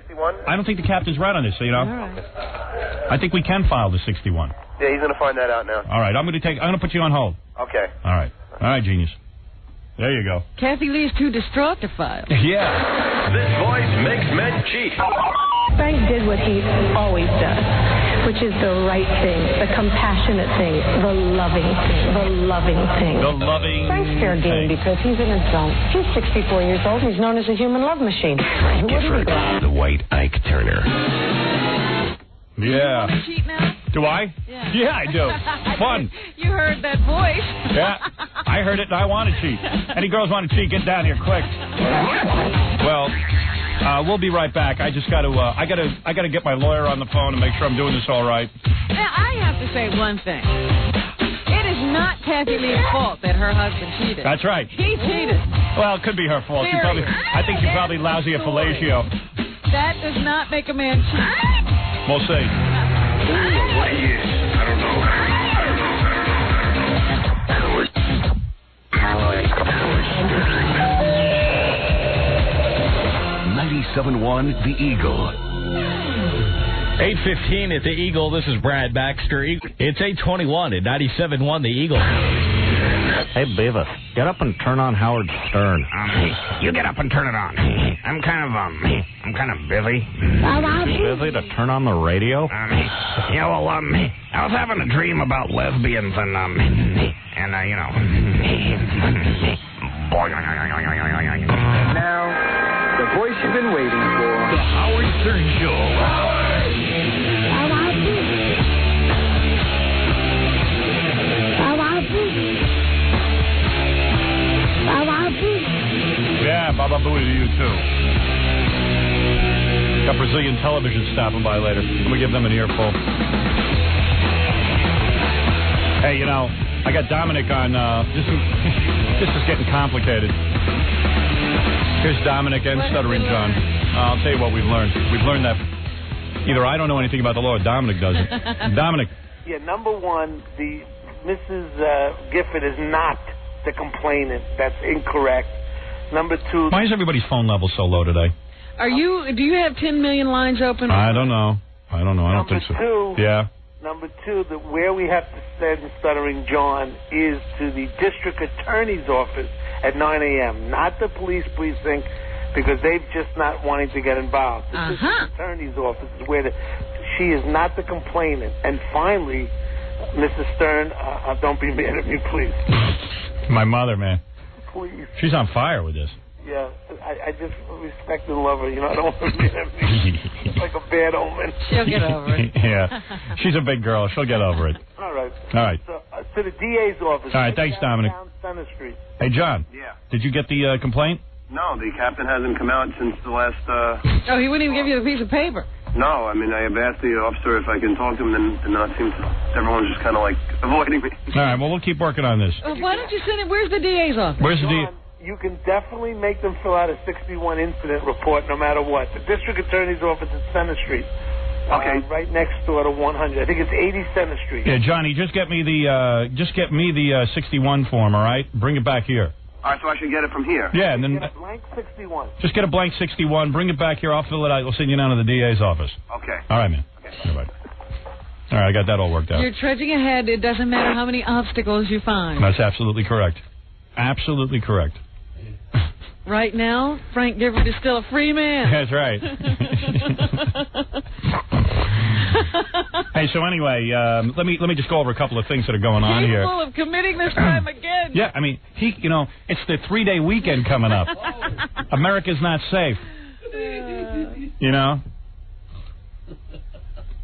I don't think the captain's right on this, so, All right. I think we can file the 61. Yeah, he's going to find that out now. All right, I'm going to put you on hold. Okay. All right, genius. There you go. Kathy Lee's too distraught to file. Yeah. This voice makes men cheat. Frank did what he always does, which is the right thing, the compassionate thing, the loving thing, the loving thing. The loving Frank's fair game because he's an adult. He's 64 years old. He's known as a human love machine. Frank Gifford, the White Ike Turner. Yeah. Cheat now? Do I? Yeah, I do. Fun. You heard that voice. Yeah, I heard it and I want to cheat. Any girls want to cheat, get down here quick. Well, we'll be right back. I just got to, I got to get my lawyer on the phone and make sure I'm doing this all right. Now, I have to say one thing. It is not Kathy Lee's fault that her husband cheated. That's right. He cheated. Well, it could be her fault. I think she's probably lousy at fellatio. That does not make a man cheat. We'll see. What he is, I don't know. 97.1 The Eagle. 8:15 at the Eagle. This is Brad Baxter. It's 8:21 at 97.1 The Eagle. Hey, Beavis, get up and turn on Howard Stern. You get up and turn it on. I'm kind of busy. Busy to turn on the radio? Yeah, well, I was having a dream about lesbians and you know. Now, the voice you've been waiting for. The Howard Stern Show. Yeah, Baba Booey to you, too. Got Brazilian television stopping by later. Let me give them an earful. Hey, you know, I got Dominic on. This is getting complicated. Here's Dominic and Stuttering John. I'll tell you what we've learned. We've learned that either I don't know anything about the law or Dominic doesn't. Dominic. Yeah, number one, the Mrs. Gifford is not the complainant. That's incorrect. Number two. Why is everybody's phone level so low today? Do you have 10 million lines open? I don't know. I don't think so. Number two, that where we have to send Stuttering John is to the district attorney's office at 9 a.m., not the police precinct, because they've just not wanting to get involved. The district attorney's office is where she is not the complainant. And finally, Mrs. Stern, don't be mad at me, please. My mother, man. Please. She's on fire with this. Yeah, I just respect and love her. You know, I don't want to be at me. It's like a bad omen. She'll get over it. Yeah. She's a big girl. She'll get over it. All right. So, to the DA's office. All right, thanks, Dominic. Center Street. Hey, John. Yeah. Did you get the complaint? No, the captain hasn't come out since the last... Oh, he wouldn't even give you the piece of paper. No, I mean, I have asked the officer if I can talk to him, and not seem to... Everyone's just kind of, like, avoiding me. All right, well, we'll keep working on this. Why don't you send it... Where's the DA's office? Where's the DA? You can definitely make them fill out a 61 incident report no matter what. The district attorney's office at Center Street. Okay. Right next door to 100. I think it's 80 Center Street. Yeah, Johnny, just get me the 61 form, all right? Bring it back here. All right, so I should get it from here. Yeah, and then... Get a blank 61. Just get a blank 61. Bring it back here. I'll fill it out. We'll send you down to the DA's office. Okay. All right, man. Okay. All right, I got that all worked out. You're trudging ahead. It doesn't matter how many obstacles you find. That's absolutely correct. Absolutely correct. Right now, Frank Gifford is still a free man. That's right. Hey, so anyway, let me just go over a couple of things that are going on here. Capable of committing this crime again. Yeah, I mean, it's the 3-day weekend coming up. America's not safe. You know?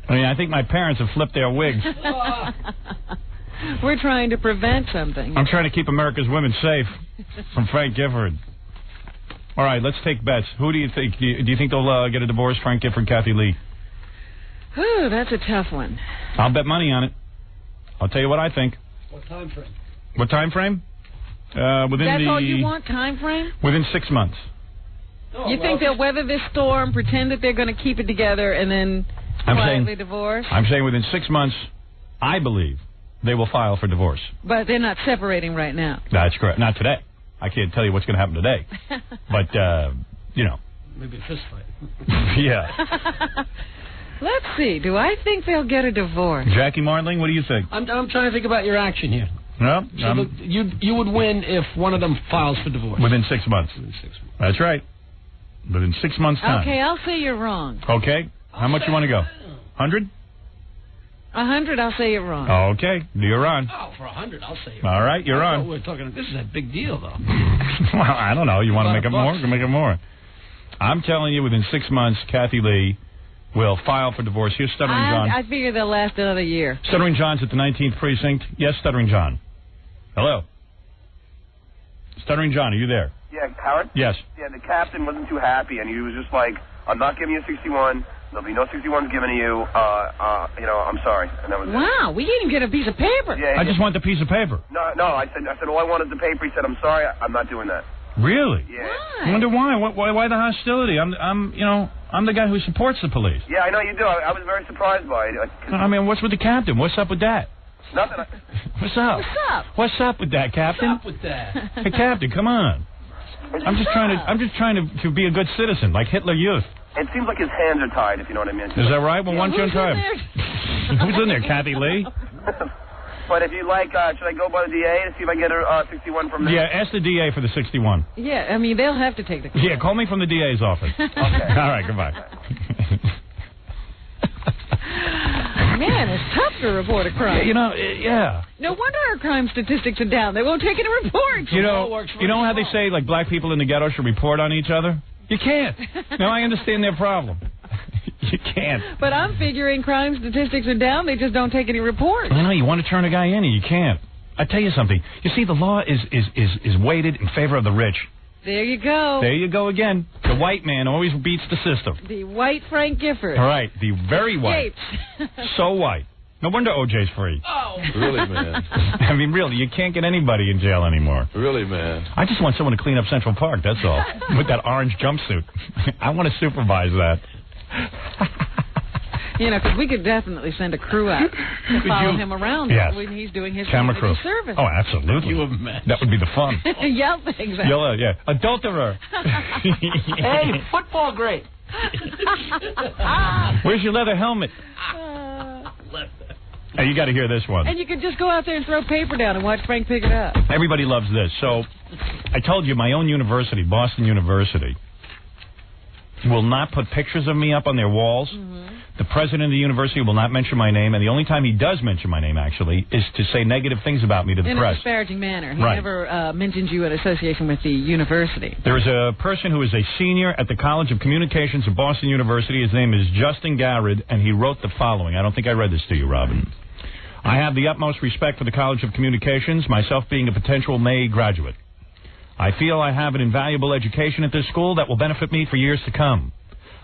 I mean, I think my parents have flipped their wigs. We're trying to prevent something. I'm trying to keep America's women safe from Frank Gifford. All right, let's take bets. Who do you think? Do you think they'll get a divorce, Frank Gifford, Kathy Lee? Ooh, that's a tough one. I'll bet money on it. I'll tell you what I think. What time frame? What time frame? That's all you want, time frame? Within 6 months. Oh, you think they'll weather this storm, pretend that they're going to keep it together, and then quietly divorce? I'm saying within 6 months, I believe they will file for divorce. But they're not separating right now. That's correct. Not today. I can't tell you what's going to happen today. But, Maybe a fist fight. Yeah. Let's see. Do I think they'll get a divorce? Jackie Marling, what do you think? I'm trying to think about your action here. No, so you would win if one of them files for divorce. Within 6 months. That's right. Within 6 months' time. Okay, I'll say you're wrong. Okay. How much you want to go? 100? 100, I'll say you're wrong. Okay, you're on. Oh, for 100, I'll say you're on. All right, you're on. We're talking. This is a big deal, though. Well, I don't know. You want to make it more? Make it more. I'm telling you, within 6 months, Kathy Lee will file for divorce. Here's Stuttering John. I figure they'll last another year. Stuttering John's at the 19th Precinct. Yes, Stuttering John. Hello. Stuttering John, are you there? Yeah, Howard? Yes. Yeah, the captain wasn't too happy, and he was just like, I'm not giving you a 61. There'll be no 61s given to you. I'm sorry. And that was Wow, we didn't even get a piece of paper. Yeah, I just want the piece of paper. No, I said, all I wanted the paper. He said, I'm sorry, I'm not doing that. Really? Yeah. I wonder why. Why the hostility? I'm the guy who supports the police. Yeah, I know you do. I was very surprised by it. I mean, what's with the captain? What's up with that? Nothing. What's up? What's up? What's up with that, Captain? What's up with that? Hey, Captain, come on. I'm just trying to be a good citizen, like Hitler Youth. It seems like his hands are tied, if you know what I mean. Is that right? Well, one who's time. in Who's in there, Kathy Lee? But if you like, should I go by the DA to see if I can get a 61 from there? Yeah, ask the DA for the 61. Yeah, I mean, they'll have to take the call. Yeah, call me from the DA's office. Okay. All right, goodbye. Man, it's tough to report a crime. Yeah. No wonder our crime statistics are down. They won't take any reports. You know how they say, like, black people in the ghetto should report on each other? You can't. Now, I understand their problem. You can't. But I'm figuring crime statistics are down. They just don't take any reports. I know, you want to turn a guy in and you can't. I tell you something. You see, the law is weighted in favor of the rich. There you go. There you go again. The white man always beats the system. The white Frank Gifford. All right, the very white. So white. No wonder OJ's free. Oh. Really, man. I mean, really, you can't get anybody in jail anymore. Really, man. I just want someone to clean up Central Park, that's all. With that orange jumpsuit. I want to supervise that. Because we could definitely send a crew out to follow him around when he's doing his camera crew service. Oh, absolutely. You imagine. That would be the fun. Yell things out. Yell, yeah. Adulterer. Hey, football great. Where's your leather helmet? Hey, you got to hear this one. And you could just go out there and throw paper down and watch Frank pick it up. Everybody loves this. So, I told you, my own university, Boston University, will not put pictures of me up on their walls. Mm-hmm. The president of the university will not mention my name, and the only time he does mention my name, actually, is to say negative things about me to the press. In a disparaging manner. He right. never mentions you in association with the university. There is a person who is a senior at the College of Communications of Boston University. His name is Justin Garrett, and he wrote the following. I don't think I read this to you, Robin. I have the utmost respect for the College of Communications, myself being a potential May graduate. I feel I have an invaluable education at this school that will benefit me for years to come.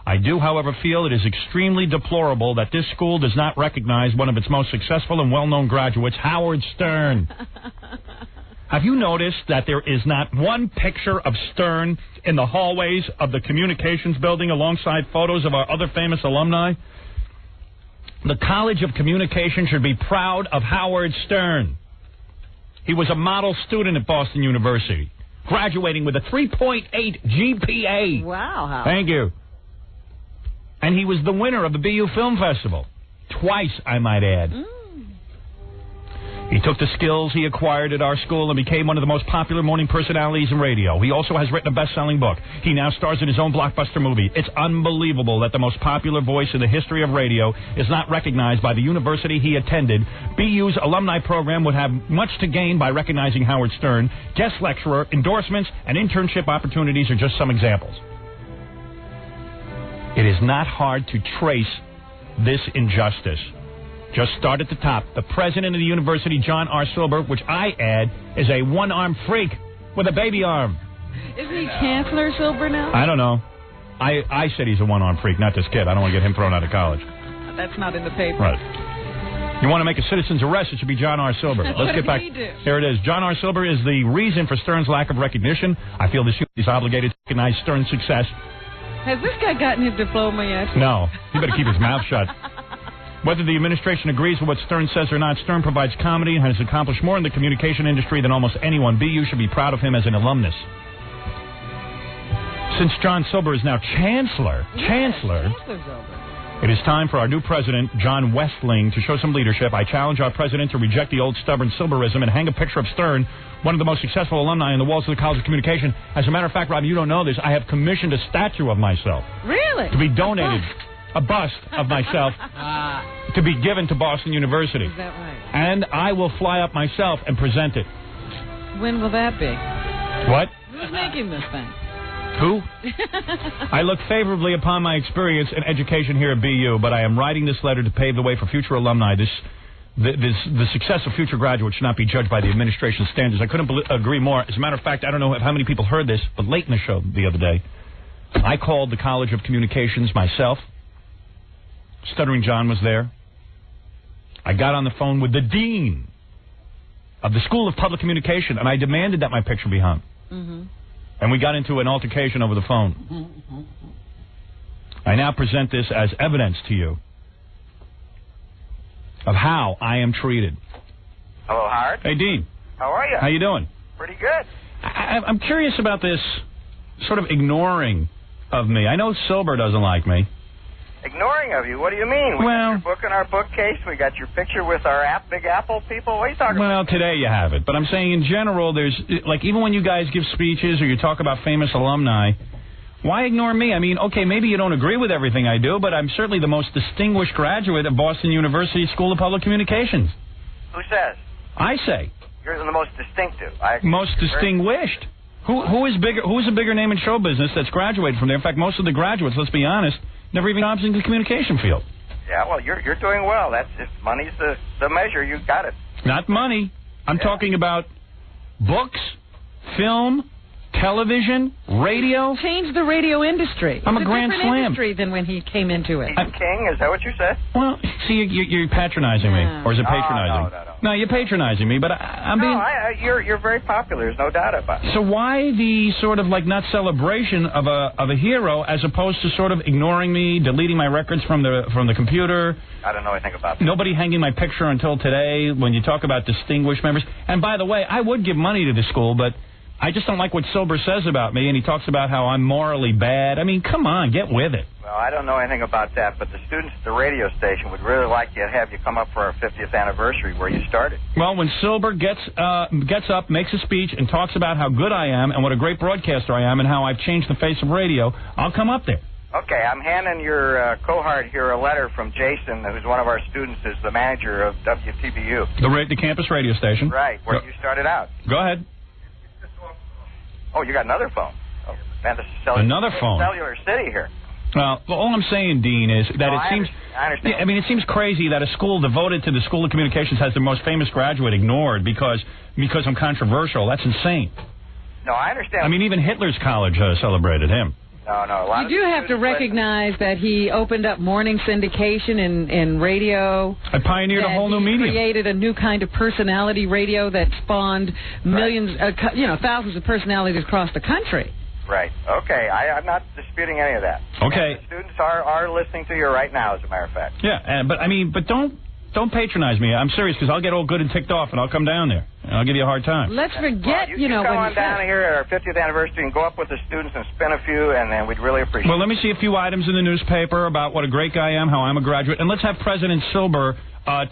I do, however, feel it is extremely deplorable that this school does not recognize one of its most successful and well-known graduates, Howard Stern. Have you noticed that there is not one picture of Stern in the hallways of the communications building alongside photos of our other famous alumni? The College of Communication should be proud of Howard Stern. He was a model student at Boston University, graduating with a 3.8 GPA. Wow. Howard. Thank you. And he was the winner of the BU Film Festival. Twice, I might add. He took the skills he acquired at our school and became one of the most popular morning personalities in radio. He also has written a best-selling book. He now stars in his own blockbuster movie. It's unbelievable that the most popular voice in the history of radio is not recognized by the university he attended. BU's alumni program would have much to gain by recognizing Howard Stern. Guest lecturer, endorsements, and internship opportunities are just some examples. It is not hard to trace this injustice. Just start at the top. The president of the university, John R. Silber, which I add, is a one-armed freak with a baby arm. Isn't he Chancellor Silber now? I don't know. I said he's a one-armed freak, not this kid. I don't want to get him thrown out of college. That's not in the paper. Right. You want to make a citizen's arrest, it should be John R. Silber. Let's get back. Here it is. John R. Silber is the reason for Stern's lack of recognition. I feel this is obligated to recognize Stern's success. Has this guy gotten his diploma yet? No. He better keep his mouth shut. Whether the administration agrees with what Stern says or not, Stern provides comedy and has accomplished more in the communication industry than almost anyone. BU should be proud of him as an alumnus. Since John Silber is now Chancellor, it is time for our new president, John Westling, to show some leadership. I challenge our president to reject the old stubborn Silberism and hang a picture of Stern, one of the most successful alumni, on the walls of the College of Communication. As a matter of fact, Robin, you don't know this, I have commissioned a statue of myself. Really? To be donated. A bust of myself to be given to Boston University. Is that right? And I will fly up myself and present it. When will that be? What? Who's making this thing? Who? I look favorably upon my experience and education here at BU, but I am writing this letter to pave the way for future alumni. The success of future graduates should not be judged by the administration's standards. I couldn't agree more. As a matter of fact, I don't know how many people heard this, but late in the show the other day, I called the College of Communications myself. Stuttering John was there. I got on the phone with the dean of the School of Public Communication, and I demanded that my picture be hung. Mm-hmm. And we got into an altercation over the phone. I now present this as evidence to you of how I am treated. Hello, Howard. Hey, Dean. How are you? How you doing? Pretty good. I'm curious about this sort of ignoring of me. I know Silber doesn't like me. Ignoring of you? What do you mean? We got your book in our bookcase. We got your picture with our Big Apple people. What are you talking about? Well, today you have it. But I'm saying in general, there's, like, even when you guys give speeches or you talk about famous alumni, why ignore me? I mean, okay, maybe you don't agree with everything I do, but I'm certainly the most distinguished graduate of Boston University School of Public Communications. Who says? I say. You're the most distinctive. Most distinguished. Who is bigger? Who is a bigger name in show business that's graduated from there? In fact, most of the graduates, let's be honest, never even jobs in the communication field. Yeah, well, you're doing well. That's if money's the measure, you got it. Not money. I'm talking about books, film, television, radio. Changed the radio industry. I'm a grand different slam. Industry than when he came into it. He's king. Is that what you said? Well, see, you're patronizing me, or is it patronizing? No, you're patronizing me, but I'm being. You're very popular. There's no doubt about it. So why the sort of like not celebration of a hero as opposed to sort of ignoring me, deleting my records from the computer? I don't know anything about that. Nobody hanging my picture until today. When you talk about distinguished members, and by the way, I would give money to the school, but I just don't like what Silber says about me, and he talks about how I'm morally bad. I mean, come on, get with it. Well, I don't know anything about that, but the students at the radio station would really like to have you come up for our 50th anniversary where you started. Well, when Silber gets up, makes a speech, and talks about how good I am and what a great broadcaster I am and how I've changed the face of radio, I'll come up there. Okay, I'm handing your cohort here a letter from Jason, who's one of our students, is the manager of WTBU. The campus radio station. Right, where you started out. Go ahead. Oh, you got another phone. Oh, man, this is another phone. Cellular City here. Well, all I'm saying, Dean, is that it seems. I understand. I mean, it seems crazy that a school devoted to the School of Communications has the most famous graduate ignored because I'm controversial. That's insane. No, I understand. I mean, even Hitler's college celebrated him. No. You do have to recognize that he opened up morning syndication in radio. I pioneered a whole new medium. Created a new kind of personality radio that spawned millions, thousands of personalities across the country. Right. Okay. I'm not disputing any of that. Okay. And the students are listening to you right now, as a matter of fact. Yeah, but don't patronize me. I'm serious, because I'll get all good and ticked off, and I'll come down there, and I'll give you a hard time. Let's forget, you come on down here at our 50th anniversary and go up with the students and spin a few, and then we'd really appreciate it. Well, let me see a few items in the newspaper about what a great guy I am, how I'm a graduate, and let's have President Silber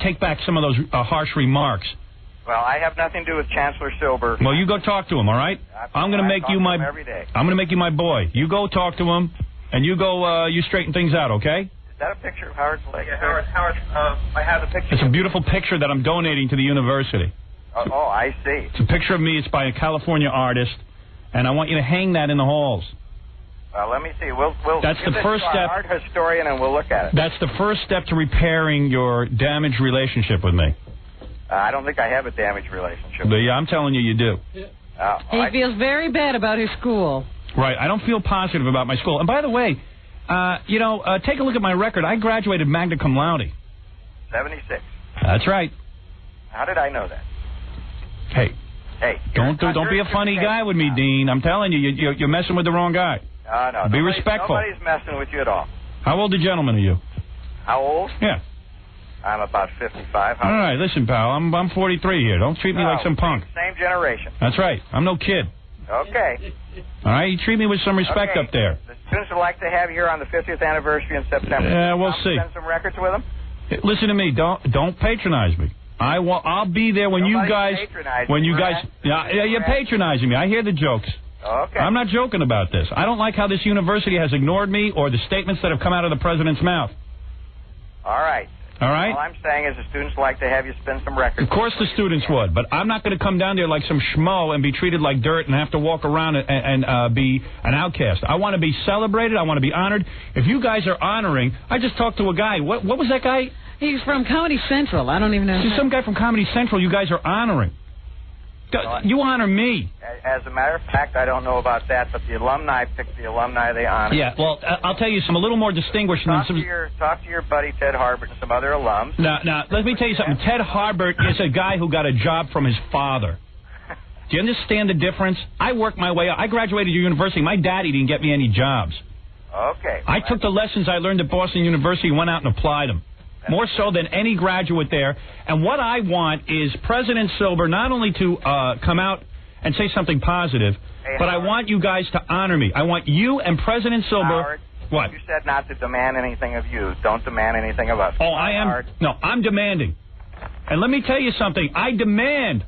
take back some of those harsh remarks. Well, I have nothing to do with Chancellor Silber. Well, you go talk to him, all right? I'm going to make you my every day. I'm going to make you my boy. You go talk to him, and you go you straighten things out, okay? Is that a picture of Howard's leg? Yeah, Howard, I have the picture. It's a beautiful picture that I'm donating to the university. Oh, I see. It's a picture of me. It's by a California artist, and I want you to hang that in the halls. Let me see. We'll That's give the first to step. Our art historian, and we'll look at it. That's the first step to repairing your damaged relationship with me. I don't think I have a damaged relationship. Yeah, I'm telling you, you do. He feels very bad about his school. Right. I don't feel positive about my school. And by the way, take a look at my record. I graduated magna cum laude. 76. That's right. How did I know that? Hey. Don't be a funny guy with me, Dean. I'm telling you, you're messing with the wrong guy. No. Be respectful. Nobody's messing with you at all. How old a gentleman are you? How old? Yeah. I'm about 55. All right, listen, pal. I'm 43 here. Don't treat me like some punk. Same generation. That's right. I'm no kid. Okay. All right, you treat me with some respect up there. The students would like to have you here on the 50th anniversary in September. Yeah, we'll see. Send some records with them. Listen to me. Don't patronize me. I'll be there when you guys. Yeah, you're patronizing me. I hear the jokes. Okay. I'm not joking about this. I don't like how this university has ignored me or the statements that have come out of the president's mouth. All right. All right? All I'm saying is the students like to have you spin some records. Of course the students would, but I'm not going to come down there like some schmo and be treated like dirt and have to walk around and be an outcast. I want to be celebrated. I want to be honored. If you guys are honoring, I just talked to a guy. What was that guy? He's from Comedy Central. I don't even know. There's some guy from Comedy Central you guys are honoring. You honor me. As a matter of fact, I don't know about that, but the alumni pick the alumni they honor. Yeah, well, I'll tell you some a little more distinguished than some. Talk to your buddy Ted Harbert and some other alums. Now, let me tell you something. Ted Harbert is a guy who got a job from his father. Do you understand the difference? I worked my way up. I graduated university. My daddy didn't get me any jobs. Okay. I took the lessons I learned at Boston University and went out and applied them. More so than any graduate there. And what I want is President Silber not only to come out and say something positive, but Howard, I want you guys to honor me. I want you and President Silber... Howard, what? You said not to demand anything of you. Don't demand anything of us. Oh, I am... Howard. No, I'm demanding. And let me tell you something. I demand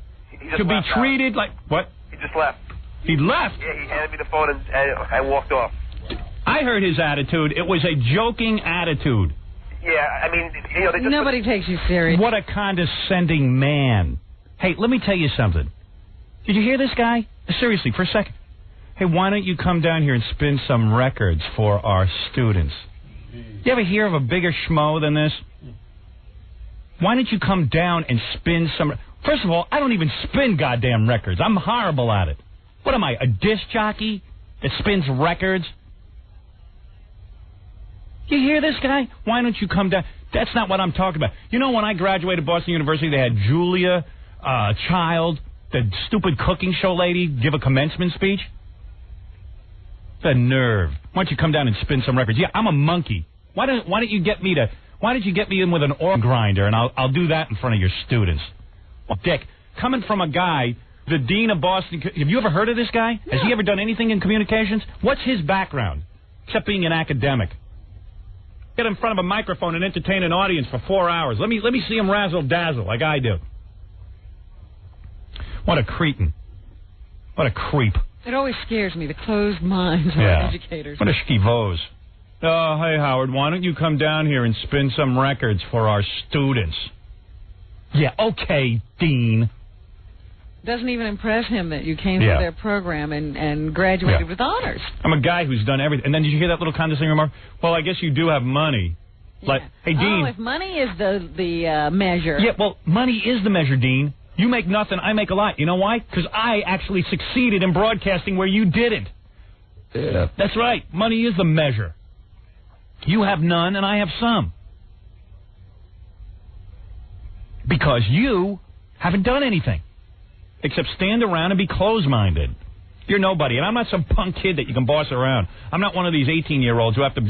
to be treated like... What? He just left. He left? Yeah, he handed me the phone and I walked off. I heard his attitude. It was a joking attitude. Yeah, I mean, you know, they just... Nobody takes you serious. What a condescending man. Hey, let me tell you something. Did you hear this guy? Seriously, for a second. Hey, why don't you come down here and spin some records for our students? You ever hear of a bigger schmo than this? Why don't you come down and spin some... First of all, I don't even spin goddamn records. I'm horrible at it. What am I, a disc jockey that spins records? You hear this guy? Why don't you come down? That's not what I'm talking about. You know, when I graduated Boston University, they had Julia Child, the stupid cooking show lady, give a commencement speech. The nerve. Why don't you come down and spin some records? Yeah, I'm a monkey. Why don't you get me in with an organ grinder, and I'll do that in front of your students. Well, Dick, coming from a guy, the dean of Boston, have you ever heard of this guy? No. Has he ever done anything in communications? What's his background, except being an academic? Get in front of a microphone and entertain an audience for 4 hours. Let me see him razzle-dazzle like I do. What a cretin. What a creep. It always scares me, the closed minds of our educators. What a schivose. Oh, hey, Howard, why don't you come down here and spin some records for our students? Yeah, okay, Dean. Doesn't even impress him that you came through their program and graduated with honors. I'm a guy who's done everything. And then did you hear that little condescending remark? Well, I guess you do have money. Like, hey, Dean. Oh, if money is the measure. Yeah, well, money is the measure, Dean. You make nothing, I make a lot. You know why? Because I actually succeeded in broadcasting where you didn't. Yeah. That's right. Money is the measure. You have none, and I have some. Because you haven't done anything. Except stand around and be closed-minded. You're nobody, and I'm not some punk kid that you can boss around. I'm not one of these 18-year-olds who have to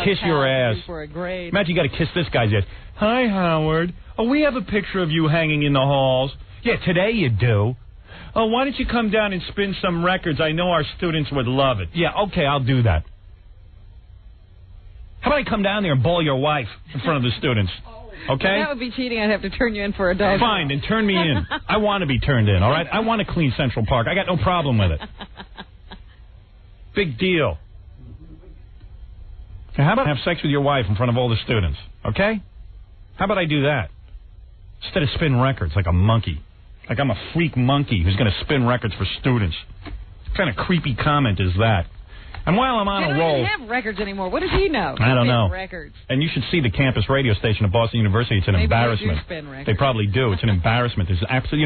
kiss your ass. For a grade. Imagine you got to kiss this guy's ass. Hi, Howard. Oh, we have a picture of you hanging in the halls. Yeah, today you do. Oh, why don't you come down and spin some records? I know our students would love it. Yeah, okay, I'll do that. How about I come down there and ball your wife in front of the students? Okay? Well, that would be cheating. I'd have to turn you in for a dog. Fine, then turn me in. I want to be turned in, all right? I want to clean Central Park. I got no problem with it. Big deal. Now, how about I have sex with your wife in front of all the students, okay? How about I do that? Instead of spin records like a monkey. Like I'm a freak monkey who's going to spin records for students. What kind of creepy comment is that? And while I'm on a roll... They don't even have records anymore. What does he know? I don't know. Records. And you should see the campus radio station at Boston University. It's an embarrassment. They do spin records. They probably do. It's an embarrassment. There's absolutely,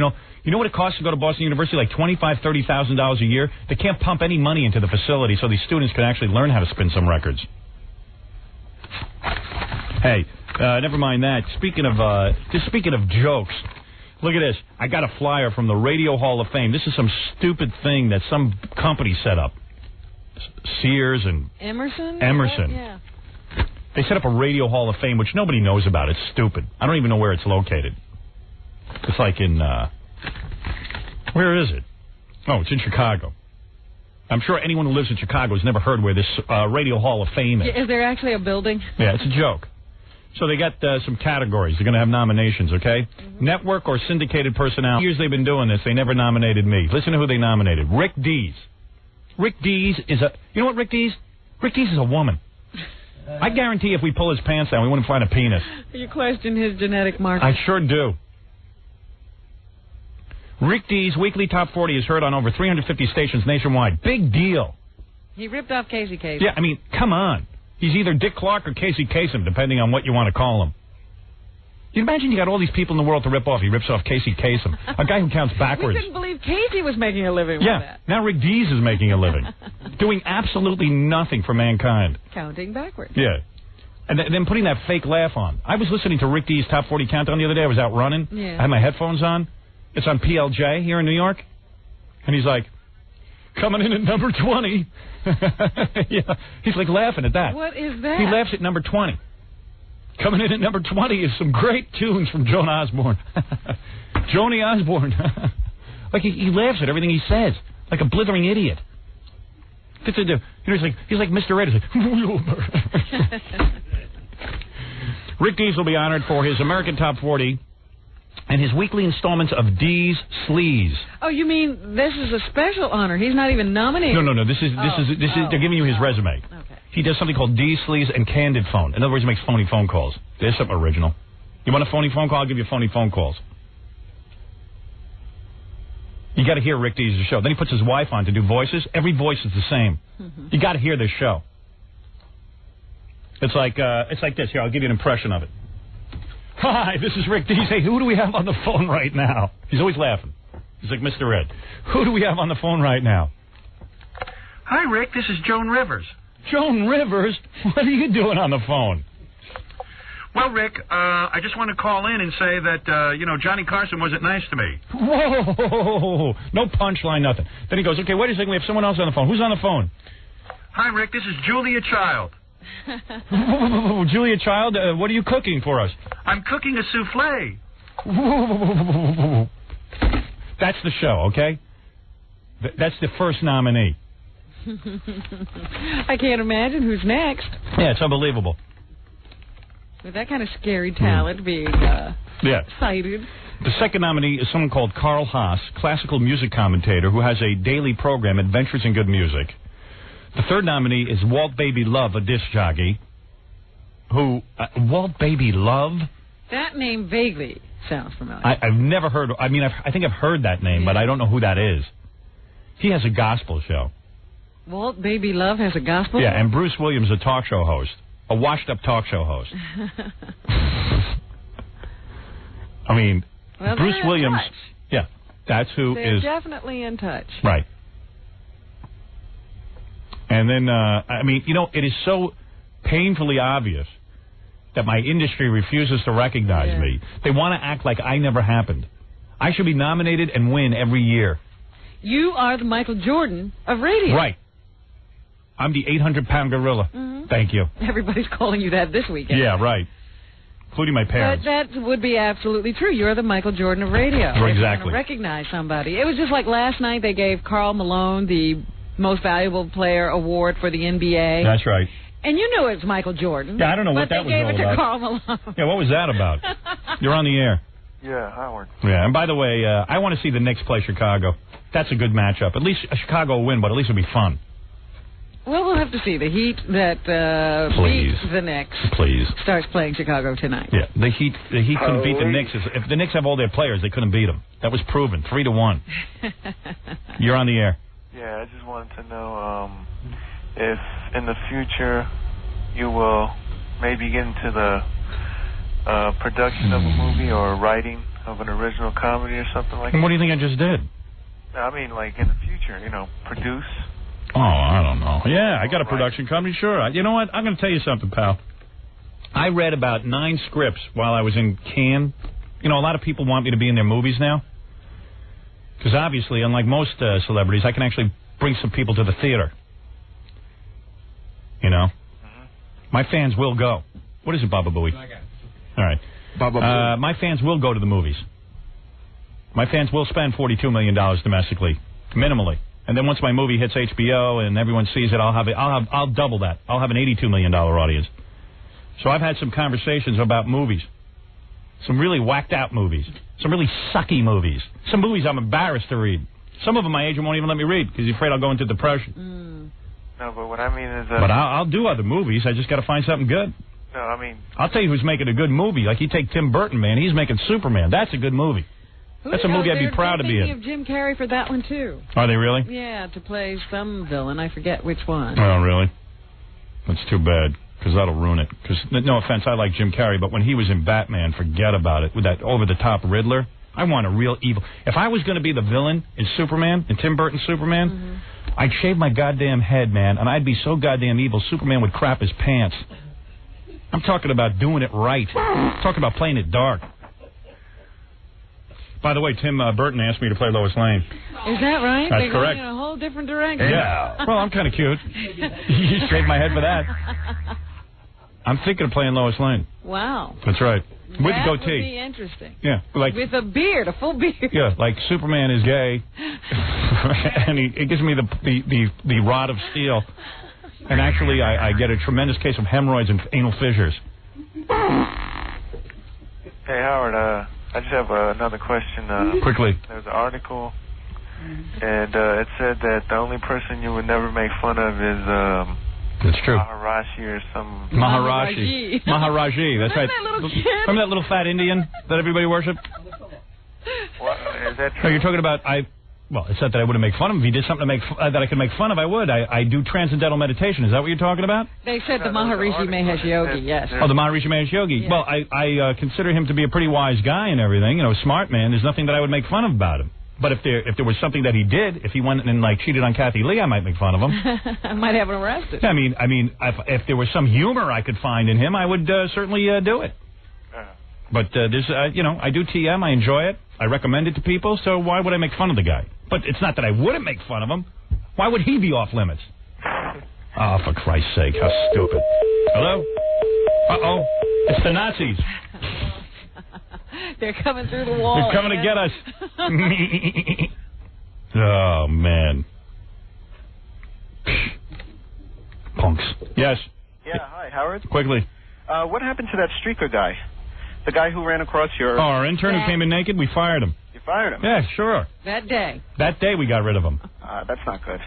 you know what it costs to go to Boston University? Like $25,000, $30,000 a year. They can't pump any money into the facility so these students can actually learn how to spin some records. Hey, never mind that. Speaking of jokes, look at this. I got a flyer from the Radio Hall of Fame. This is some stupid thing that some company set up. Sears and Emerson. Yeah. They set up a Radio Hall of Fame, which nobody knows about. It's stupid. I don't even know where it's located. It's like in where is it? Oh, it's in Chicago. I'm sure anyone who lives in Chicago has never heard where this Radio Hall of Fame is. Is there actually a building? Yeah, it's a joke. So they got some categories. They're going to have nominations, okay? Mm-hmm. Network or syndicated personality. Years they've been doing this. They never nominated me. Listen to who they nominated. Rick Dees. Rick Dees is a... You know what Rick Dees? Rick Dees is a woman. I guarantee if we pull his pants down, we wouldn't find a penis. You question his genetic marker. I sure do. Rick D's Weekly Top 40 is heard on over 350 stations nationwide. Big deal. He ripped off Casey Kasem. Yeah, I mean, come on. He's either Dick Clark or Casey Kasem, depending on what you want to call him. You imagine you got all these people in the world to rip off. He rips off Casey Kasem, a guy who counts backwards. We couldn't believe Casey was making a living with that. Now Rick Dees is making a living. Doing absolutely nothing for mankind. Counting backwards. Yeah. And then putting that fake laugh on. I was listening to Rick Dees' Top 40 Countdown the other day. I was out running. Yeah. I had my headphones on. It's on PLJ here in New York. And he's like, coming in at number 20. Yeah. He's like laughing at that. What is that? He laughs at number 20. Coming in at number 20 is some great tunes from Joan Osborne. Joni Osborne. Like he laughs at everything he says. Like a blithering idiot. He's like Mr. Ed. He's like, Rick Dees will be honored for his American Top 40 and his weekly installments of Dees Sleaze. Oh, you mean this is a special honor? He's not even nominated. No. This is they're giving you his resume. Okay. He does something called Dees Sleaze and Candid Phone. In other words, he makes phony phone calls. There's something original. You want a phony phone call? I'll give you phony phone calls. You got to hear Rick Dees' show. Then he puts his wife on to do voices. Every voice is the same. Mm-hmm. You got to hear this show. It's like this. Here, I'll give you an impression of it. Hi, this is Rick Dees. Hey, who do we have on the phone right now? He's always laughing. He's like Mr. Ed. Who do we have on the phone right now? Hi, Rick. This is Joan Rivers. Joan Rivers? What are you doing on the phone? Well, Rick, I just want to call in and say that, Johnny Carson wasn't nice to me. Whoa! No punchline, nothing. Then he goes, okay, wait a second, we have someone else on the phone. Who's on the phone? Hi, Rick, this is Julia Child. Julia Child, what are you cooking for us? I'm cooking a souffle. That's the show, okay? That's the first nominee. I can't imagine who's next. Yeah, it's unbelievable. With that kind of scary talent being cited. The second nominee is someone called Carl Haas, classical music commentator who has a daily program, Adventures in Good Music. The third nominee is Walt Baby Love, a disc jockey. Who, Walt Baby Love? That name vaguely sounds familiar. I've never heard, I think I've heard that name, but I don't know who that is. He has a gospel show. Walt Baby Love has a gospel show? Yeah, and Bruce Williams, a talk show host. A washed-up talk show host. Well, Bruce Williams. In touch. Yeah, that's who they're is definitely in touch. Right. And then, it is so painfully obvious that my industry refuses to recognize me. They want to act like I never happened. I should be nominated and win every year. You are the Michael Jordan of radio. Right. I'm the 800-pound gorilla. Mm-hmm. Thank you. Everybody's calling you that this weekend. Yeah, right. Including my parents. But that would be absolutely true. You're the Michael Jordan of radio. Exactly. Recognize somebody. It was just like last night they gave Karl Malone the Most Valuable Player award for the NBA. That's right. And you knew it was Michael Jordan. Yeah, I don't know what that was all about. But they gave it to Karl Malone. Yeah, what was that about? You're on the air. Yeah, Howard. Yeah, and by the way, I want to see the Knicks play Chicago. That's a good matchup. At least Chicago will win, but at least it'll be fun. Well, we'll have to see. The Heat that beat the Knicks starts playing Chicago tonight. Yeah, the Heat couldn't beat the Knicks. If the Knicks have all their players, they couldn't beat them. That was proven, 3-1. You're on the air. Yeah, I just wanted to know if in the future you will maybe get into the production of a movie or writing of an original comedy or something like that. What do you think I just did? I mean, like in the future, produce. Oh, I don't know. Yeah, I got a production company, sure. You know what? I'm going to tell you something, pal. I read about 9 scripts while I was in Cannes. A lot of people want me to be in their movies now. Because obviously, unlike most celebrities, I can actually bring some people to the theater. Mm-hmm. My fans will go. What is it, Baba Booey? All right. Baba Booey. My fans will go to the movies. My fans will spend $42 million domestically, minimally. And then once my movie hits HBO and everyone sees it, I'll double that. I'll have an $82 million audience. So I've had some conversations about movies. Some really whacked out movies. Some really sucky movies. Some movies I'm embarrassed to read. Some of them my agent won't even let me read because he's afraid I'll go into depression. No, but what I mean is But I'll do other movies. I just got to find something good. No, I mean... I'll tell you who's making a good movie. Like, you take Tim Burton, man. He's making Superman. That's a good movie. That's a movie I'd be proud to be in. They're thinking of Jim Carrey for that one, too. Are they really? Yeah, to play some villain. I forget which one. Oh, really? That's too bad, because that'll ruin it. Because, no offense, I like Jim Carrey, but when he was in Batman, forget about it. With that over-the-top Riddler, I want a real evil... If I was going to be the villain in Superman, in Tim Burton's Superman, I'd shave my goddamn head, man, and I'd be so goddamn evil, Superman would crap his pants. I'm talking about doing it right. I'm talking about playing it dark. By the way, Tim Burton asked me to play Lois Lane. Is that right? That's They're correct. going in a whole different direction. Yeah. Well, I'm kind of cute. You shaved my head for that. I'm thinking of playing Lois Lane. Wow. That's right. With that the goatee. Would be interesting. Yeah, like with a beard, a full beard. Yeah, like Superman is gay, and he gives me the rod of steel, and actually I get a tremendous case of hemorrhoids and anal fissures. Hey, Howard, I just have another question. Quickly. There's an article, and it said that the only person you would never make fun of is That's true. Maharaji or some... Maharaji. That's right. Remember that little fat Indian that everybody worshipped? What, is that true? No, you're talking about... Well, it's not that I wouldn't make fun of him. If he did something to that I could make fun of, I would. I do transcendental meditation. Is that what you're talking about? They said the Maharishi Mahesh Yogi, yes. Oh, the Maharishi Mahesh Yogi. Yes. Well, I consider him to be a pretty wise guy and everything. You know, smart man. There's nothing that I would make fun of about him. But if there was something that he did, if he went and like cheated on Kathy Lee, I might make fun of him. I might have him arrested. I mean, if there was some humor I could find in him, I would certainly do it. But there's, I do TM. I enjoy it. I recommend it to people. So why would I make fun of the guy? But it's not that I wouldn't make fun of him. Why would he be off limits? Oh, for Christ's sake, how stupid! Hello? Uh-oh, it's the Nazis. They're coming through the wall. They're coming to get us. Oh, man. Punks. Yes. Yeah, hi, Howard. Quickly. What happened to that streaker guy? The guy who ran across your... Oh, our intern who came in naked? We fired him. You fired him? Yeah, sure. That day. That day we got rid of him. That's not good.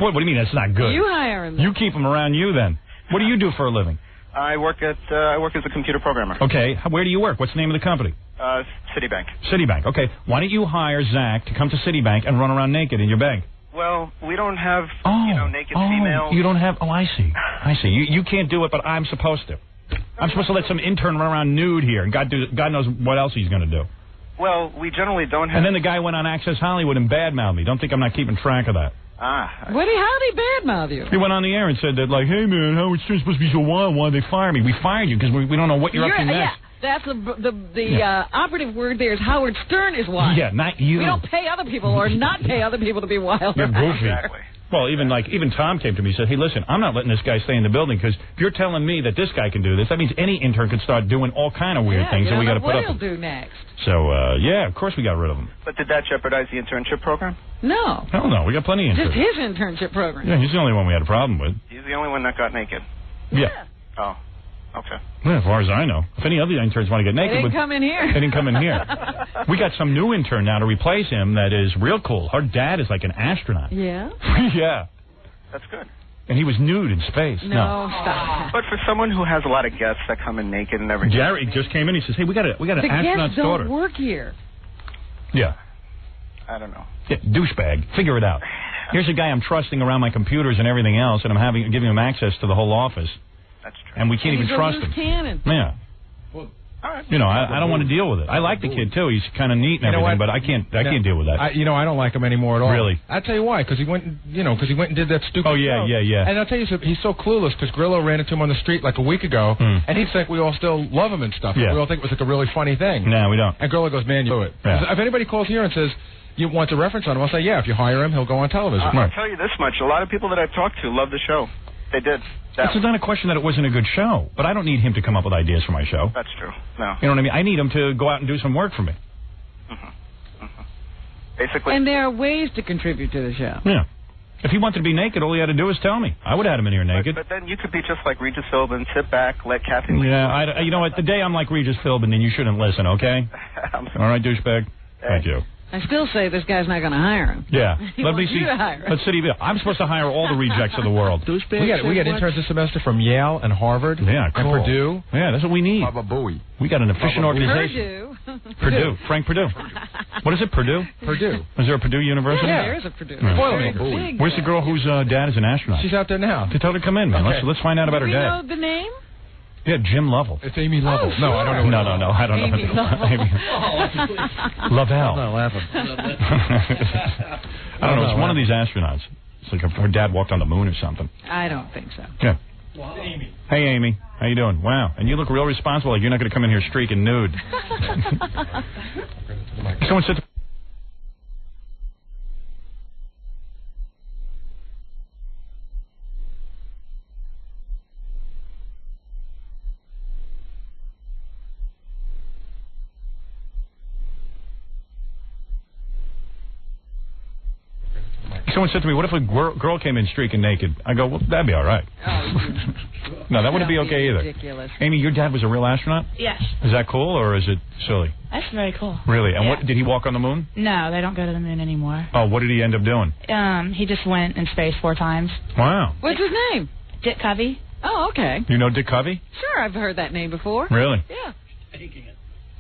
What do you mean that's not good? You hire him. You keep him around you then. What do you do for a living? I work as a computer programmer. Okay. Where do you work? What's the name of the company? Citibank. Citibank. Okay. Why don't you hire Zach to come to Citibank and run around naked in your bank? Well, we don't have, naked females. You don't have... Oh, I see. I see. You can't do it, but I'm supposed to. I'm supposed to let some intern run around nude here, and God knows what else he's going to do. Well, we generally don't have... And then the guy went on Access Hollywood and badmouthed me. Don't think I'm not keeping track of that. How did he badmouth you? He went on the air and said that, like, hey, man, Howard Stern's supposed to be so wild. Why'd they fire me? We fired you because we don't know what you're up to next. Yeah, that's the operative word there is Howard Stern is wild. Yeah, not you. We don't pay other people or not pay other people to be wild. You're goofy. Exactly. Well, even Tom came to me and said, hey, listen, I'm not letting this guy stay in the building because if you're telling me that this guy can do this, that means any intern could start doing all kind of weird things, and we got to put up. What he'll do next. So, yeah, of course we got rid of him. But did that jeopardize the internship program? No. Hell no, we got plenty of interns. Just his internship program. Yeah, he's the only one we had a problem with. He's the only one that got naked. Yeah. Oh, okay. Yeah, as far as I know. If any other interns want to get naked... They didn't come in here. They didn't come in here. We got some new intern now to replace him that is real cool. Her dad is like an astronaut. Yeah? Yeah. That's good. And he was nude in space. No, stop. But for someone who has a lot of guests that come in naked and everything... Jerry just came in. He says, hey, we got an astronaut's daughter. The guests don't work here. Yeah. I don't know. Yeah, douchebag. Figure it out. Here's a guy I'm trusting around my computers and everything else, and I'm giving him access to the whole office. That's true. And we can't even trust him. Cannon. Yeah. Well, all right. You know, I don't want to deal with it. I like the kid too. He's kind of neat and everything, but I can't deal with that. I don't like him anymore at all. Really? I'll tell you why. Because he went and did that stupid. Oh yeah, show. yeah. And I'll tell you, he's so clueless because Grillo ran into him on the street like a week ago, and he think we all still love him and stuff. Yeah. We all think it was like a really funny thing. No, we don't. And Grillo goes, man, you do it. Yeah. If anybody calls here and says you want a reference on him, I'll say, yeah. If you hire him, he'll go on television. I'll tell you this much: a lot of people that I've talked to love the show. They did. It's not a question that it wasn't a good show, but I don't need him to come up with ideas for my show. That's true. No. You know what I mean? I need him to go out and do some work for me. Basically. And there are ways to contribute to the show. Yeah. If he wanted to be naked, all he had to do was tell me. I would have had him in here naked. But then you could be just like Regis Philbin, sit back, let Kathy leave. Yeah, you know what? The day I'm like Regis Philbin, then you shouldn't listen, okay? I'm sorry. All right, douchebag? Thank you. I still say this guy's not going to hire him. Yeah. He Let me wants see. you to hire him. Let's see. I'm supposed to hire all the rejects of the world. We got interns this semester from Yale and Harvard. Yeah, cool. And Purdue. Yeah, that's what we need. Baba Booey. We got an efficient organization. Purdue. Frank Purdue. What is it, Purdue? Purdue. Is there a Purdue University? Yeah, there is a Purdue. Right. Where's the girl whose dad is an astronaut? She's out there now. Tell her to come in, man. Okay. Let's find out about her Do you dad. know the name? Yeah, Jim Lovell. It's Amy Lovell. Oh, sure. No, I don't know. No. I don't know. Amy Lovell. Lavelle. I'm not laughing. I don't know. It's one of these astronauts. It's like her dad walked on the moon or something. I don't think so. Yeah. Hey, Amy. How you doing? Wow. And you look real responsible. Like you're not going to come in here streaking nude. Someone said... Someone said to me, what if a girl came in streaking naked? I go, well, that'd be all right. No, that wouldn't be okay either. Ridiculous. Amy, your dad was a real astronaut? Yes. Is that cool or is it silly? That's very cool. Really? And what did he walk on the moon? No, they don't go to the moon anymore. Oh, what did he end up doing? He just went in space 4 times. Wow. What's his name? Dick Covey. Oh, okay. You know Dick Covey? Sure, I've heard that name before. Really? Yeah.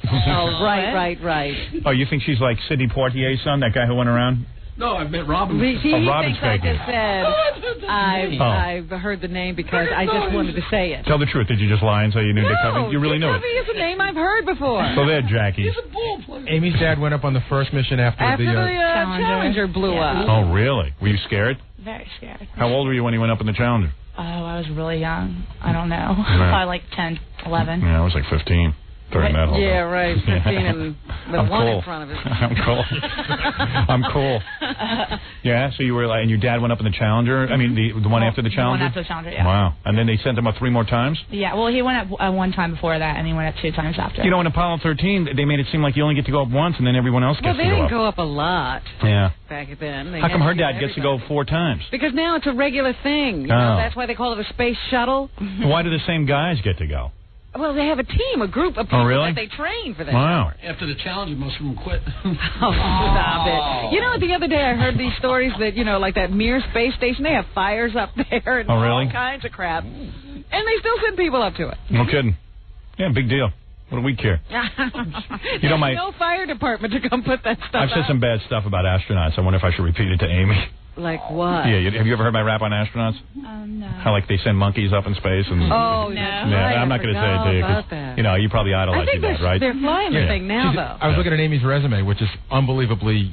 Oh, right. Oh, you think she's like Sidney Poitier's son, that guy who went around? No, I've met Robin. He Robin's thinks I faking. just said I've heard the name because I just wanted to say it. Tell the truth. Did you just lie and say you knew Dick Covey? You really Dick knew Covey it. is a name I've heard before. So there, Jackie. Amy's dad went up on the first mission after the Challenger blew up. Oh, really? Were you scared? Very scared. How old were you when he went up in the Challenger? Oh, I was really young. I don't know. Probably like 10, 11. Yeah, I was like 15. During that whole Yeah, right. 15 and with I'm one cool. in front of it. I'm cool. I'm cool. Yeah, so you were like, and your dad went up in the Challenger? I mean, the one after the Challenger? The one after the Challenger, yeah. Wow. And then they sent him up 3 more times? Yeah, well, he went up 1 time before that, and he went up 2 times after. You know, in Apollo 13, they made it seem like you only get to go up once, and then everyone else gets Well, they to go didn't up. go up a lot Yeah. back then. They How come had her to dad gets to go 4 times? Because now it's a regular thing. You know, Oh. that's why they call it a space shuttle. Why do the same guys get to go? Well, they have a team, a group of people Oh, really? that they train for that. Wow. After the Challenger, most of them quit. Oh, stop it. You know, the other day I heard these stories that, you know, like that Mir space station, they have fires up there and Oh, really? all kinds of crap. And they still send people up to it. No kidding. Yeah, big deal. What do we care? You know, There's no fire department to come put that stuff I've said out. some bad stuff about astronauts. I wonder if I should repeat it to Amy. Like what? Yeah, have you ever heard my rap on astronauts? No. How, like, they send monkeys up in space and... Oh, no. Yeah, I'm not going to say it to you. 'Cause, you know, you probably idolize I think your dad, right? they're flying the thing now, though. I was looking at Amy's resume, which is unbelievably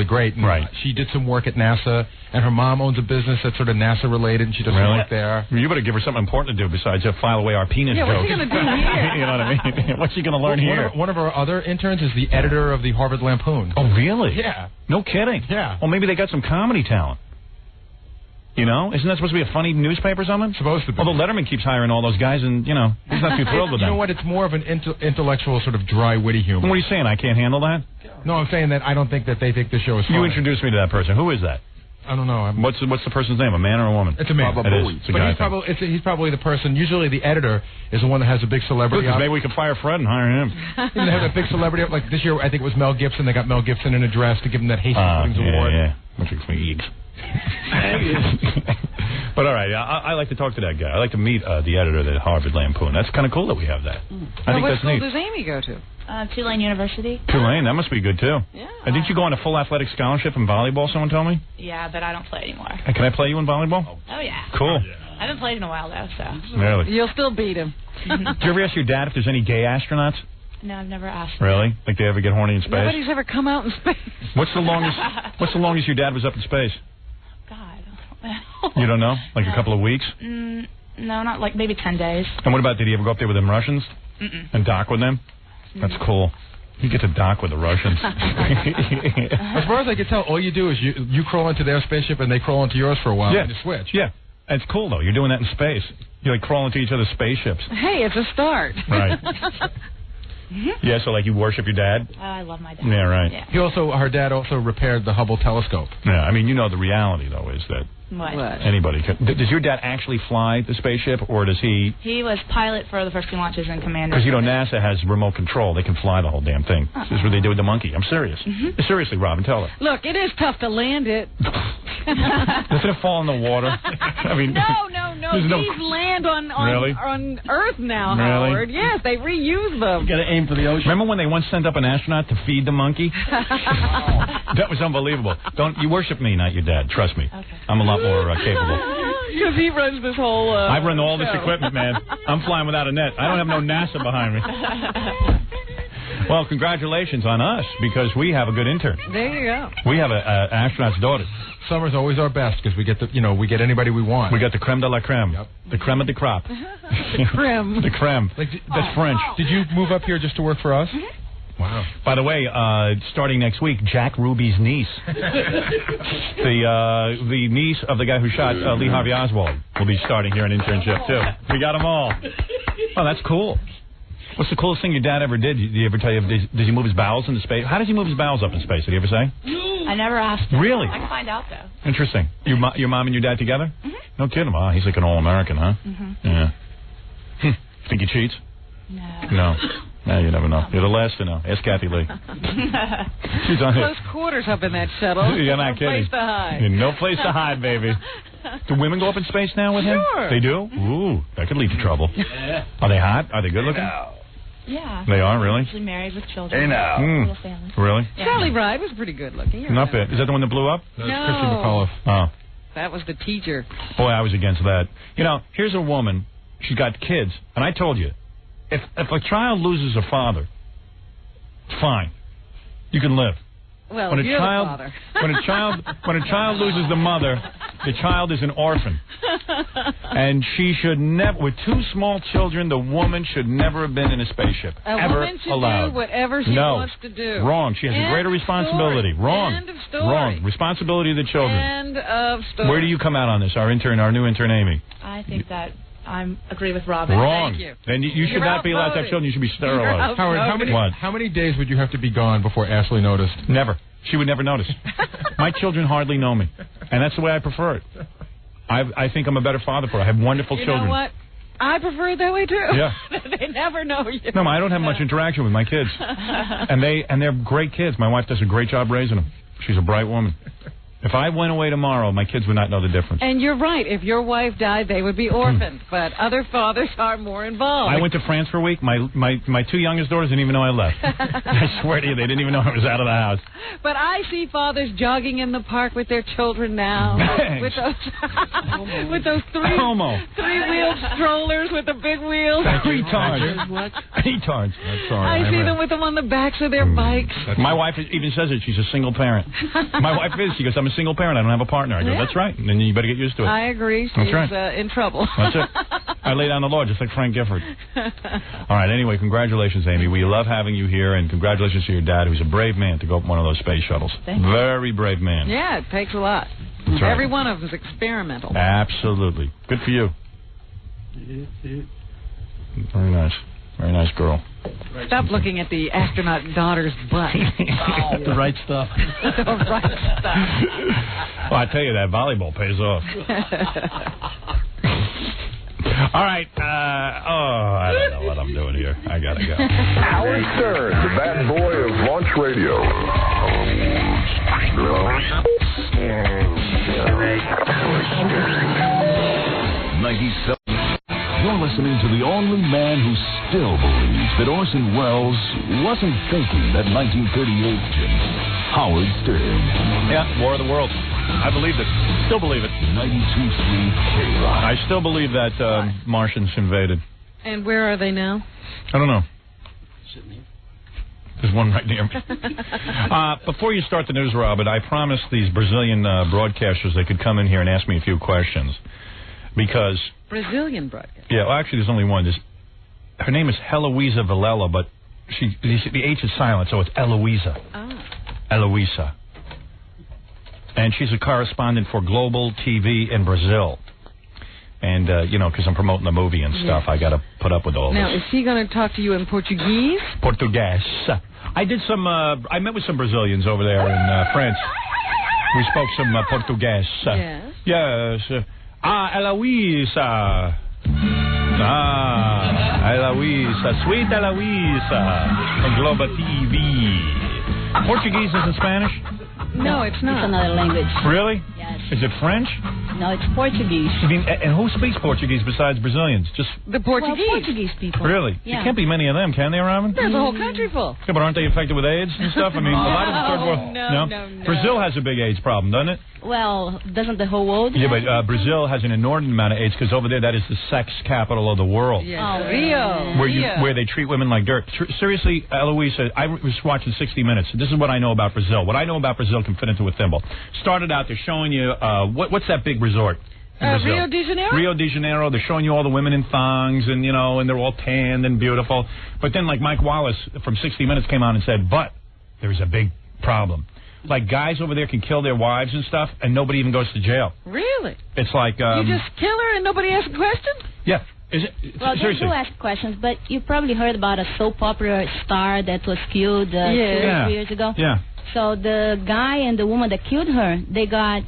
great. And right. She did some work at NASA, and her mom owns a business that's sort of NASA related, and she does some Really? work there. You better give her something important to do besides file away our penis Yeah, jokes. what's she gonna do here? You know what I mean? What's she going to learn here? One of our other interns is the editor of the Harvard Lampoon. Oh, really? Yeah. No kidding. Yeah. Well, maybe they got some comedy talent. You know? Isn't that supposed to be a funny newspaper or something? Supposed to be. Although Letterman keeps hiring all those guys, and, you know, he's not too thrilled with You them. know what? It's more of an intellectual sort of dry, witty humor. What are you saying? I can't handle that? No, I'm saying that I don't think that they think the show is funny. You introduced me to that person. Who is that? I don't know. What's the person's name? A man or a woman? It's a man. It is. It's a But guy he's probably the person. Usually the editor is the one that has a big celebrity. Maybe we could fire Fred and hire him. They have a big celebrity. Like this year, I think it was Mel Gibson. They got Mel Gibson in a dress to give him that Hastings Puddings Award. Yeah. Which makes me eat. But all right, I like to talk to that guy. I like to meet the editor of the Harvard Lampoon. That's kind of cool that we have that. I think what that's school neat. does Amy go to? Tulane University. Tulane, that must be good too. Yeah. And didn't you go on a full athletic scholarship in volleyball? Someone told me. Yeah, but I don't play anymore. Hey, can I play you in volleyball? Oh, yeah. Cool. I haven't played in a while, though, so. Really? You'll still beat him. Did you ever ask your dad if there's any gay astronauts? No, I've never asked. Really? Think they ever get horny in space? Nobody's ever come out in space. What's the longest your dad was up in space? You don't know? Like a couple of weeks? No, not like maybe 10 days. And what about, did he ever go up there with them Russians? Mm-mm. And dock with them? That's cool. You get to dock with the Russians. As far as I can tell, all you do is you crawl into their spaceship and they crawl into yours for a while Yeah. and you switch. Yeah. It's cool, though. You're doing that in space. You like crawl into each other's spaceships. Hey, it's a start. Right. Yeah, so like you worship your dad? Oh, I love my dad. Yeah, right. Yeah. Her dad also repaired the Hubble telescope. Yeah, I mean, you know the reality, though, is that What? Anybody can. Does your dad actually fly the spaceship, or does he? He was pilot for the first few launches and commander. Because, NASA has remote control. They can fly the whole damn thing. This is what they do with the monkey. I'm serious. Seriously, Robin, tell her. Look, it is tough to land it. Doesn't it fall in the water? I mean, no. These land on Earth now, really? Howard. Yes, they reuse them. You got to aim for the ocean. Remember when they once sent up an astronaut to feed the monkey? That was unbelievable. You worship me, not your dad. Trust me. Okay. I'm a lot more capable. Because he runs this whole. I run all this equipment, man. I'm flying without a net. I don't have no NASA behind me. Well, congratulations on us, because we have a good intern. There you go. We have an astronaut's daughter. Summer's always our best because we get we get anybody we want. We got the creme de la creme. Yep. The creme of the crop. The creme. The creme. That's French. Did you move up here just to work for us? Wow. By the way, starting next week, Jack Ruby's niece, the niece of the guy who shot Lee Harvey Oswald, will be starting here an internship, too. We got them all. Oh, that's cool. What's the coolest thing your dad ever did? Did he ever tell you? Does he move his bowels into space? How does he move his bowels up in space? Did he ever say? I never asked him. Really? I can find out, though. Interesting. Your mom and your dad together? No kidding. Oh, he's like an all-American, huh? Yeah. Think he cheats? No. No, you never know. You're the last to know. Ask Kathy Lee. She's on close quarters up in that shuttle. You're not kidding. No place to hide. No place to hide, baby. Do women go up in space now with him? Sure. They do? Ooh, that could lead to trouble. Are they hot? Are they good looking? Yeah. They are, really? Usually married with children. Hey, now. Little family. Really? Yeah. Sally Ride was pretty good looking. Not bad. Is that the one that blew up? No. Christy McAuliffe. Oh. That was the teacher. Boy, I was against that. Here's a woman. She's got kids. And I told you, if a child loses a father, fine. You can live. Well, when a you're child, the father. when a child loses the mother, the child is an orphan. And she should never, with two small children, the woman should never have been in a spaceship. A woman should allowed. do whatever she wants to do. Wrong. She has a greater responsibility. Story. Wrong. End of story. Wrong. Responsibility of the children. End of story. Where do you come out on this? Our new intern, Amy. I think that I agree with Robin. Wrong. Thank you. Then you should not be allowed to have children. You should be sterilized. Howard, how many days would you have to be gone before Ashley noticed? Never. She would never notice. My children hardly know me, and that's the way I prefer it. I think I'm a better father for her. I have wonderful children. You know what? I prefer it that way too. Yeah. They never know you. No, I don't have much interaction with my kids, and they're great kids. My wife does a great job raising them. She's a bright woman. If I went away tomorrow, my kids would not know the difference. And you're right. If your wife died, they would be orphaned. But other fathers are more involved. I went to France for a week. My two youngest daughters didn't even know I left. I swear to you, they didn't even know I was out of the house. But I see fathers jogging in the park with their children now. with those three-wheeled strollers with the big wheels. Retards. What? Retards. I'm sorry. I see them with them on the backs of their bikes. My wife even says it. She's a single parent. My wife is. She goes, I'm a single parent. I don't have a partner. I go, that's right. And then you better get used to it. I agree. She's in trouble. That's it. I lay down the law just like Frank Gifford. All right. Anyway, congratulations, Amy. We love having you here, and congratulations to your dad, who's a brave man to go up one of those space shuttles. Very brave man. Yeah, it takes a lot. That's right. Every one of them is experimental. Absolutely. Good for you. Very nice. Very nice girl. Stop looking at the astronaut daughter's butt. The right stuff. The right stuff. Well, I tell you, that volleyball pays off. All right. I don't know what I'm doing here. I gotta go. Howard Stern, the bad boy of launch radio. 97. You're listening to the only man who still believes that Orson Welles wasn't thinking that 1938 Howard Stern. Yeah, War of the Worlds. I believed it. Still believe it. 92.3 K-Rock. I still believe that Martians invaded. And where are they now? I don't know. There's one right near me. Before you start the news, Robert, I promised these Brazilian broadcasters they could come in here and ask me a few questions. Because... Brazilian broadcaster? Yeah, well, actually, there's only one. Her name is Heloisa Vilela, but the H is silent, so it's Eloisa. Oh. Eloisa. And she's a correspondent for Global TV in Brazil. And, because I'm promoting the movie and stuff, I got to put up with all now, this. Now, is she going to talk to you in Portuguese? Portuguese. I did some, I met with some Brazilians over there in France. We spoke some Portuguese. Yes. Yes. Eloisa. Eloisa. Sweet Eloisa. On Globo TV. Portuguese isn't Spanish? No, it's not. It's another language. Really? Yes. Is it French? No, it's Portuguese. I mean, and who speaks Portuguese besides Brazilians? Just the Portuguese. Well, Portuguese people. Really? Yeah. There can't be many of them, can there, Robin? There's a whole country full. Yeah, but aren't they infected with AIDS and stuff? I mean, a lot of the third world. No. Brazil has a big AIDS problem, doesn't it? Well, doesn't the whole world? Yeah, but Brazil has an inordinate amount of AIDS because over there that is the sex capital of the world. Yes. Oh, Rio. Where they treat women like dirt. Seriously, Eloisa, I was watching 60 Minutes. This is what I know about Brazil. What I know about Brazil can fit into a thimble. Started out, they're showing you, what's that big resort? Rio de Janeiro? Rio de Janeiro. They're showing you all the women in thongs and, and they're all tanned and beautiful. But then, like, Mike Wallace from 60 Minutes came on and said, but there's a big problem. Like, guys over there can kill their wives and stuff, and nobody even goes to jail. Really? It's like... you just kill her and nobody asks a question? Yeah. Is it, well, they do ask questions, but you probably heard about a soap opera star that was killed 2 or 3 years ago. Yeah. So the guy and the woman that killed her, they got...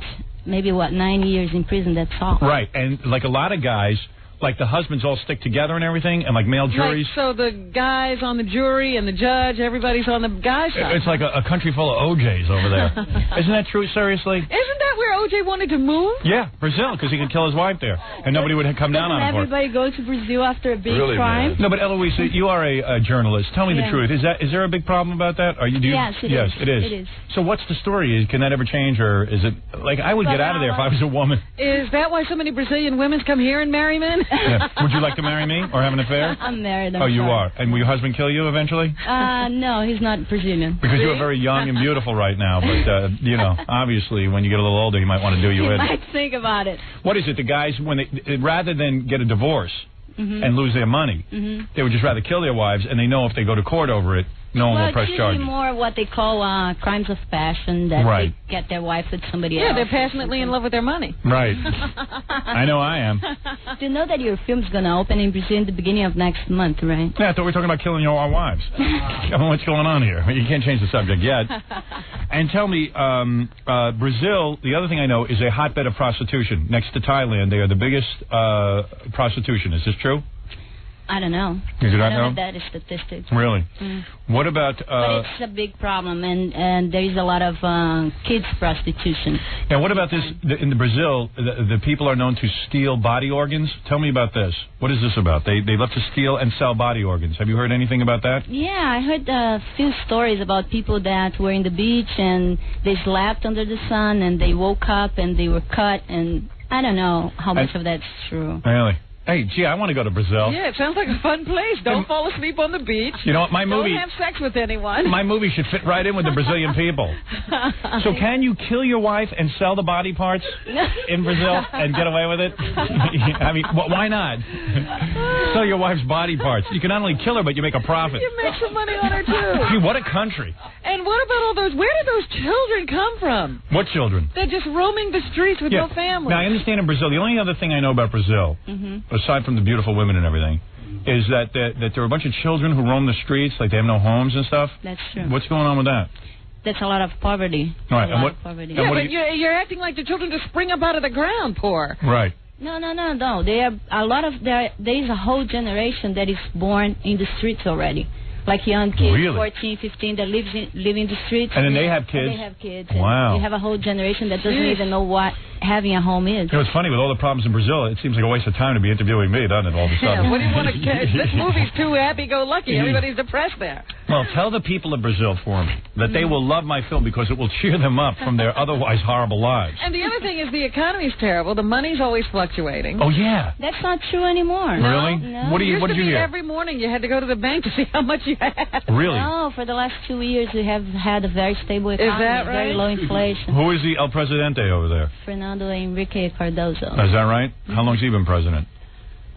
maybe, 9 years in prison, that's all. Right, and like a lot of guys, like the husbands all stick together and everything, and like male juries. So the guys on the jury and the judge, everybody's on the guy's side. It's like a country full of OJs over there. Isn't that true, seriously? Isn't that where OJ wanted to move? Yeah, Brazil, because he could kill his wife there, and nobody would come down on him for it. Everybody go to Brazil after a big crime? Man. No, but Eloisa, you are a journalist. Tell me the truth. Is there a big problem about that? Yes, it is. It is. So what's the story? Can that ever change, or is it like I would get out of there if I was a woman? Is that why so many Brazilian women come here and marry men? Yeah. Would you like to marry me or have an affair? I'm married. You are. And will your husband kill you eventually? No, he's not Brazilian. Because you are very young and beautiful right now, but obviously when you get a little older, he might want to do you in. He might think about it. What is it? The guys, when they rather than get a divorce and lose their money, they would just rather kill their wives, and they know if they go to court over it, no one will press charges. It's more what they call crimes of passion, that they get their wife with somebody else. Yeah, they're passionately in love with their money. Right. I know I am. Do you know that your film's going to open in Brazil in the beginning of next month, right? Yeah, I thought we were talking about killing our wives. I don't know what's going on here. You can't change the subject yet. And tell me, Brazil, the other thing I know, is a hotbed of prostitution. Next to Thailand, they are the biggest prostitution. Is this true? I don't know. You do not know? I don't have that statistics. Really? What about... but it's a big problem, and there is a lot of kids prostitution. Now, what about this? In Brazil, the people are known to steal body organs. Tell me about this. What is this about? They love to steal and sell body organs. Have you heard anything about that? Yeah, I heard a few stories about people that were in the beach, and they slept under the sun, and they woke up, and they were cut, and I don't know how much of that's true. Really? Hey, gee, I want to go to Brazil. Yeah, it sounds like a fun place. Don't fall asleep on the beach. You know what, my movie... Don't have sex with anyone. My movie should fit right in with the Brazilian people. So can you kill your wife and sell the body parts in Brazil and get away with it? I mean, why not? Sell your wife's body parts. You can not only kill her, but you make a profit. You make some money on her, too. Gee, what a country. And what about all those... Where did those children come from? What children? They're just roaming the streets with no family. Now, I understand in Brazil, the only other thing I know about Brazil... aside from the beautiful women and everything, is that there are a bunch of children who roam the streets, like they have no homes and stuff. That's true. What's going on with that? That's a lot of poverty. All right. Poverty. Yeah, but you're acting like the children just spring up out of the ground poor. Right. No. They are a lot of there is a whole generation that is born in the streets already. Like young kids, 14, 15, that live in the streets. And then they have kids? And they have kids. Wow. And you have a whole generation that doesn't even know what having a home is. You know, it's funny, with all the problems in Brazil, it seems like a waste of time to be interviewing me, doesn't it, all of a sudden? Yeah, what do you want to catch? This movie's too happy-go-lucky. Everybody's depressed there. Well, tell the people of Brazil for me that they will love my film because it will cheer them up from their otherwise horrible lives. And the other thing is the economy's terrible. The money's always fluctuating. Oh, yeah. That's not true anymore. Really? No. What did you hear? Every morning you had to go to the bank to see how much you had. Really? No, for the last 2 years we have had a very stable economy. Is that right? Very low inflation. Who is the El Presidente over there? Fernando Henrique Cardoso. Is that right? How long's he been president?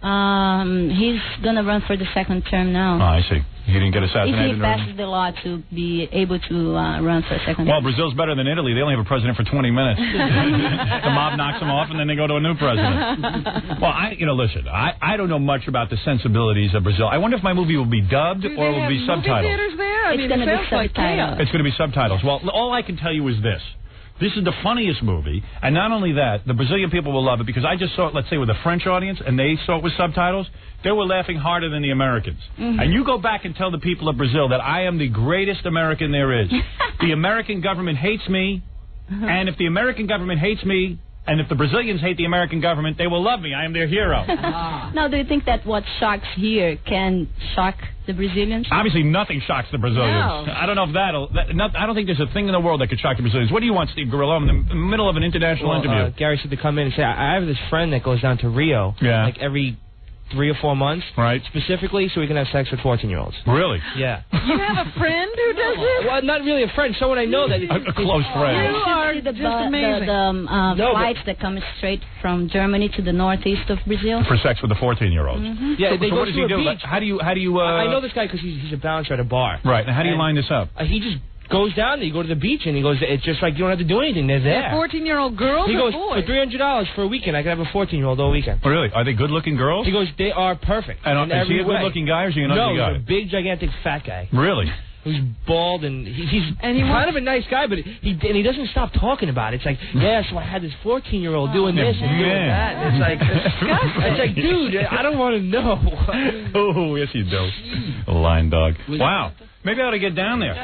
He's going to run for the second term now. Oh, I see. He didn't get assassinated? If he passes the law to be able to run for a second term. Well, Brazil's better than Italy. They only have a president for 20 minutes. The mob knocks him off, and then they go to a new president. Well, listen, I don't know much about the sensibilities of Brazil. I wonder if my movie will be dubbed or will be subtitled. Theaters there? It's going to be subtitles. It's going to be subtitles. Well, all I can tell you is this. This is the funniest movie, and not only that, the Brazilian people will love it because I just saw it, let's say, with a French audience, and they saw it with subtitles. They were laughing harder than the Americans. And you go back and tell the people of Brazil that I am the greatest American there is. The American government hates me, and if the American government hates me, and if the Brazilians hate the American government, they will love me. I am their hero. Now, do you think that what shocks here can shock the Brazilians? Obviously, nothing shocks the Brazilians. No. I don't know if I don't think there's a thing in the world that could shock the Brazilians. What do you want, Steve Gorillo? I'm in the middle of an international interview. Gary said to come in and say, I have this friend that goes down to Rio like every 3 or 4 months, right? Specifically, so we can have sex with 14-years-olds. Really? Yeah. You have a friend who does this? Well, not really a friend. Someone I know that a close friend. You are just amazing. The flights that come straight from Germany to the northeast of Brazil For sex with the 14-year-olds. Yeah, they so go what does to he a do? beach. Like, how do you? I know this guy because he's a bouncer at a bar. Right. And how do you line this up? He just goes down there. You go to the beach, and he goes, it's just like you don't have to do anything. They're there. 14-year-old girls He or goes, boys? for $300 for a weekend, I can have a 14-year-old all weekend. Oh, really? Are they good-looking girls? He goes, they are perfect. And is he a good-looking guy, or is he an ugly guy? No, he's a big, gigantic, fat guy. Really? Who's bald, and he's kind of a nice guy, but he doesn't stop talking about it. It's like, yeah, so I had this 14-year-old doing this and doing that. And it's like, it's like, dude, I don't want to know. Oh, yes, you do. A line dog. Wow. Maybe I ought to get down there.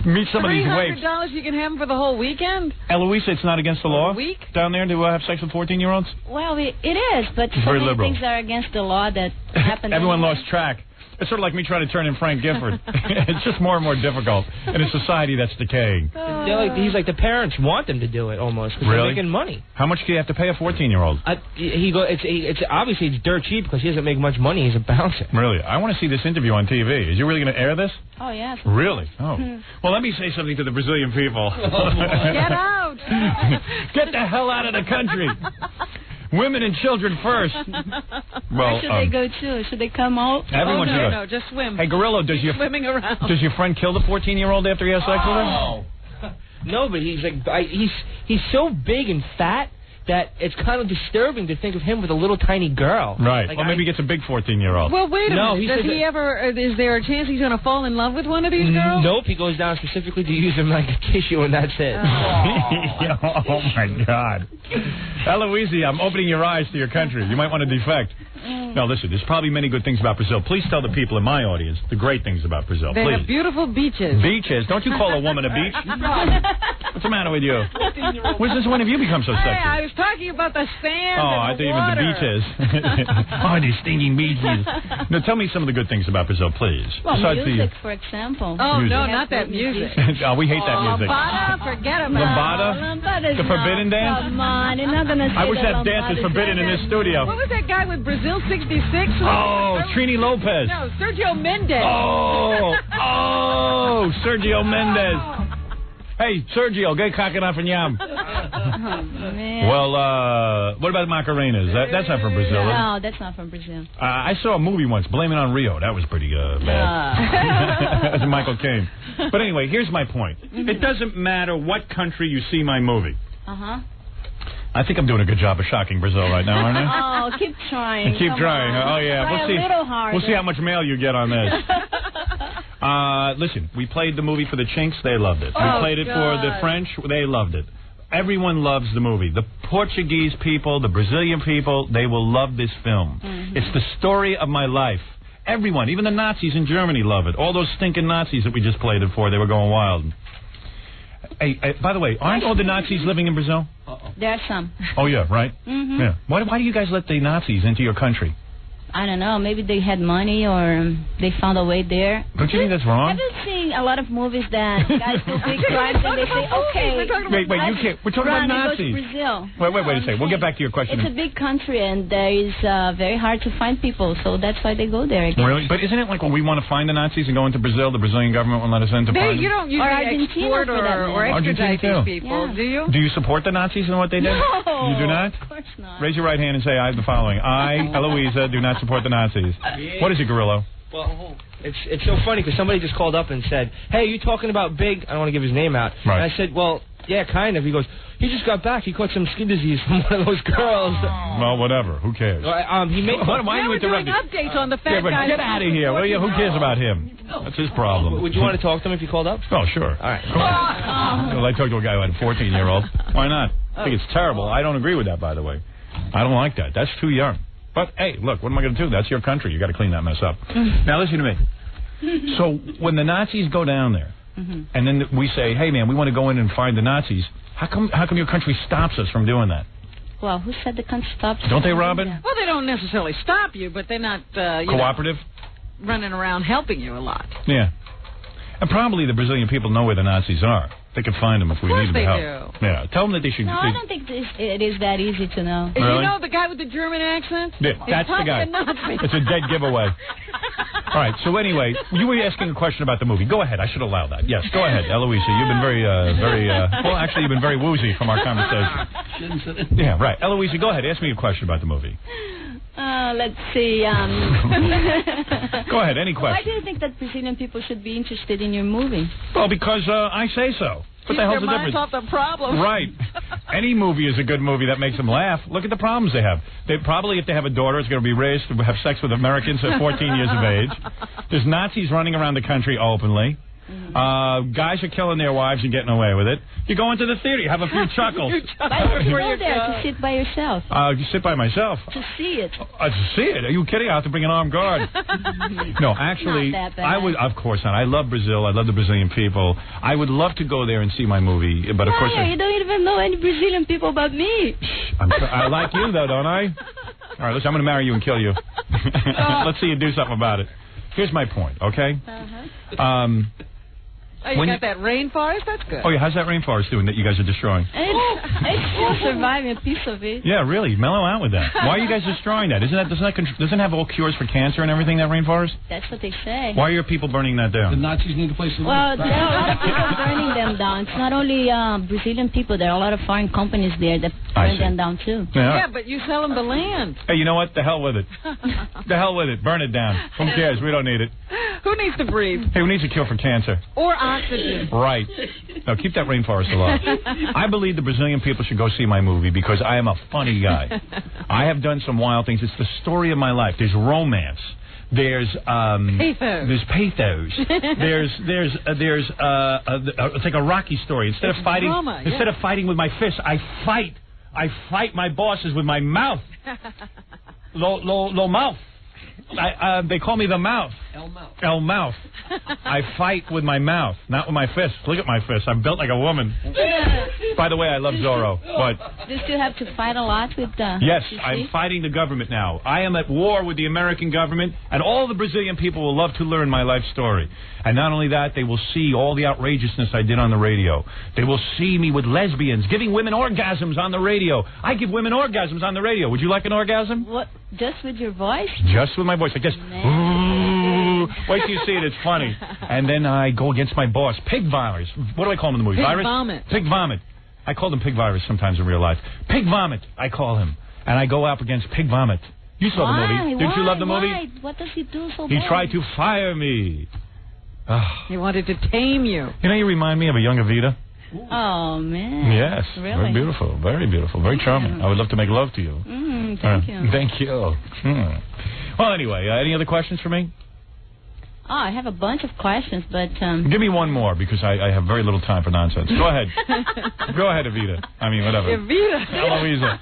Meet some of these waifs. $300 you can have them for the whole weekend? Eloisa, it's not against the law down there to have sex with 14-year-olds? Well, it is, but so very many liberal. things are against the law that happen. Everyone lost track. It's sort of like me trying to turn in Frank Gifford. It's just more and more difficult in a society that's decaying. He's like the parents want them to do it almost because they're making money. How much do you have to pay a 14-year-old? It's obviously it's dirt cheap because he doesn't make much money. He's a bouncer. Really? I want to see this interview on TV. Is you really going to air this? Oh, yes. Really? Oh. Well, let me say something to the Brazilian people. Get out! Get the hell out of the country. Women and children first. Where should they go to? Should they come out? Everyone should go. No, just swim. Hey, Gorillo, does swimming around. Does your friend kill the 14-year-old after he has sex with her? No, but he's like he's so big and fat that it's kind of disturbing to think of him with a little tiny girl. Right. Like, well, maybe he gets a big 14-year-old. Well, wait a minute. He Does he ever? Is there a chance he's going to fall in love with one of these girls? Nope. He goes down specifically to use him like a tissue, and that's it. Oh my God. Eloise, I'm opening your eyes to your country. You might want to defect. Now, listen, there's probably many good things about Brazil. Please tell the people in my audience the great things about Brazil. They Please. have beautiful beaches. Beaches? Don't you call a woman a beach? What's the matter with you? When have you become so sexy? Hey, I was talking about the sand I and the thought water. even the beaches. These stinking beaches. Now, tell me some of the good things about Brazil, please. Well, besides music, for example. Oh, music. no, not that music. We hate that music. Lambada, forget about Lambada? The forbidden dance? Come on, you're not going to say I wish that Lambada dance was forbidden in this studio. What was that guy with Brazil 66? Oh, Trini Lopez. No, Sergio Mendes. Oh, Sergio Mendes. Hey, Sergio, get cocking off and yam. Well, what about Macarenas? That's not from Brazil. No, that's not from Brazil. I saw a movie once, Blame It on Rio. That was pretty bad. That's Michael Caine. But anyway, here's my point. It doesn't matter what country you see my movie. Uh-huh. I think I'm doing a good job of shocking Brazil right now, aren't I? Oh, keep trying. Keep trying. Oh, yeah. Try We'll see. A little harder. We'll see how much mail you get on this. Listen, we played the movie for the Chinks. They loved it. We played it for the French. They loved it. Everyone loves the movie. The Portuguese people, the Brazilian people, they will love this film. Mm-hmm. It's the story of my life. Everyone, even the Nazis in Germany love it. All those stinking Nazis that we just played it for, they were going wild. Hey, by the way, aren't all the Nazis living in Brazil? There are some. Oh, yeah, right? Mm-hmm. Yeah. Why do you guys let the Nazis into your country? I don't know. Maybe they had money or they found a way there. Don't you think that's wrong? Have you seen a lot of movies that guys do big crimes and they say, okay. Wait, you can't. We're talking about Nazis. Go to Brazil. Wait a second. We'll get back to your question. It's a big country and there is very hard to find people, so that's why they go there. Again. Really? But isn't it like when we want to find the Nazis and go into Brazil, the Brazilian government won't let us in to find them? You don't usually export or extradite these people, do you? Do you support the Nazis and what they did? No. You do not? Of course not. Raise your right hand and say, I have the following. I, Eloisa, do not support the Nazis. What is it, Gorillo? Well, it's so funny because somebody just called up and said, hey, you talking about Big? I don't want to give his name out. Right. And I said, well, Yeah, kind of. He goes, he just got back. He caught some skin disease from one of those girls. Well, whatever. Who cares? He made. Why are you interrupting? Updates on the fat guy. Get out of here. Who cares about him? That's his problem. Would you want to talk to him if you called up? Oh, sure. All right. Well, I talked to a guy who had a 14-year-old. Why not? I think it's terrible. I don't agree with that, by the way. I don't like that. That's too young. But, hey, look, what am I going to do? That's your country. You got to clean that mess up. Now, listen to me. So, when the Nazis go down there, and then we say, hey, man, we want to go in and find the Nazis, how come your country stops us from doing that? Well, who said the country stops? Don't they, Robin? Well, they don't necessarily stop you, but they're not cooperative, running around helping you a lot. Yeah. And probably the Brazilian people know where the Nazis are. They could find them if we need them help. Do. Yeah. Tell them that they should. No, I don't think it is that easy to know. Really? You know the guy with the German accent? Yeah, that's the guy. It's a dead giveaway. All right. So anyway, you were asking a question about the movie. Go ahead. I should allow that. Yes. Go ahead, Eloisa. You've been very. Well, actually, you've been very woozy from our conversation. Yeah. Right. Eloisa, go ahead. Ask me a question about the movie. Let's see. Go ahead, any question. Why do you think that Brazilian people should be interested in your movie? Well, because I say so. What the hell's the difference? Off the problem. Right. Any movie is a good movie that makes them laugh. Look at the problems they have. They probably, if they have a daughter, is going to be raised to have sex with Americans at 14 years of age. There's Nazis running around the country openly. Guys are killing their wives and getting away with it. You go into the theater, you have a few chuckles. Why don't you go there to sit by yourself? You sit by myself. To see it. To see it? Are you kidding? I have to bring an armed guard. No, actually, not that bad. I would. Of course not. I love Brazil. I love the Brazilian people. I would love to go there and see my movie, but of course, you don't even know any Brazilian people but me. I like you though, don't I? All right, listen. I'm going to marry you and kill you. Let's see you do something about it. Here's my point. Okay. Oh, you got that rainforest? That's good. Oh, yeah. How's that rainforest doing that you guys are destroying? It's still surviving a piece of it. Yeah, really. Mellow out with that. Why are you guys destroying that? Doesn't it have all cures for cancer and everything, that rainforest? That's what they say. Why are your people burning that down? The Nazis need a place to live. Well, there are a lot of people burning them down. It's not only Brazilian people. There are a lot of foreign companies there that burn them down, too. Yeah, but you sell them the land. Hey, you know what? The hell with it. The hell with it. Burn it down. Who cares? We don't need it. Who needs to breathe? Hey, who needs a cure for cancer? Or oxygen. Right. Now, keep that rainforest alive. I believe the Brazilian people should go see my movie because I am a funny guy. I have done some wild things. It's the story of my life. There's romance. There's pathos. There's pathos. It's like a Rocky story. Instead of fighting, instead of fighting with my fists, I fight my bosses with my mouth. Lo mouth. They call me the mouth. El Mouth. I fight with my mouth, not with my fists. Look at my fists. I'm built like a woman. By the way, I love Zorro. But do you still have to fight a lot with the... Yes, I'm fighting the government now. I am at war with the American government, and all the Brazilian people will love to learn my life story. And not only that, they will see all the outrageousness I did on the radio. They will see me with lesbians, giving women orgasms on the radio. I give women orgasms on the radio. Would you like an orgasm? What? Just with your voice? Just with my voice. Like this. Ooh. Wait till you see it. It's funny. And then I go against my boss. Pig virus. What do I call him in the movie? Pig vomit. Pig vomit. I call him Pig virus sometimes in real life. Pig vomit, I call him. And I go up against Pig vomit. You saw the movie. Didn't you love the movie? Why? What does he do so He bad? tried to fire me. He wanted to tame you. You know, you remind me of a young Evita. Oh, man. Yes. Really? Very beautiful. Very beautiful. Very charming. I would love to make love to you. Thank you. Thank you. Well, anyway, any other questions for me? Oh, I have a bunch of questions, but... Give me one more, because I have very little time for nonsense. Go ahead. Go ahead, Evita. I mean, whatever. Evita. Eloisa.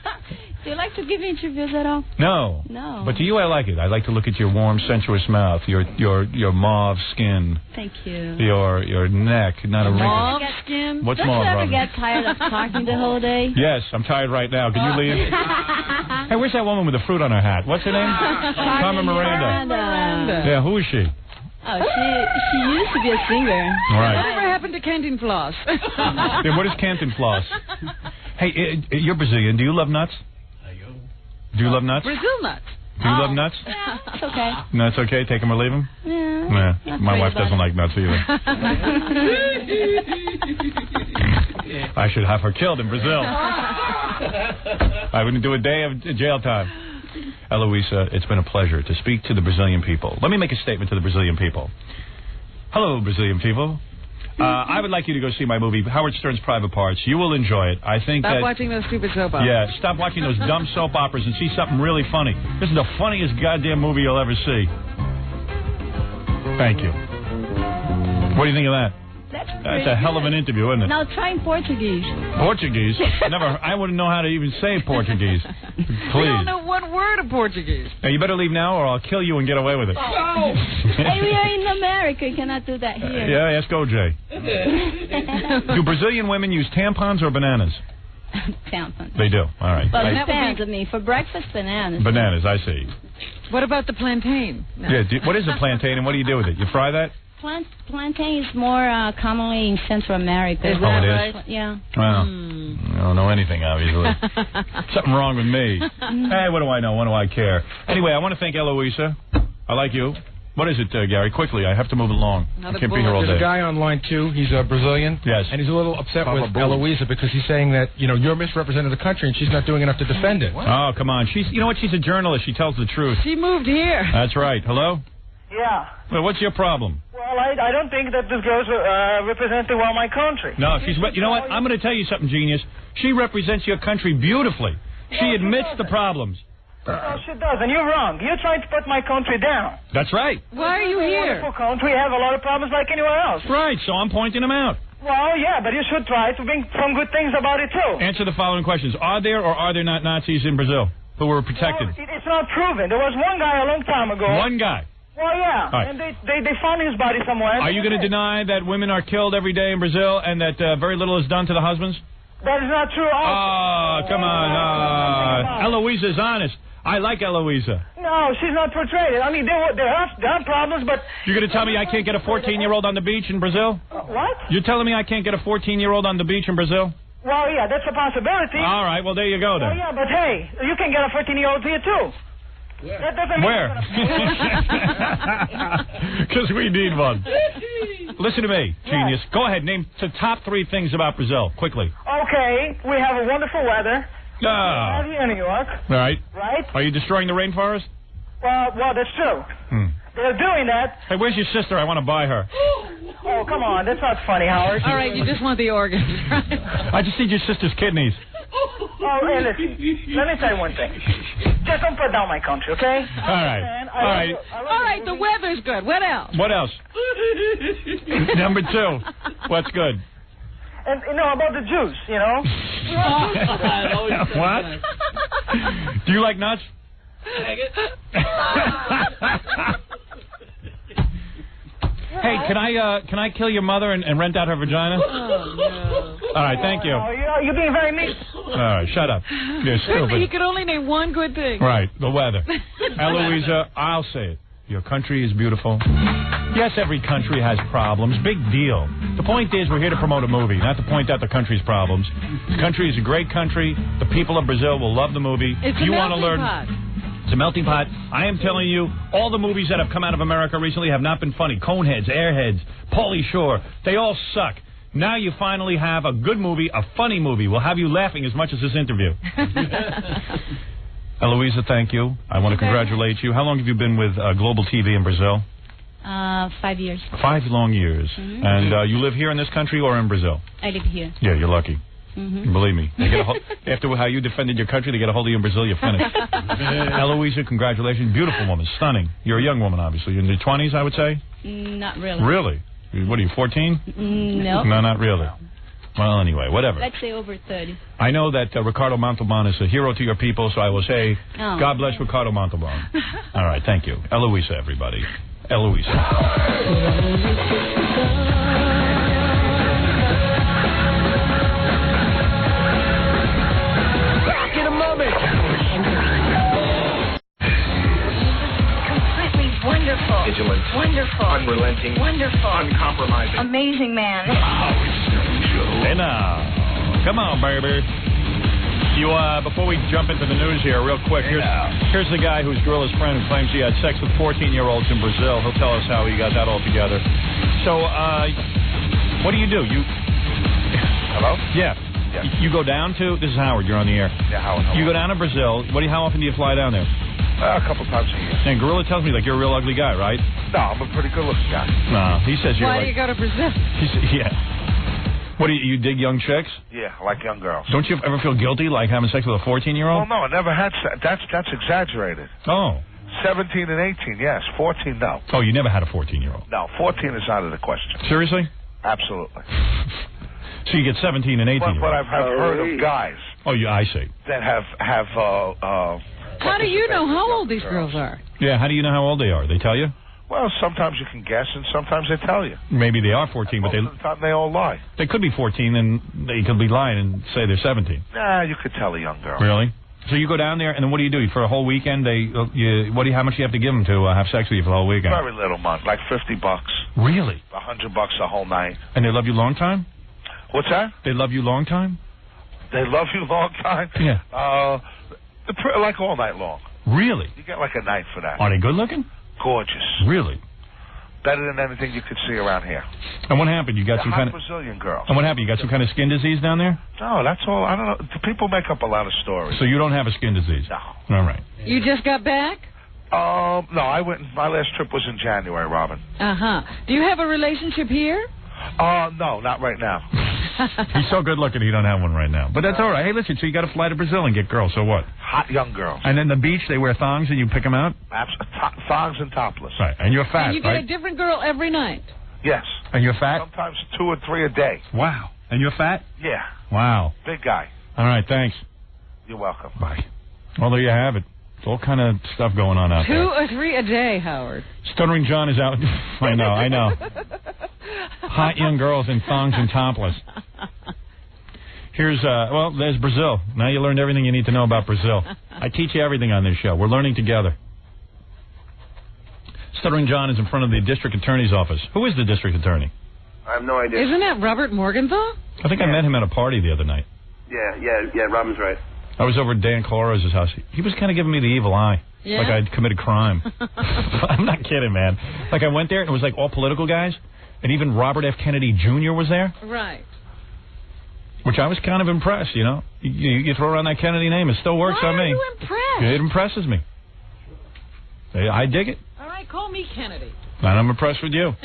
Do you like to give interviews at all? No. No. But to you, I like it. I like to look at your warm, sensuous mouth, your mauve skin. Thank you. Your neck, not a wrinkle. Mauve skin? What's Don't mauve, you ever Robin? get tired of talking the whole day? Yes, I'm tired right now. Can you leave? Hey, where's that woman with the fruit on her hat? What's her name? Carmen Miranda. Yeah, who is she? Oh, she used to be a singer. Right. Whatever happened to Canton Floss? Yeah, what is Canton Floss? Hey, you're Brazilian. Do you love nuts? Do you love nuts? Brazil nuts. Do you love nuts? Yeah, it's okay. No, it's okay. Take them or leave them? Yeah. Nah, my wife doesn't like nuts either. I should have her killed in Brazil. I wouldn't do a day of jail time. Eloisa, it's been a pleasure to speak to the Brazilian people. Let me make a statement to the Brazilian people. Hello, Brazilian people. I would like you to go see my movie, Howard Stern's Private Parts. You will enjoy it. I think Stop watching those stupid soap operas. Yeah, stop watching those dumb soap operas and see something really funny. This is the funniest goddamn movie you'll ever see. Thank you. What do you think of that? That's a hell of an interview, isn't it? Now try in Portuguese. Portuguese? I wouldn't know how to even say Portuguese. Please. We don't know one word of Portuguese. Now, you better leave now or I'll kill you and get away with it. No! Hey, we are in America. You cannot do that here. Yeah, ask OJ. Do Brazilian women use tampons or bananas? Tampons. They do. All right. But it depends on me. For breakfast, bananas. Bananas, I see. What about the plantain? No. Yeah, what is a plantain and what do you do with it? You fry that? Plantain is more commonly in Central America. Is that right? Yeah. Well, I don't know anything, obviously. Something wrong with me. Hey, what do I know? What do I care? Anyway, I want to thank Eloisa. I like you. What is it, Gary? Quickly, I have to move along. I can't be here all day. There's a guy on line 2. He's a Brazilian. Yes. And he's a little upset with Eloisa because he's saying that, you're misrepresenting the country and she's not doing enough to defend it. What? Oh, come on. You know what? She's a journalist. She tells the truth. She moved here. That's right. Hello? Yeah. Well, what's your problem? Well, I don't think that this girl's representing well my country. No, you know what? I'm going to tell you something, genius. She represents your country beautifully. She admits the problems. No, she does, and you're wrong. You're trying to put my country down. That's right. Why are you here? Wonderful country. We have a lot of problems like anywhere else. Right, so I'm pointing them out. Well, yeah, but you should try to bring some good things about it, too. Answer the following questions. Are there or are there not Nazis in Brazil who were protected? Well, it's not proven. There was one guy a long time ago. One guy? Well, yeah, right. And they found his body somewhere. Are you going to deny that women are killed every day in Brazil and that very little is done to the husbands? That is not true. Oh, come on. Eloisa's honest. I like Eloisa. No, she's not portrayed. I mean, there are problems, but... You're going to tell me I can't get a 14-year-old on the beach in Brazil? What? You're telling me I can't get a 14-year-old on the beach in Brazil? Well, yeah, that's a possibility. All right, well, there you go, then. Well, yeah, but hey, you can get a 14-year-old here, too. Yeah. That doesn't Where? Because we need one. Listen to me, genius. Yes. Go ahead, name the top 3 things about Brazil, quickly. Okay, we have a wonderful weather. Out here in New York. All right. Right? Are you destroying the rainforest? Well, that's true. They're doing that. Hey, where's your sister? I want to buy her. Oh, come on. That's not funny, Howard. All right, you just want the organs, right? I just need your sister's kidneys. Oh, hey, listen. Let me tell you one thing. Just don't put down my country, okay? All right. All right, the weather's good. What else? What else? Number 2. What's good? And, about the Jews, What? Do you like nuts? Hey, can I kill your mother and rent out her vagina? Oh, no. All right, thank you. You're being very mean. All right, shut up. You're stupid. He could only name one good thing. Right, the weather. Eloisa, I'll say it. Your country is beautiful. Yes, every country has problems. Big deal. The point is we're here to promote a movie, not to point out the country's problems. The country is a great country. The people of Brazil will love the movie. It's you a want to learn. pot. It's a melting pot. I am telling you, all the movies that have come out of America recently have not been funny. Coneheads, Airheads, Pauly Shore, they all suck. Now you finally have a good movie, a funny movie. We'll have you laughing as much as this interview. Eloisa, thank you. I want to congratulate you. How long have you been with Global TV in Brazil? 5 years. 5 long years. Mm-hmm. And you live here in this country or in Brazil? I live here. Yeah, you're lucky. Mm-hmm. Believe me. They get after how you defended your country, they get a hold of you in Brazil, you're finished. Eloisa, congratulations. Beautiful woman. Stunning. You're a young woman, obviously. You're in your 20s, I would say? Not really. Really? What are you, 14? No. No, not really. Well, anyway, whatever. Let's say over 30. I know that Ricardo Montalban is a hero to your people, so I will say, God bless Ricardo Montalban. All right, thank you. Eloisa, everybody. Eloisa. Back in a moment. Completely wonderful. Vigilant. Wonderful. Unrelenting. Wonderful. Uncompromising. Amazing man. Hey now. Come on, baby. You, before we jump into the news here, real quick, here's the guy who's Gorilla's friend who claims he had sex with 14-year-olds in Brazil. He'll tell us how he got that all together. So, what do? Hello? Yeah. You go down to, this is Howard, you're on the air. Yeah, Howard. You go down to Brazil. How often do you fly down there? A couple times a year. And Gorilla tells me like you're a real ugly guy, right? No, I'm a pretty good-looking guy. No, he says you're Why like... do you go to Brazil? Yeah. What do you dig young chicks? Yeah, I like young girls. Don't you ever feel guilty like having sex with a 14-year-old? Well, no, I never had sex. That's exaggerated. Oh. 17 and 18, yes. 14, no. Oh, you never had a 14-year-old? No, 14 is out of the question. Seriously? Absolutely. So you get 17 and 18. But I've heard of guys. Oh, yeah, I see. That have. How do you know how old these girls are? Yeah, how do you know how old they are? They tell you? Well, sometimes you can guess, and sometimes they tell you. Maybe they are 14, but Most of the time they all lie. They could be 14, and they could be lying and say they're 17. Nah, you could tell a young girl. Really? So you go down there, and then what do? For a whole weekend, how much do you have to give them to have sex with you for the whole weekend? Very little money, like $50. Really? $100 a whole night. And they love you long time? What's that? They love you long time? They love you long time? Yeah. Like all night long. Really? You get like a night for that. Are they good looking? Gorgeous. Really? Better than anything you could see around here. And what happened? You got some kind of Brazilian girls. And what happened? You got some kind of skin disease down there? No, that's all. I don't know. People make up a lot of stories. So you don't have a skin disease? No. All right. You just got back? No, I went. My last trip was in January, Robin. Do you have a relationship here? No, not right now. He's so good looking, he don't have one right now. But that's all right. Hey, listen, so you got to fly to Brazil and get girls, so what? Hot young girls. And then the beach, they wear thongs and you pick them out? Thongs and topless. Right, and you're fat, And you get a different girl every night? Yes. And you're fat? Sometimes 2 or 3 a day. Wow. And you're fat? Yeah. Wow. Big guy. All right, thanks. You're welcome. Bye. Well, there you have it. It's all kind of stuff going on out 2 there. or 3 a day, Howard. Stuttering John is out. I know. Hot young girls in thongs and topless. Here's, there's Brazil. Now you learned everything you need to know about Brazil. I teach you everything on this show. We're learning together. Stuttering John is in front of the district attorney's office. Who is the district attorney? I have no idea. Isn't that Robert Morgenthau? I think I met him at a party the other night. Yeah, Robin's right. I was over at Dan Colora's house. He was kind of giving me the evil eye. Yeah? Like I'd committed crime. I'm not kidding, man. Like I went there and it was like all political guys. And even Robert F. Kennedy Jr. was there. Right. Which I was kind of impressed, you know. You throw around that Kennedy name, it still works on me. Why are you impressed? It impresses me. I dig it. All right, call me Kennedy. And I'm impressed with you.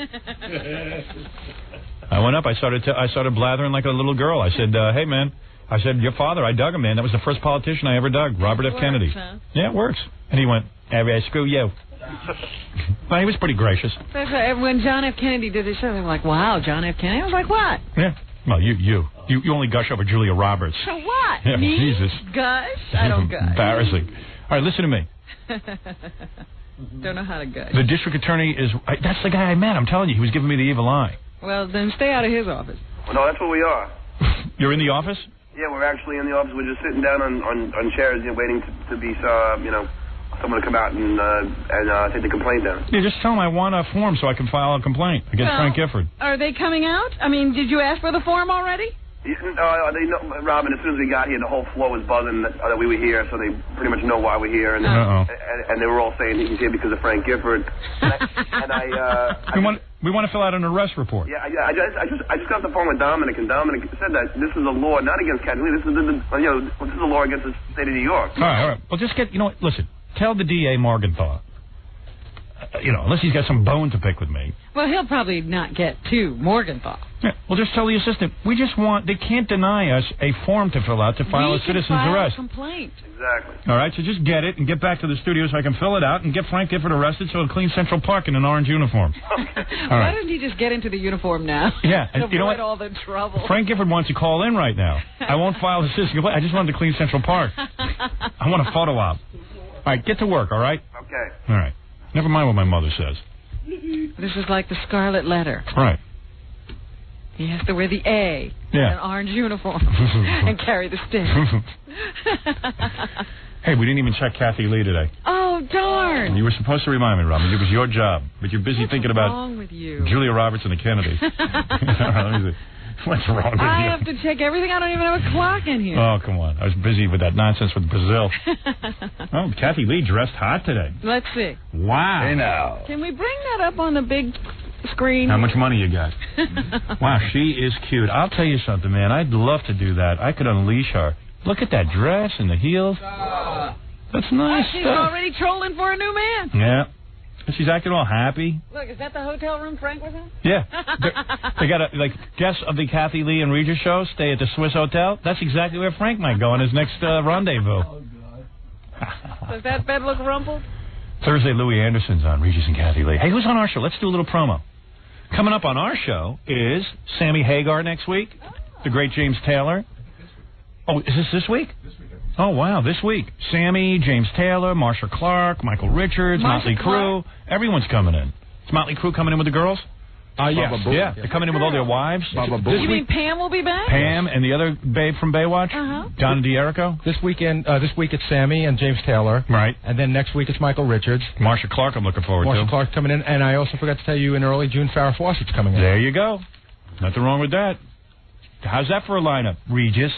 I went up, I started blathering like a little girl. I said, hey, man. I said, your father, I dug him, man. That was the first politician I ever dug, Robert F. Kennedy. Huh? Yeah, it works. And he went, screw you. Well, he was pretty gracious. When John F. Kennedy did his show, they were like, wow, John F. Kennedy? I was like, what? Yeah. Well, you only gush over Julia Roberts. So what? Yeah, me? Jesus. Gush? I don't gush. Embarrassing. All right, listen to me. Don't know how to gush. The district attorney is... that's the guy I met. I'm telling you. He was giving me the evil eye. Well, then stay out of his office. Well, no, that's what we are. You're in the office? Yeah, we're actually in the office. We're just sitting down on chairs, waiting to be, someone to come out and take the complaint down. Yeah, just tell him I want a form so I can file a complaint against Frank Gifford. Are they coming out? I mean, did you ask for the form already? They know, Robin, as soon as we got here, the whole floor was buzzing that we were here, so they pretty much know why we're here. And they were all saying he's here because of Frank Gifford. We want to fill out an arrest report. Yeah. I just got off the phone with Dominic, and Dominic said that this is a law not against Kathy Lee. This is this is a law against the state of New York. All right. Well, just listen. Tell the DA Morgenthau. Unless he's got some bone to pick with me. Well, he'll probably not get to Morgenthau. Yeah, well, just tell the assistant. They can't deny us a form to fill out to file a citizen's arrest. A complaint. Exactly. All right, so just get it and get back to the studio so I can fill it out and get Frank Gifford arrested so he'll clean Central Park in an orange uniform. Okay. Why doesn't he just get into the uniform now? Yeah. And you know what? All the trouble. Frank Gifford wants to call in right now. I won't file a citizen's complaint. I just wanted to clean Central Park. I want a photo op. All right, get to work, all right? Okay. All right. Never mind what my mother says. This is like the Scarlet Letter. Right. He has to wear the A in an orange uniform and carry the stick. Hey, we didn't even check Kathy Lee today. Oh, darn. You were supposed to remind me, Robin. It was your job. But you're busy thinking about wrong with you? Julia Roberts and the Kennedys. All right, let me see. What's wrong with you? I have to check everything. I don't even have a clock in here. Oh, come on. I was busy with that nonsense with Brazil. Oh, Kathy Lee dressed hot today. Let's see. Wow. Hey, now. Can we bring that up on the big screen? How much money you got? Wow, she is cute. I'll tell you something, man. I'd love to do that. I could unleash her. Look at that dress and the heels. That's nice She's stuff. already trolling for a new man. Yeah. She's acting all happy. Look, is that the hotel room Frank was in? Yeah. They got guests of the Kathy Lee and Regis show stay at the Swiss Hotel. That's exactly where Frank might go on his next rendezvous. Does that bed look rumpled? Thursday, Louis Anderson's on Regis and Kathy Lee. Hey, who's on our show? Let's do a little promo. Coming up on our show is Sammy Hagar next week, the great James Taylor. Oh, is this week? This week. Oh, wow, this week. Sammy, James Taylor, Marsha Clark, Michael Richards, Motley Crue. Everyone's coming in. Is Motley Crue coming in with the girls? Yes. Yeah, they're coming in with all their wives. You mean Pam will be back? Pam and the other babe from Baywatch? Donna D'Erico? This week it's Sammy and James Taylor. Right. And then next week it's Michael Richards. Marsha Clark I'm looking forward to. Marsha Clark's coming in. And I also forgot to tell you in early June, Farrah Fawcett's coming in. There you go. Nothing wrong with that. How's that for a lineup, Regis?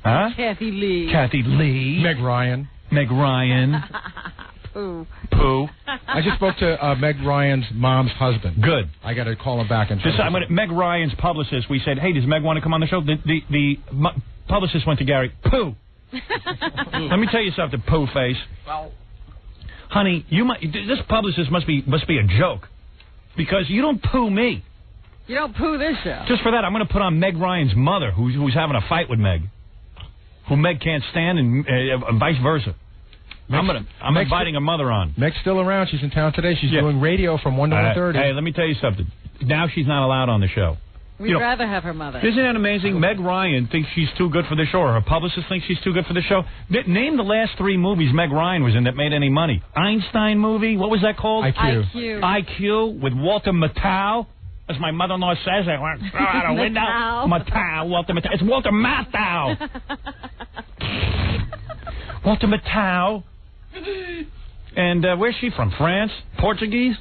Huh? Kathy Lee. Kathy Lee. Meg Ryan. Meg Ryan. Pooh. Pooh. I just spoke to Meg Ryan's mom's husband. Good. I got to call him back and. Meg Ryan's publicist. We said, "Hey, does Meg want to come on the show?" The publicist went to Gary. Pooh. Let me tell you something, Pooh face. Well, honey, this publicist must be a joke, because you don't poo me. You don't poo this show. Just for that, I'm going to put on Meg Ryan's mother, who's having a fight with Meg, who Meg can't stand, and vice versa. I'm inviting her mother on. Meg's still around. She's in town today. She's doing radio from 1 to 1:30. Hey, let me tell you something. Now she's not allowed on the show. We'd rather have her mother. Isn't that amazing? Meg Ryan thinks she's too good for the show, or her publicist thinks she's too good for the show. Name the last 3 movies Meg Ryan was in that made any money. Einstein movie. What was that called? IQ with Walter Matthau. As my mother-in-law says, I want to throw out a window. Matthau. Walter Matthau. It's Walter Matthau. Walter Matthau. And where's she from? France? Portuguese?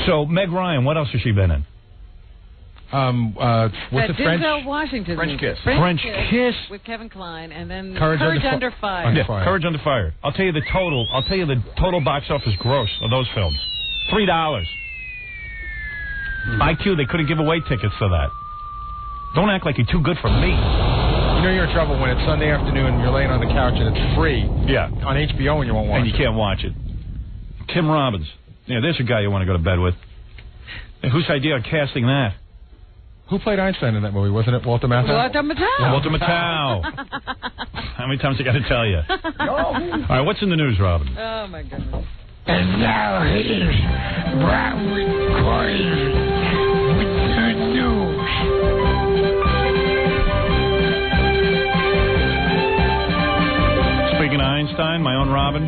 So, Meg Ryan, what else has she been in? What's the French? Denzel Washington French movie. Kiss. French Kiss with Kevin Kline, and then Courage Under Fire. Yeah, Courage Under Fire. I'll tell you the total box office gross of those films. $3. IQ, they couldn't give away tickets for that. Don't act like you're too good for me. You know you're in trouble when it's Sunday afternoon and you're laying on the couch and it's free. Yeah. On HBO and you won't watch it. And you can't watch it. Tim Robbins. Yeah, there's a guy you want to go to bed with. And whose idea of casting that? Who played Einstein in that movie? Wasn't it Walter Matthau? Walter Matthau. Walter Matthau. How many times I got to tell you? All right, what's in the news, Robin? Oh, my goodness. And now here's Robin Coyle with the news. Speaking of Einstein, my own Robin,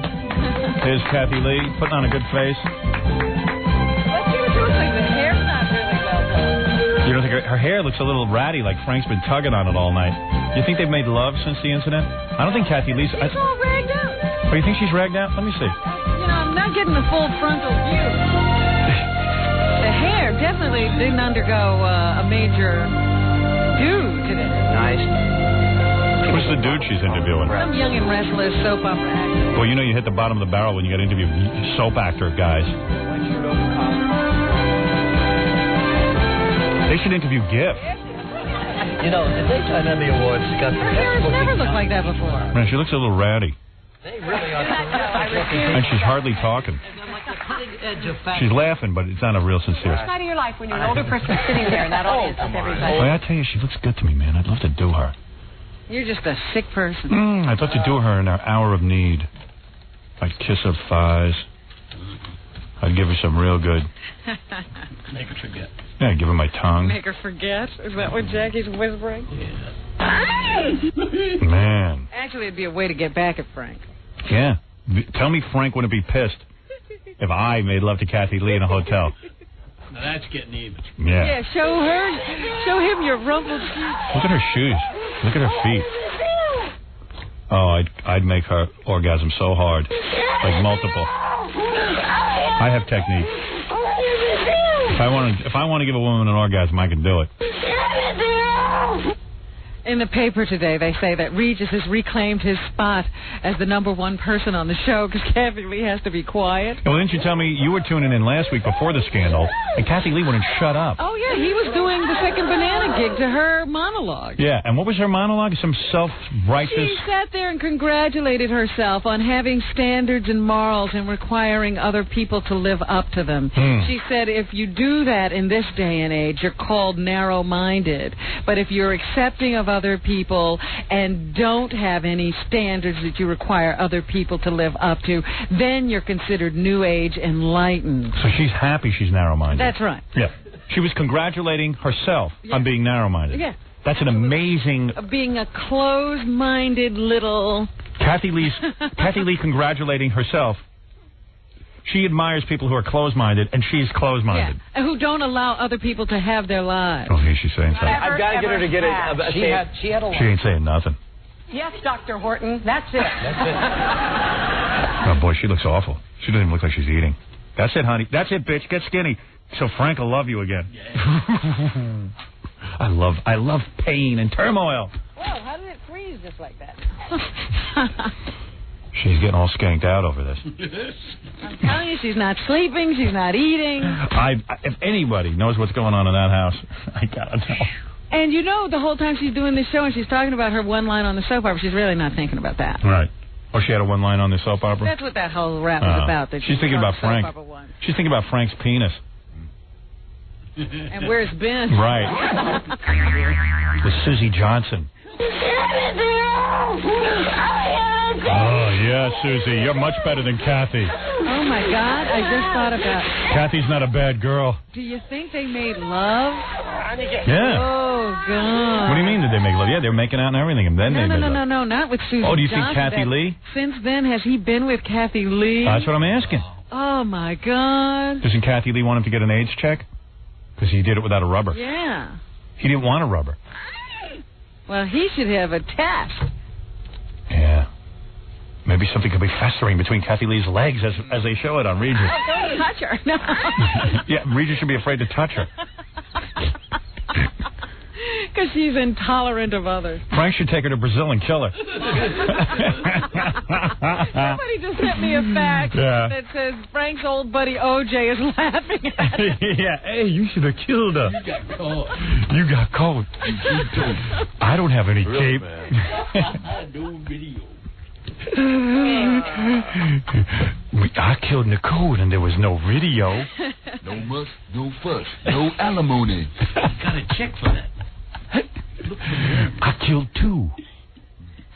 there's Kathy Lee, putting on a good face. What she was doing, like, the hair's not really well done. You don't think her hair looks a little ratty, like Frank's been tugging on it all night? You think they've made love since the incident? I don't think Kathy Lee's... She's all ragged out. Oh, you think she's ragged out? Let me see. I'm not getting the full frontal view. The hair definitely didn't undergo a major do today. Nice. Who's the dude she's interviewing? Some young and restless soap opera actor. Well, you know you hit the bottom of the barrel when you get interviewed soap actor guys. They should interview Gift. You know, the Daytime Emmy Awards got the Her hair has never looked like that before. Man, she looks a little ratty. They really are. And she's hardly talking. She's laughing, but it's not a real sincere. Which side of your life when you're an older person sitting there in that audience with everybody? Well, I tell you, she looks good to me, man. I'd love to do her. You're just a sick person. I'd love to do her in our hour of need. I'd kiss her thighs. I'd give her some real good. Make her forget. Yeah, I'd give her my tongue. Make her forget? Is that what Jackie's whispering? Yeah. Man. Actually, it'd be a way to get back at Frank. Yeah. Tell me Frank wouldn't be pissed if I made love to Kathy Lee in a hotel. Now that's getting even. Yeah. Yeah, show him your rumpled feet. Look at her shoes. Look at her feet. Oh, I'd make her orgasm so hard. Like multiple. I have technique. If I want to give a woman an orgasm, I can do it. In the paper today, they say that Regis has reclaimed his spot as the #1 person on the show because Kathy Lee has to be quiet. Well, didn't you tell me you were tuning in last week before the scandal, and Kathy Lee wouldn't shut up? Oh, yeah, he was doing the second banana gig to her monologue. Yeah, and what was her monologue? Some self-righteous... She sat there and congratulated herself on having standards and morals and requiring other people to live up to them. She said if you do that in this day and age, you're called narrow-minded. But if you're accepting of other people and don't have any standards that you require other people to live up to, then you're considered New Age enlightened. So she's happy she's narrow-minded. That's right. Yeah. She was congratulating herself on being narrow-minded. Yeah. That's an amazing... Being a closed-minded little... Kathy Lee congratulating herself. She admires people who are closed-minded, and she's closed-minded. Yeah, and who don't allow other people to have their lives. Oh, here she's saying something. I've got to get her to get it. She had a lot. She ain't saying nothing. Yes, Dr. Horton, that's it. Oh, boy, she looks awful. She doesn't even look like she's eating. That's it, honey. That's it, bitch. Get skinny. So Frank will love you again. Yeah. I love pain and turmoil. Whoa, how did it freeze just like that? She's getting all skanked out over this. I'm telling you, she's not sleeping, she's not eating. If anybody knows what's going on in that house, I gotta know. And you know, the whole time she's doing this show and she's talking about her one line on the soap opera, she's really not thinking about that. Right. Oh, she had a one line on the soap opera? That's what that whole rap was about. That she's thinking about Frank. She's thinking about Frank's penis. And where it's been. Right. With Susie Johnson. Oh, yeah, Susie. You're much better than Kathy. Oh, my God. I just thought about... Kathy's not a bad girl. Do you think they made love? Yeah. Oh, God. What do you mean did they make love? Yeah, they were making out and everything, and then they made love. No, not with Susie Johnson. Oh, do you think Kathy Lee? Since then, has he been with Kathy Lee? That's what I'm asking. Oh, my God. Doesn't Kathy Lee want him to get an AIDS check? Because he did it without a rubber. Yeah. He didn't want a rubber. Well, he should have a test. Yeah. Maybe something could be festering between Kathy Lee's legs as they show it on Regis. Don't touch her. No. Yeah, Regis should be afraid to touch her. Because she's intolerant of others. Frank should take her to Brazil and kill her. Somebody just sent me a fax that says Frank's old buddy OJ is laughing at him. Yeah, hey, you should have killed her. You got caught. I don't have any tape. No video. I killed Nicole and there was no video. No muss, no fuss, no alimony. Got a check for that. I killed 2.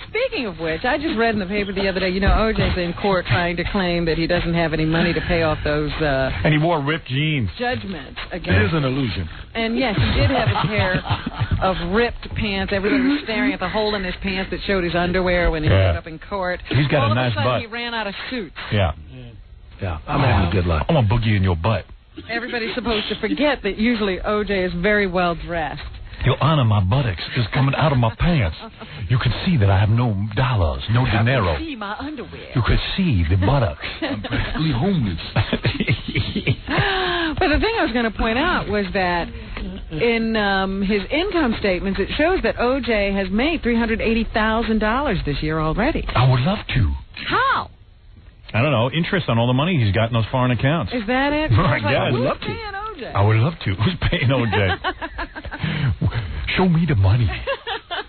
Speaking of which, I just read in the paper the other day, OJ's in court trying to claim that he doesn't have any money to pay off those... and he wore ripped jeans. Judgments against... It is an illusion. And yes, he did have a pair of ripped pants. Everybody was staring at the hole in his pants that showed his underwear when he showed up in court. He's got All a nice of a sudden, butt. He ran out of suits. Yeah. I'm having a good luck. I'm going to boogie in your butt. Everybody's supposed to forget that usually OJ is very well dressed. Your Honor, my buttocks is coming out of my pants. You can see that I have no dollars, no dinero. You can see my underwear. You can see the buttocks. I'm practically homeless. But the thing I was going to point out was that in his income statements, it shows that OJ has made $380,000 this year already. I would love to. How? I don't know. Interest on all the money he's got in those foreign accounts. Is that it? I guess. Who's paying OJ? I would love to. Who's paying OJ? Show me the money.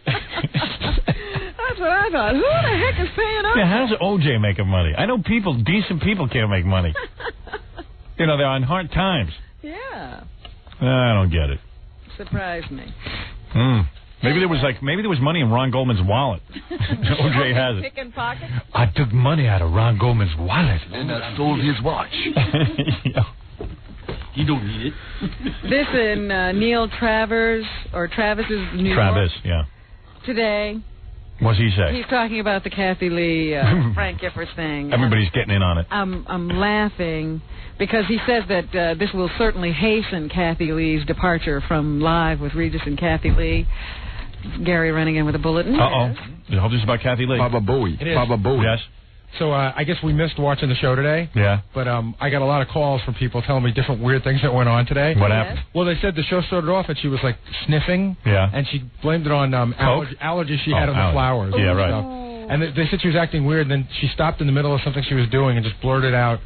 That's what I thought. Who the heck is paying OJ? Yeah, how does OJ make money? I know decent people can't make money. They're on hard times. Yeah. I don't get it. Surprised me. Maybe there was money in Ron Goldman's wallet. OJ has it. Picking pockets? I took money out of Ron Goldman's wallet. And I stole his watch. You don't need it. This in Neil Travis's New York. Travis, yeah. Today. What's he say? He's talking about the Kathy Lee, Frank Gifford thing. Everybody's getting in on it. I'm laughing because he says that this will certainly hasten Kathy Lee's departure from Live with Regis and Kathy Lee. Gary running in with a bulletin. Uh-oh. I hope this is about Kathy Lee. Baba Bowie. Baba Bowie. Yes. So I guess we missed watching the show today. Yeah. But I got a lot of calls from people telling me different weird things that went on today. What happened? Well, they said the show started off and she was like sniffing. Yeah. And she blamed it on allergies she had on the flowers. Yeah, and right. stuff. And they said she was acting weird. And then she stopped in the middle of something she was doing and just blurted out,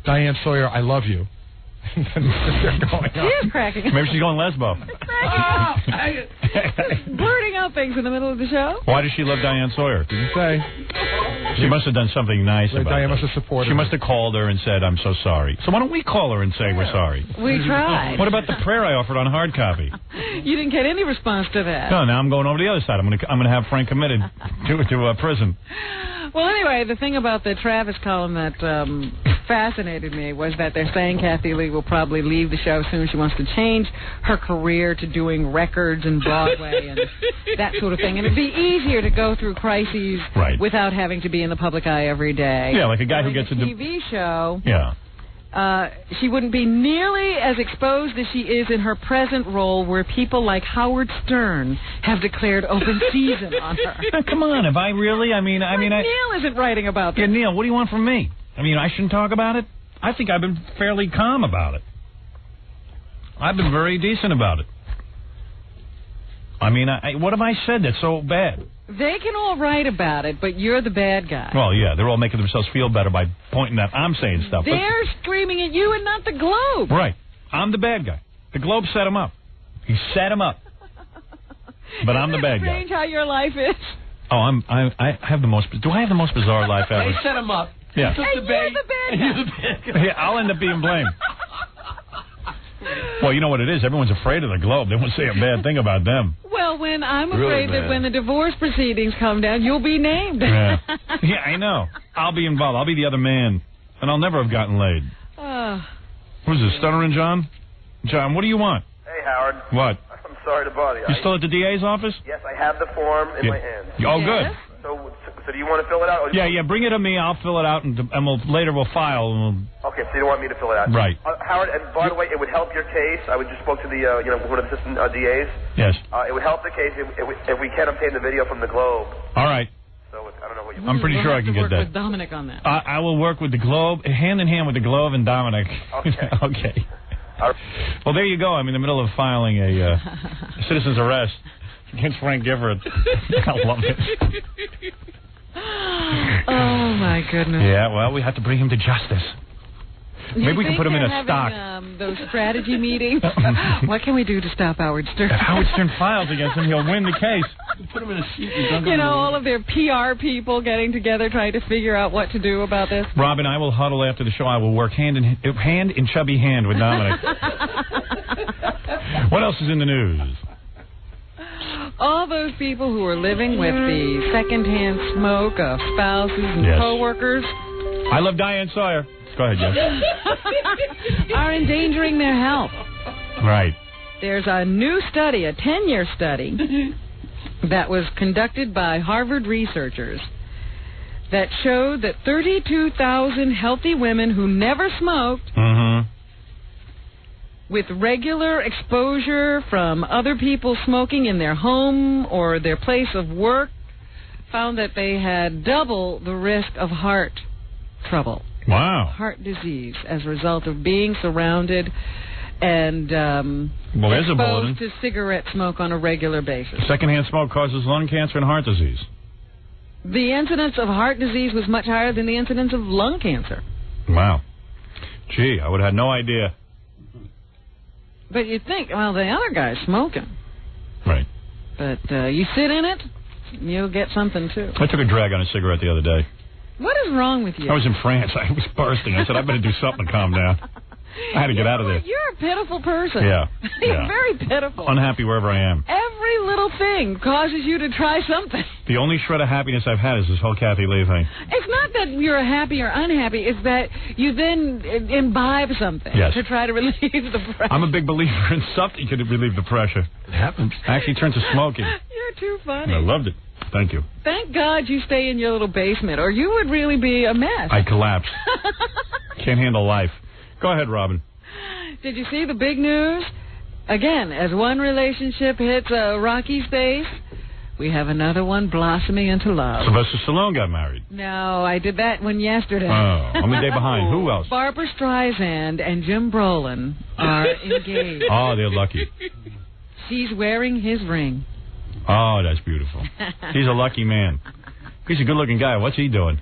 "Diane Sawyer, I love you." And then just going She is cracking up. Maybe she's going lesbo. Blurting out things in the middle of the show. Why does she love Diane Sawyer? Didn't say. She must have done something nice about it. Diane must have supported She must have called her and said, "I'm so sorry." So why don't we call her and say we're sorry? We tried. What about the prayer I offered on hard copy? You didn't get any response to that. No, now I'm going over to the other side. I'm gonna have Frank committed to prison. Well, anyway, the thing about the Travis column that fascinated me was that they're saying Kathy Lee will probably leave the show soon. She wants to change her career to doing records and Broadway and that sort of thing. And it'd be easier to go through crises without having to be in the public eye every day. Yeah, like a guy who gets a TV show. Yeah. She wouldn't be nearly as exposed as she is in her present role, where people like Howard Stern have declared open season on her. Come on, have I really? Neil isn't writing about this. Yeah, Neil, what do you want from me? I mean, I shouldn't talk about it? I think I've been fairly calm about it. I've been very decent about it. I mean, what have I said that's so bad? They can all write about it, but you're the bad guy. Well, yeah, they're all making themselves feel better by pointing that I'm saying stuff. They're screaming at you and not the Globe. Right. I'm the bad guy. The Globe set him up. He set him up. But I'm the bad guy. Strange how your life is. Oh, I have the most. Do I have the most bizarre life ever? They set him up. Yeah. And you're the bad guy. Yeah, I'll end up being blamed. Well, you know what it is. Everyone's afraid of the Globe. They won't say a bad thing about them. Well, when I'm afraid that when the divorce proceedings come down, you'll be named. Yeah. Yeah, I know. I'll be involved. I'll be the other man, and I'll never have gotten laid. Who's this, Stuttering John? John, what do you want? Hey, Howard. What? I'm sorry to bother you. You still at the DA's office? Yes, I have the form in my hand. Oh, good. So do you want to fill it out? Or Yeah, bring it to me. I'll fill it out, and later we'll file. And Okay, so you don't want me to fill it out. Right. Howard, and by the way, it would help your case. I just spoke to the, one of the assistant DAs. Yes. It would help the case if we can obtain the video from the Globe. All right. So I don't know what you. I'm pretty sure I can get that. With Dominic on that. I will work with the Globe, hand in hand with the Globe and Dominic. Okay. Okay. Well, there you go. I'm in the middle of filing a citizen's arrest against Frank Gifford. I love it. Oh, my goodness. Yeah, well, we have to bring him to justice. Maybe we can put him in a stock. Those strategy meetings. What can we do to stop Howard Stern? If Howard Stern files against him, he'll win the case. Put him in a seat. All of their PR people getting together trying to figure out what to do about this. Robin, I will huddle after the show. I will work hand in chubby hand with Dominic. What else is in the news? All those people who are living with the secondhand smoke of spouses and coworkers. I love Diane Sawyer. Go ahead, Jeff. Are endangering their health. Right. There's a new study, a 10-year study, that was conducted by Harvard researchers that showed that 32,000 healthy women who never smoked, with regular exposure from other people smoking in their home or their place of work, found that they had double the risk of heart trouble. Wow. Heart disease as a result of being surrounded and there's a bulletin. exposed to cigarette smoke on a regular basis. Secondhand smoke causes lung cancer and heart disease. The incidence of heart disease was much higher than the incidence of lung cancer. Wow. Gee, I would have had no idea. But you'd think, well, the other guy's smoking. Right. But you sit in it, you'll get something, too. I took a drag on a cigarette the other day. What is wrong with you? I was in France. I was bursting. I said, I better do something to calm down. I had to get out of there. You're a pitiful person. Yeah. You're very pitiful. Unhappy wherever I am. Every little thing causes you to try something. The only shred of happiness I've had is this whole Kathy Lee thing. It's not that you're happy or unhappy. It's that you then imbibe something to try to relieve the pressure. I'm a big believer in something could relieve the pressure. It happens. I actually turned to smoking. You're too funny. I loved it. Thank you. Thank God you stay in your little basement, or you would really be a mess. I collapse. Can't handle life. Go ahead, Robin. Did you see the big news? Again, as one relationship hits a rocky space, we have another one blossoming into love. Sylvester Stallone got married. No, I did that one yesterday. Oh, I'm a day behind. Who else? Barbara Streisand and Jim Brolin are engaged. Oh, they're lucky. She's wearing his ring. Oh, that's beautiful. He's a lucky man. He's a good-looking guy. What's he doing?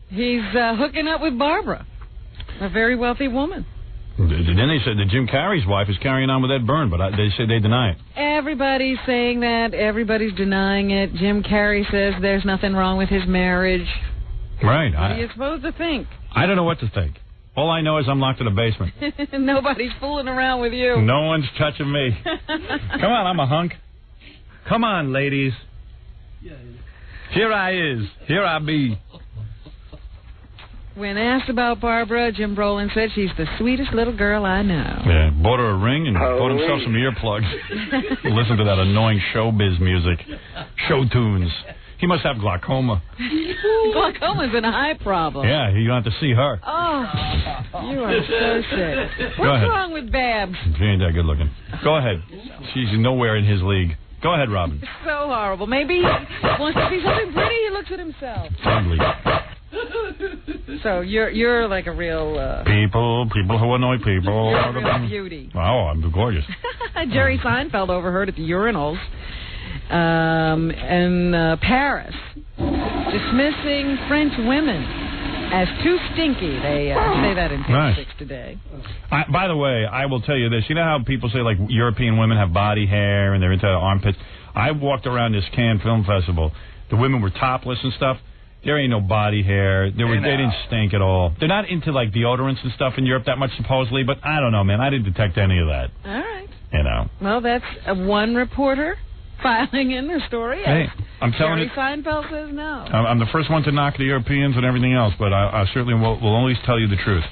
He's hooking up with Barbara, a very wealthy woman. Then they said that Jim Carrey's wife is carrying on with Ed Byrne, but they say they deny it. Everybody's saying that. Everybody's denying it. Jim Carrey says there's nothing wrong with his marriage. Right. What are you supposed to think? I don't know what to think. All I know is I'm locked in the basement. Nobody's fooling around with you. No one's touching me. Come on, I'm a hunk. Come on, ladies. Here I is. Here I be. When asked about Barbara, Jim Brolin said she's the sweetest little girl I know. Yeah, bought her a ring and bought himself some earplugs. Listen to that annoying showbiz music. Show tunes. He must have glaucoma. Glaucoma's an eye problem. Yeah, you don't have to see her. Oh, you are so sick. Go What's ahead. wrong with Babs? She ain't that good looking. Go ahead. She's nowhere in his league. Go ahead, Robin. It's so horrible. Maybe he wants to see something pretty. He looks at himself. Ugly. So you're like a real... People who annoy people. You're a real beauty. Oh, I'm gorgeous. Jerry Seinfeld overheard at the urinals in Paris dismissing French women as too stinky. They say that in Nice. Page 6 today. By the way, I will tell you this. You know how people say, like, European women have body hair and they're into armpits? I walked around this Cannes Film Festival. The women were topless and stuff. There ain't no body hair. They didn't stink at all. They're not into, like, deodorants and stuff in Europe that much, supposedly, but I don't know, man. I didn't detect any of that. All right. You know. Well, that's one reporter filing in their story. Hey, I'm telling Jerry you. Seinfeld says no. I'm the first one to knock the Europeans and everything else, but I certainly will always tell you the truth.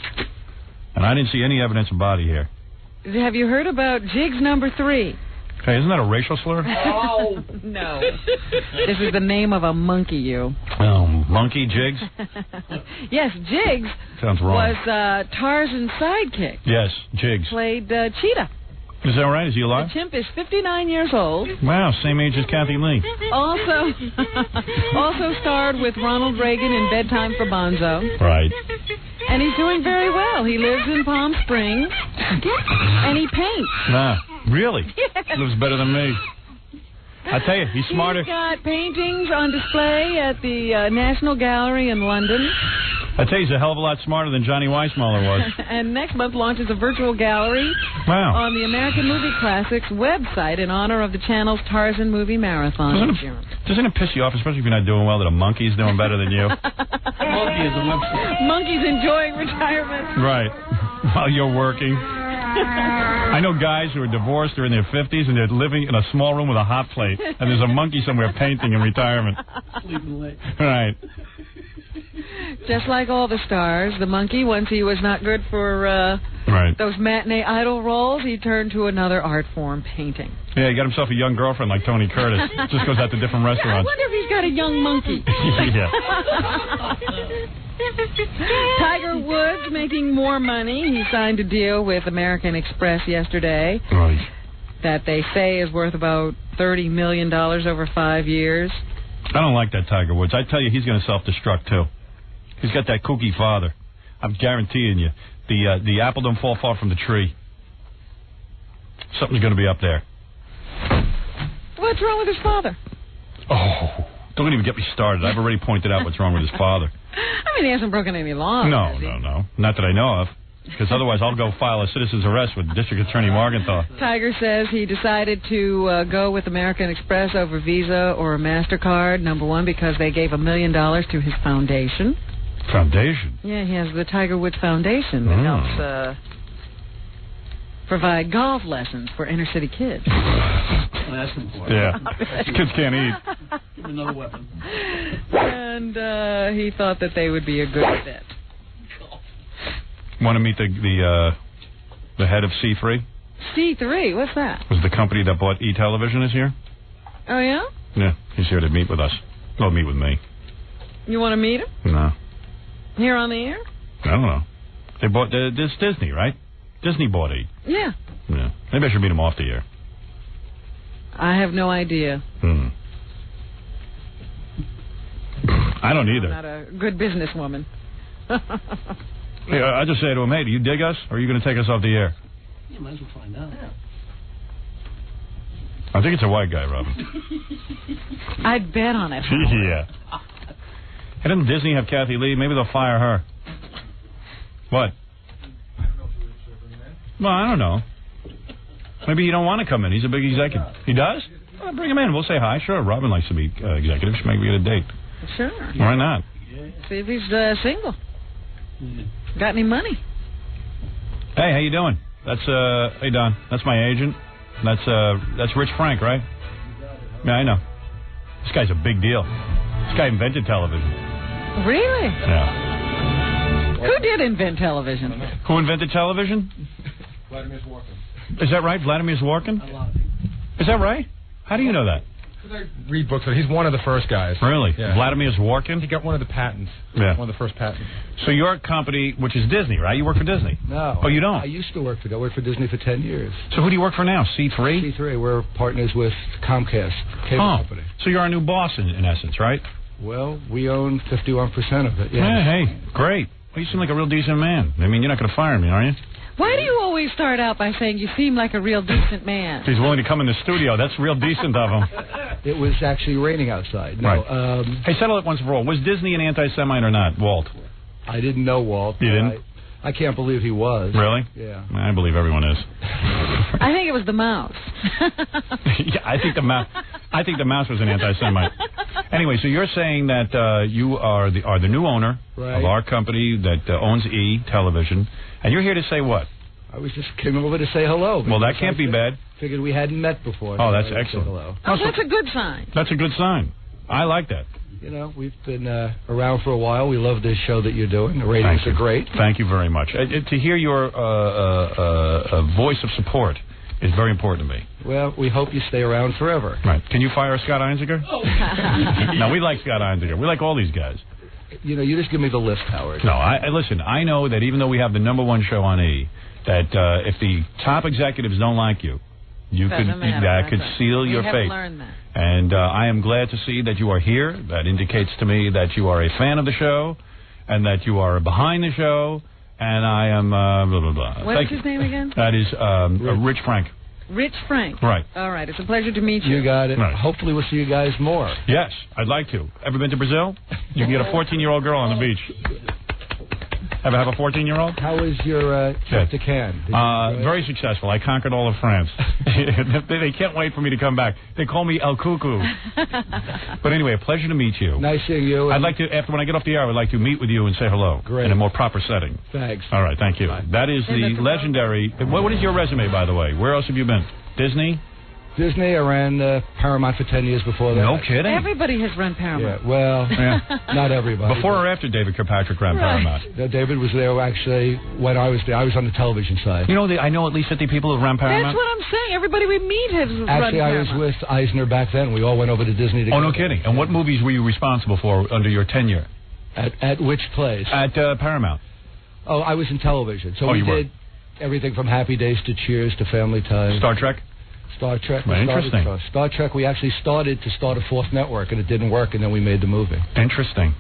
And I didn't see any evidence of body hair. Have you heard about Jigs number 3? Hey, isn't that a racial slur? Oh, no. This is the name of a monkey, you. Oh, monkey Jigs? Yes, Jigs Sounds wrong. was Tarzan's sidekick. Yes, Jigs. Played Cheetah. Is that right? Is he alive? The chimp is 59 years old. Wow, same age as Kathy Lee. Also starred with Ronald Reagan in Bedtime for Bonzo. Right. And he's doing very well. He lives in Palm Springs, and he paints. Nah, really? Yes. Lives better than me. I tell you, he's smarter. He's got paintings on display at the National Gallery in London. I tell you, he's a hell of a lot smarter than Johnny Weissmuller was. And next month launches a virtual gallery on the American Movie Classics website in honor of the channel's Tarzan movie marathon. Doesn't it piss you off, especially if you're not doing well, that a monkey's doing better than you? Monkey's enjoying retirement. Right. While you're working. I know guys who are divorced, they're in their 50s, and they're living in a small room with a hot plate, and there's a monkey somewhere painting in retirement. Sleeping late. Right. Just like all the stars, the monkey, once he was not good for those matinee idol roles, he turned to another art form, painting. Yeah, he got himself a young girlfriend like Tony Curtis. Just goes out to different I restaurants. wonder if he's got a young monkey. Yeah. Tiger Woods making more money. He signed a deal with American Express yesterday that they say is worth about $30 million over 5 years. I don't like that Tiger Woods. I tell you, he's going to self-destruct, too. He's got that kooky father. I'm guaranteeing you. The apple don't fall far from the tree. Something's going to be up there. What's wrong with his father? Oh, don't even get me started. I've already pointed out what's wrong with his father. I mean, he hasn't broken any laws. No. Not that I know of. Because otherwise I'll go file a citizen's arrest with District Attorney Morgenthau. Tiger says he decided to go with American Express over Visa or MasterCard, number one, because they gave $1 million to his foundation. Foundation? Yeah, he has the Tiger Woods Foundation that helps provide golf lessons for inner-city kids. That's important. Yeah. Kids can't eat. Give him another weapon. And he thought that they would be a good fit. Want to meet the head of C3? C3? What's that? Was the company that bought E-Television is here? Oh, yeah? Yeah, he's here to meet with us. Well, meet with me. You want to meet him? No. Here on the air? I don't know. They bought this Disney, right? Disney bought E. Yeah. Yeah. Maybe I should meet him off the air. I have no idea. I don't either. I'm not a good businesswoman. I just say to him, hey, do you dig us, or are you going to take us off the air? You might as well find out. I think it's a white guy, Robin. I'd bet on it. Yeah. Hey, doesn't Disney have Kathy Lee? Maybe they'll fire her. What? Well, I don't know. Maybe you don't want to come in. He's a big executive. He does? Well, bring him in. We'll say hi. Sure, Robin likes to be executive. She might get a date. Sure. Why not? See if he's single. Got any money? Hey, how you doing? That's hey Don. That's my agent. That's Rich Frank, right? Yeah, I know. This guy's a big deal. This guy invented television. Really? Yeah. Who did invent television? Who invented television? Vladimir Zworykin. Is that right? Vladimir Zworykin? Is that right? How do you know that? I read books. He's one of the first guys. Really? Yeah. Vladimir Zworykin? He got one of the patents. Yeah. One of the first patents. So your company, which is Disney, right? You work for Disney? No. Oh, you don't? I used to work for Disney for 10 years. So who do you work for now? C3? C3. We're partners with Comcast, cable company. So you're our new boss, in essence, right? Well, we own 51% of it, yes. Yeah, hey, great. Well, you seem like a real decent man. I mean, you're not going to fire me, are you? Why do you always start out by saying you seem like a real decent man? If he's willing to come in the studio, that's real decent of him. It was actually raining outside. No, right. Hey, settle it once for all. Was Disney an anti-Semite or not, Walt? I didn't know Walt. You didn't? I can't believe he was. Really? Yeah. I believe everyone is. I think it was the mouse. Yeah, I think the mouse was an anti-Semite. Anyway, so you're saying that you are the new owner of our company that owns E! Television, and you're here to say what? I was just came over to say hello. Well, that can't be bad. Figured we hadn't met before. Oh, that's excellent. Hello. Oh, that's a good sign. That's a good sign. I like that. You know, we've been around for a while. We love this show that you're doing. The ratings are great. Thank you very much. To hear your voice of support is very important to me. Well, we hope you stay around forever. Right. Can you fire Scott Einziger? No, we like Scott Einziger. We like all these guys. You know, you just give me the list, Howard. No, listen, I know that even though we have the #1 show on E!, that if the top executives don't like you, that could seal your fate. Learned that. And I am glad to see that you are here. That indicates to me that you are a fan of the show and that you are behind the show. And I am blah, blah, blah. What's his name again? That is Rich Frank. Rich Frank. Right. All right. It's a pleasure to meet you. You got it. Right. Hopefully we'll see you guys more. Yes, I'd like to. Ever been to Brazil? You can get a 14-year-old girl on the beach. Ever have a 14-year-old? How was your trip to Cannes? Very successful. I conquered all of France. They can't wait for me to come back. They call me El Cuckoo. But anyway, a pleasure to meet you. Nice seeing you. I'd like to, when I get off the air, I would like to meet with you and say hello. Great. In a more proper setting. Thanks. All right, thank you. Bye. That is the legendary... What is your resume, by the way? Where else have you been? Disney? Disney. I ran Paramount for 10 years before that. No kidding. Everybody has run Paramount. Yeah, well, not everybody. Before or after David Kirkpatrick ran Paramount? No, David was there actually when I was there. I was on the television side. You know, I know at least 50 people who ran Paramount. That's what I'm saying. Everybody we meet has run Paramount. I was with Eisner back then. We all went over to Disney together. Oh, no kidding. And what movies were you responsible for under your tenure? At which place? At Paramount. Oh, I was in television. So we did everything from Happy Days to Cheers to Family Ties. Star Trek? Star Trek. Interesting. Star Trek, we actually started to start a fourth network, and it didn't work, and then we made the movie. Interesting.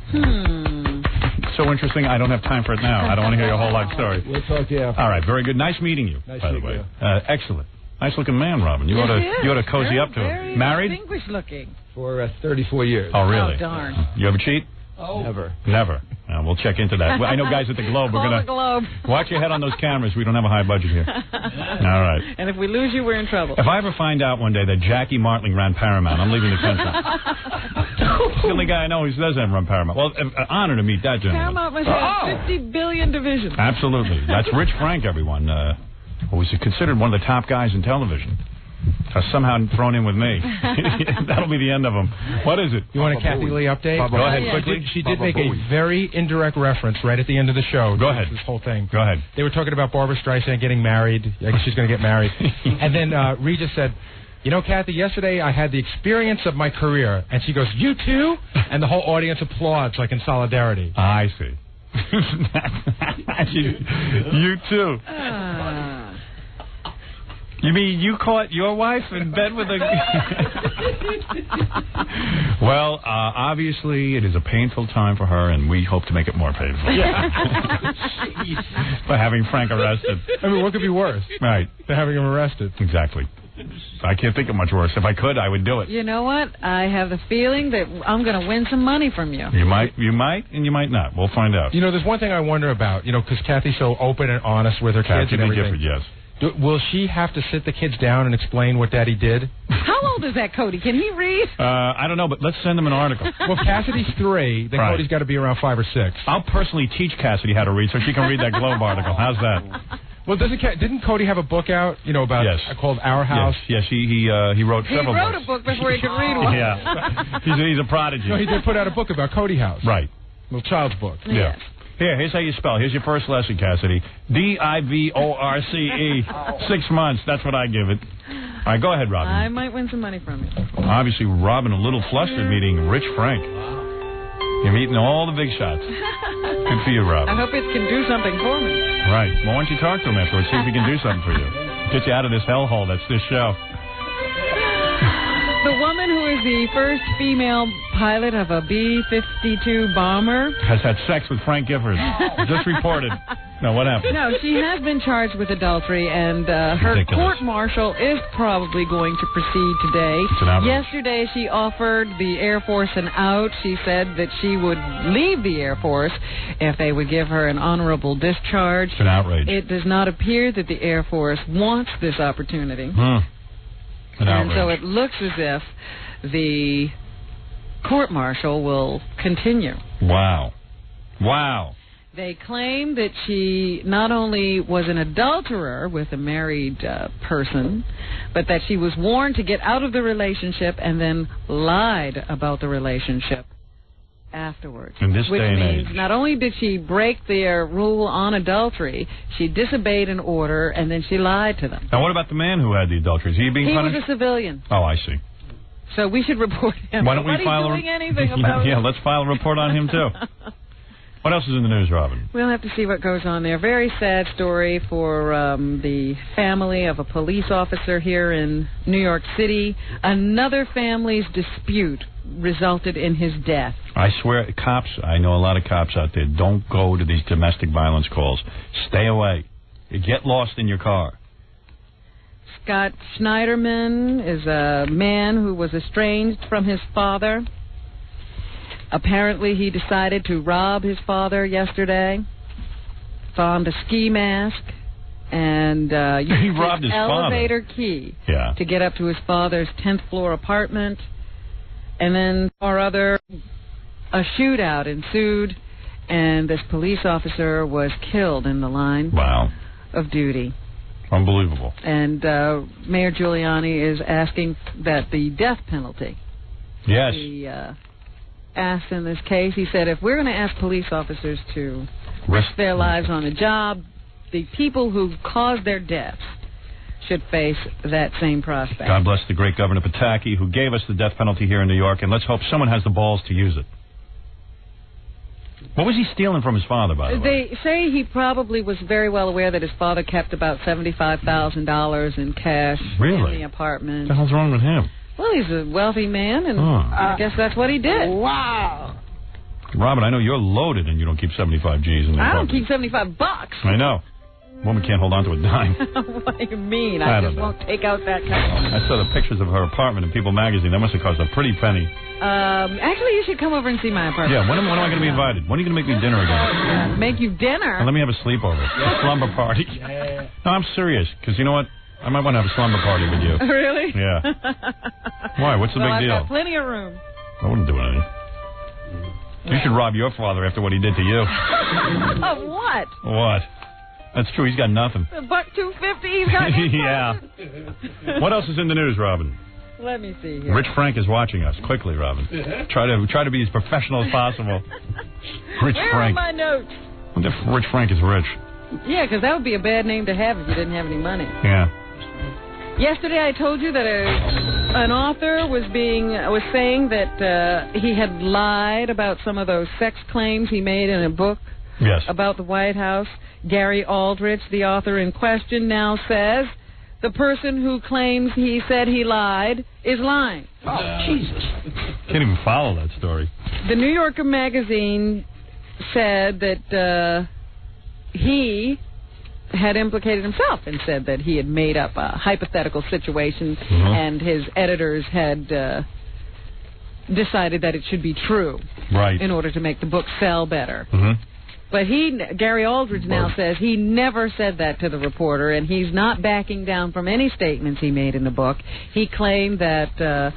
So interesting, I don't have time for it now. I don't want to hear your whole life story. We'll talk to you after. All right, very good. Nice meeting you, by the way. Excellent. Nice-looking man, Robin. You ought to cozy up to him. Married? Distinguished looking. For 34 years. Oh, really? Oh, darn. You ever cheat? Oh. Never. We'll check into that. I know guys at the Globe. We're the Globe. Watch your head on those cameras. We don't have a high budget here. All right. And if we lose you, we're in trouble. If I ever find out one day that Jackie Martling ran Paramount, I'm leaving the country. He's the only guy I know who doesn't run Paramount. Well, an honor to meet that gentleman. Paramount must have 50 billion divisions. Absolutely. That's Rich Frank, everyone. Who was considered one of the top guys in television. Somehow thrown in with me. That'll be the end of him. What is it? You want a Kathy Lee update? Go ahead, quickly. She did make a very indirect reference right at the end of the show. Go ahead. This whole thing. Go ahead. They were talking about Barbra Streisand getting married. I guess she's going to get married. And then Regis said, you know, Kathy, yesterday I had the experience of my career. And she goes, you too? And the whole audience applauds, like in solidarity. I see. You too. You mean you caught your wife in bed with a... Well, obviously, it is a painful time for her, and we hope to make it more painful. By having Frank arrested. I mean, what could be worse? Right. Than having him arrested. Exactly. I can't think of much worse. If I could, I would do it. You know what? I have the feeling that I'm going to win some money from you. You might, and you might not. We'll find out. You know, there's one thing I wonder about, because Kathy's so open and honest with her kids and everything. Different, yes. Will she have to sit the kids down and explain what Daddy did? How old is that Cody? Can he read? I don't know, but let's send him an article. Well, Cassidy's 3. Then Cody's got to be around 5 or 6. I'll personally teach Cassidy how to read so she can read that Globe article. How's that? Well, didn't Cody have a book out, about called Our House? Yes, he wrote several books. He wrote a book before he could read one. Yeah. He's a prodigy. No, he did put out a book about Cody House. Right. A little child's book. Yeah. Here's how you spell. Here's your first lesson, Cassidy. Divorce. 6 months. That's what I give it. All right, go ahead, Robin. I might win some money from you. Obviously, Robin a little flustered meeting Rich Frank. You're meeting all the big shots. Good for you, Robin. I hope it can do something for me. Right. Well, why don't you talk to him afterwards, see if he can do something for you. Get you out of this hellhole that's this show. The woman who is the first female pilot of a B-52 bomber has had sex with Frank Gifford. Just reported. No, what happened? No, she has been charged with adultery, and her court-martial is probably going to proceed today. Yesterday, she offered the Air Force an out. She said that she would leave the Air Force if they would give her an honorable discharge. It's an outrage. It does not appear that the Air Force wants this opportunity. And so it looks as if the court-martial will continue. Wow. They claim that she not only was an adulterer with a married person, but that she was warned to get out of the relationship and then lied about the relationship afterwards. In this day and age. Which means not only did she break their rule on adultery, she disobeyed an order, and then she lied to them. Now, what about the man who had the adultery? Is he being punished? He was a civilian. Oh, I see. So we should report him. Why don't we file doing anything about Yeah, let's file a report on him, too. What else is in the news, Robin? We'll have to see what goes on there. Very sad story for the family of a police officer here in New York City. Another family's dispute resulted in his death. I swear, cops, I know a lot of cops out there, don't go to these domestic violence calls. Stay away. You get lost in your car. Scott Schneiderman is a man who was estranged from his father. Apparently, he decided to rob his father yesterday, found a ski mask, and used his elevator key to get up to his father's 10th floor apartment. And then, a shootout ensued, and this police officer was killed in the line of duty. Unbelievable. And Mayor Giuliani is asking that the death penalty be asked in this case. He said, if we're going to ask police officers to risk their lives on the job, the people who caused their deaths should face that same prospect. God bless the great Governor Pataki, who gave us the death penalty here in New York, and let's hope someone has the balls to use it. What was he stealing from his father, by the way? They say he probably was very well aware that his father kept about $75,000 in cash in the apartment. What the hell's wrong with him? Well, he's a wealthy man, and I guess that's what he did. Wow. Robin, I know you're loaded and you don't keep 75 G's in the apartment. I don't keep $75. I know. Woman can't hold on to a dime. What do you mean? I just won't take out that kind of... I saw the pictures of her apartment in People magazine. That must have cost a pretty penny. Actually, you should come over and see my apartment. Yeah, when am I going to be invited? When are you going to make me dinner again? Make you dinner? Well, let me have a sleepover. A slumber party. No, I'm serious, because you know what? I might want to have a slumber party with you. Really? Yeah. Why? What's the big deal? I've got plenty of room. I wouldn't do anything. You should rob your father after what he did to you. Of what? What? That's true. He's got nothing. $1.250. He's got nothing. Yeah. What else is in the news, Robin? Let me see here. Rich Frank is watching us. Quickly, Robin. Try to be as professional as possible. Rich Where Frank. are my notes? What if Rich Frank is rich? Yeah, because that would be a bad name to have if you didn't have any money. Yeah. Yesterday I told you that an author was saying that he had lied about some of those sex claims he made in a book about the White House. Gary Aldrich, the author in question, now says the person who claims he said he lied is lying. Oh, Jesus. Can't even follow that story. The New Yorker magazine said that he had implicated himself and said that he had made up a hypothetical situation and his editors had decided that it should be true in order to make the book sell better. But Gary Aldridge now says he never said that to the reporter, and he's not backing down from any statements he made in the book. He claimed that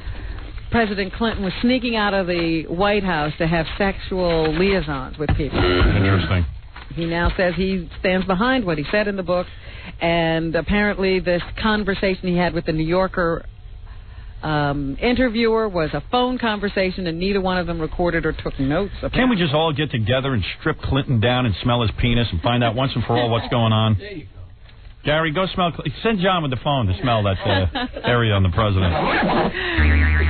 President Clinton was sneaking out of the White House to have sexual liaisons with people. Interesting. He now says he stands behind what he said in the book, and apparently this conversation he had with the New Yorker interviewer was a phone conversation, and neither one of them recorded or took notes. Apparently. Can't we just all get together and strip Clinton down and smell his penis and find out once and for all what's going on? There you go. Gary, go smell. Send John with the phone to smell that area on the president.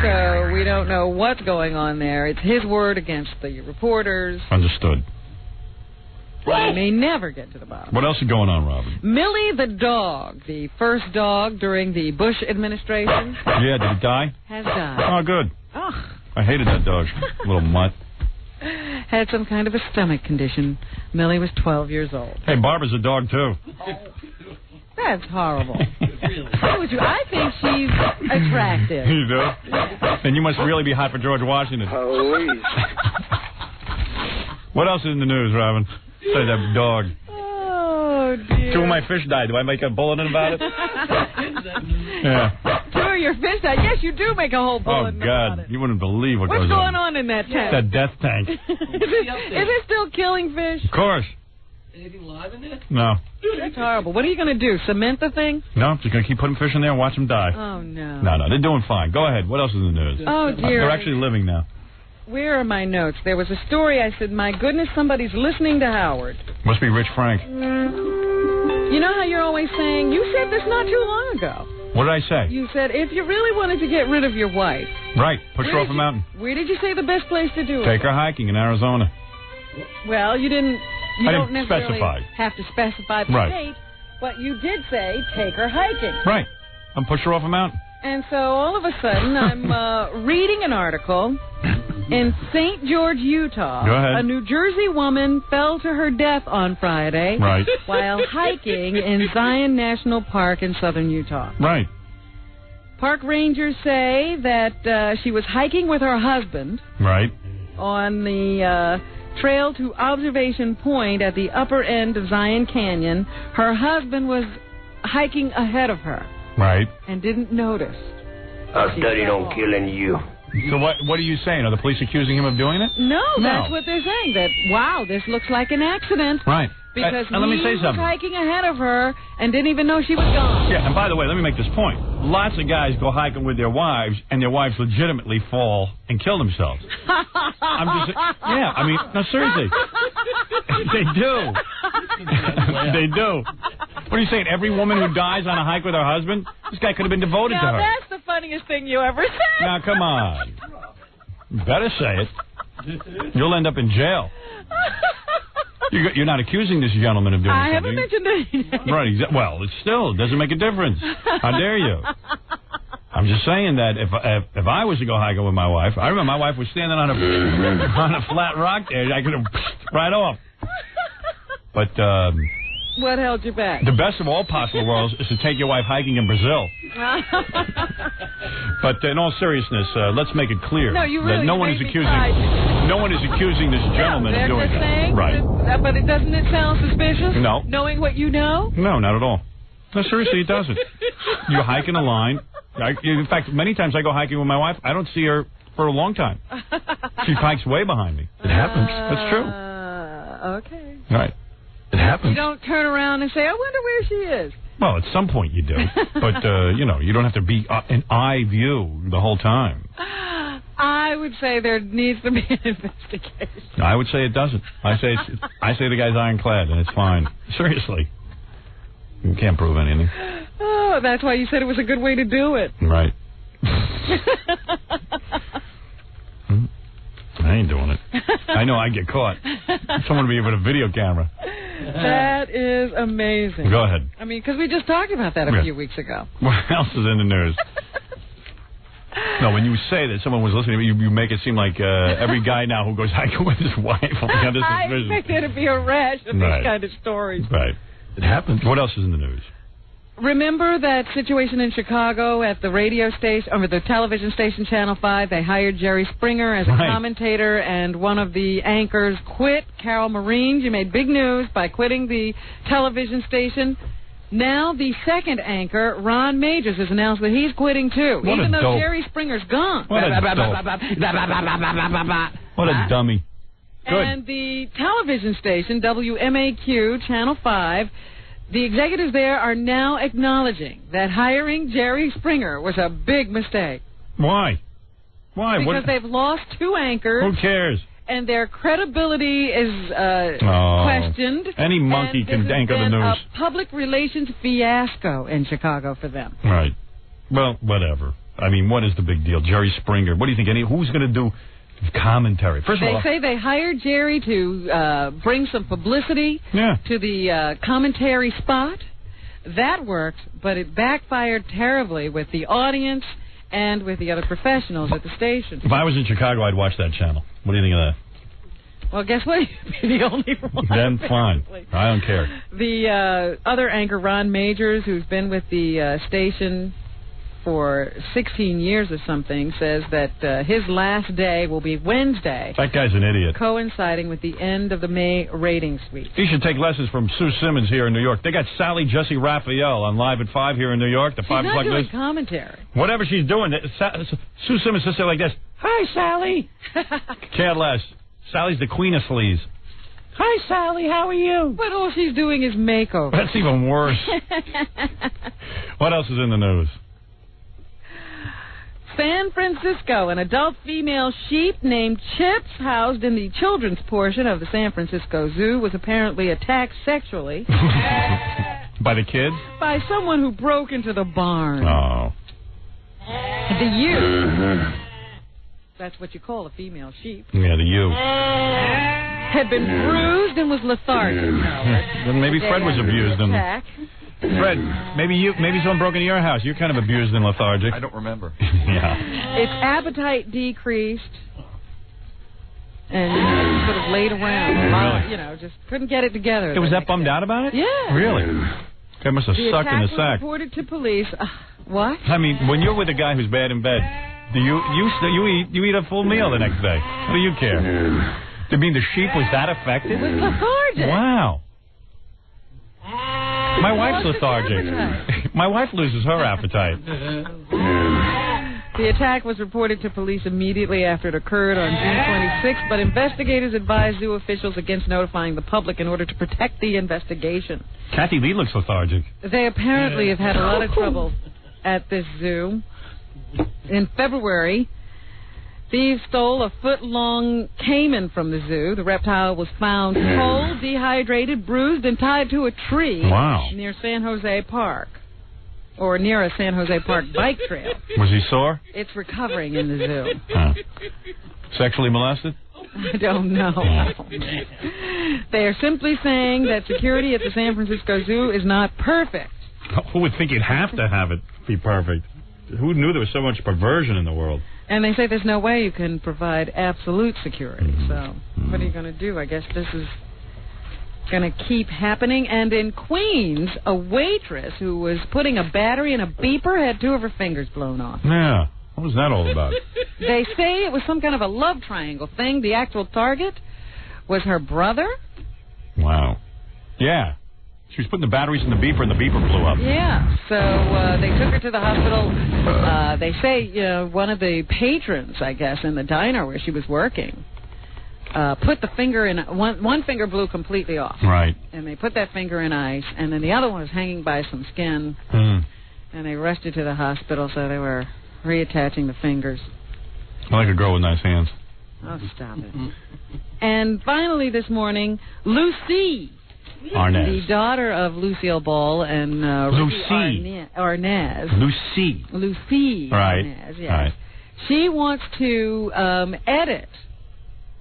So we don't know what's going on there. It's his word against the reporters. Understood. We may never get to the bottom. What else is going on, Robin? Millie the dog, the first dog during the Bush administration. Yeah, did he die? Has died. Oh, good. Oh. I hated that dog, little mutt. Had some kind of a stomach condition. Millie was 12 years old. Hey, Barbara's a dog, too. That's horrible. So would you? I think she's attractive. You do? And you must really be hot for George Washington. What else is in the news, Robin? Say that dog. Oh, dear. 2 of my fish died. Do I make a bulletin about it? Yeah. 2 of your fish died. Yes, you do make a whole bulletin about it. You wouldn't believe what What's goes going on in that tank? That death tank. Is it still killing fish? Of course. Anything live in there? No. That's horrible. What are you going to do? Cement the thing? No, just going to keep putting fish in there and watch them die. Oh, no. No, they're doing fine. Go ahead. What else is in the news? Oh, dear. They're actually living now. Where are my notes? There was a story. I said, my goodness, somebody's listening to Howard. Must be Rich Frank. You know how you're always saying, you said this not too long ago. What did I say? You said, if you really wanted to get rid of your wife. Right. Push her off a mountain. Where did you say the best place to do it? Take her hiking in Arizona. Well, you didn't. You I don't didn't necessarily specify. have to specify the state, but you did say take her hiking. Right. And push her off a mountain. And so all of a sudden, I'm reading an article. In St. George, Utah, Go ahead. a New Jersey woman fell to her death on Friday while hiking in Zion National Park in southern Utah. Right. Park rangers say that she was hiking with her husband on the trail to Observation Point at the upper end of Zion Canyon. Her husband was hiking ahead of her and didn't notice. I studied on killing you. So what are you saying? Are the police accusing him of doing it? No, that's what they're saying. That, wow, this looks like an accident. Right. Because let me say he was something. hiking ahead of her and didn't even know she was gone. Yeah, and by the way, let me make this point. Lots of guys go hiking with their wives, and their wives legitimately fall and kill themselves. I'm just, yeah, I mean, no, seriously. They do. They do. What are you saying? Every woman who dies on a hike with her husband? This guy could have been devoted to her. Now, that's the funniest thing you ever said. Now, come on. You better say it. You'll end up in jail. You're not accusing this gentleman of doing something. I haven't mentioned anything. Right. Well, it doesn't make a difference. How dare you? I'm just saying that if I was to go hiking with my wife, I remember my wife was standing on a flat rock there. I could have right off. But what held you back? The best of all possible worlds is to take your wife hiking in Brazil. But in all seriousness, let's make it clear that no one is accusing this gentleman of doing that. Right. But doesn't it sound suspicious? No. Knowing what you know? No, not at all. No, seriously, it doesn't. You're hiking a line. In fact, many times I go hiking with my wife, I don't see her for a long time. She hikes way behind me. It happens. That's true. Okay. Right. It happens. You don't turn around and say, I wonder where she is. Well, at some point you do. But, you don't have to be in eye view the whole time. I would say there needs to be an investigation. I would say it doesn't. I say the guy's ironclad, and it's fine. Seriously. You can't prove anything. Oh, that's why you said it was a good way to do it. Right. I ain't doing it. I know I get caught. Someone will be with a video camera. That is amazing. Go ahead. I mean, because we just talked about that a few weeks ago. What else is in the news? No, when you say that someone was listening, you make it seem like every guy now who goes hiking with his wife will be under I suspicion. expect there to be a rash of these kind of stories. Right. It happens. What else is in the news? Remember that situation in Chicago at the radio station, or the television station, Channel 5? They hired Jerry Springer as a commentator, and one of the anchors quit, Carol Marine. She made big news by quitting the television station. Now the second anchor, Ron Majors, has announced that he's quitting too, even though Jerry Springer's gone. What a dummy. Good. And the television station, WMAQ, Channel 5, the executives there are now acknowledging that hiring Jerry Springer was a big mistake. Why? Why? Because they've lost two anchors. Who cares? And their credibility is questioned. Any monkey can anchor the news. A public relations fiasco in Chicago for them. Right. Well, whatever. I mean, what is the big deal? Jerry Springer. What do you think? Who's going to do commentary? First of all, they say they hired Jerry to bring some publicity to the commentary spot. That worked, but it backfired terribly with the audience and with the other professionals at the station. If I was in Chicago, I'd watch that channel. What do you think of that? Well, guess what? You'd be the only one. Then fine. I don't care. The other anchor, Ron Majors, who's been with the station for 16 years or something, says that his last day will be Wednesday. That guy's an idiot. Coinciding with the end of the May ratings week. He should take lessons from Sue Simmons here in New York. They got Sally Jesse Raphael on Live at 5 here in New York. She's not doing commentary. Whatever she's doing, Sue Simmons just say like this, "Hi, Sally." Care less. Sally's the queen of sleaze. Hi, Sally. How are you? But all she's doing is makeover. That's even worse. What else is in the news? San Francisco, an adult female sheep named Chips, housed in the children's portion of the San Francisco Zoo, was apparently attacked sexually. By the kids? By someone who broke into the barn. Oh. The ewe. That's what you call a female sheep. Yeah, the ewe. Had been bruised and was lethargic. Then maybe Fred was abused. Fred, maybe someone broke into your house. You're kind of abused and lethargic. I don't remember. Yeah. Its appetite decreased, and sort of laid around. Really? Just couldn't get it together. Was that bummed out about it? Yeah. Really? It must have sucked in the attack was sack. reported to police. What? I mean, when you're with a guy who's bad in bed, do you eat a full meal the next day? What do you care? You mean the sheep was that affected? It was lethargic. Wow. My wife's lethargic. My wife loses her appetite. The attack was reported to police immediately after it occurred on June 26th, but investigators advised zoo officials against notifying the public in order to protect the investigation. Kathy Lee looks lethargic. They apparently have had a lot of trouble at this zoo. In February, thieves stole a foot-long caiman from the zoo. The reptile was found cold, dehydrated, bruised, and tied to a tree near San Jose Park, or near a San Jose Park bike trail. Was he sore? It's recovering in the zoo. Sexually molested? I don't know. They are simply saying that security at the San Francisco Zoo is not perfect. Who would think you'd have to have it be perfect? Who knew there was so much perversion in the world? And they say there's no way you can provide absolute security. So what are you going to do? I guess this is going to keep happening. And in Queens, a waitress who was putting a battery in a beeper had 2 of her fingers blown off. Yeah. What was that all about? They say it was some kind of a love triangle thing. The actual target was her brother. Wow. Yeah. She was putting the batteries in the beeper, and the beeper blew up. Yeah. So they took her to the hospital. They say one of the patrons, I guess, in the diner where she was working, put the finger in. One finger blew completely off. Right. And they put that finger in ice, and then the other one was hanging by some skin. And they rushed her to the hospital, so they were reattaching the fingers. I like a girl with nice hands. Oh, stop it. And finally this morning, Lucy Arnaz, the daughter of Lucille Ball and Lucy Arnaz. Lucy right. Arnaz, yes. Right. She wants to edit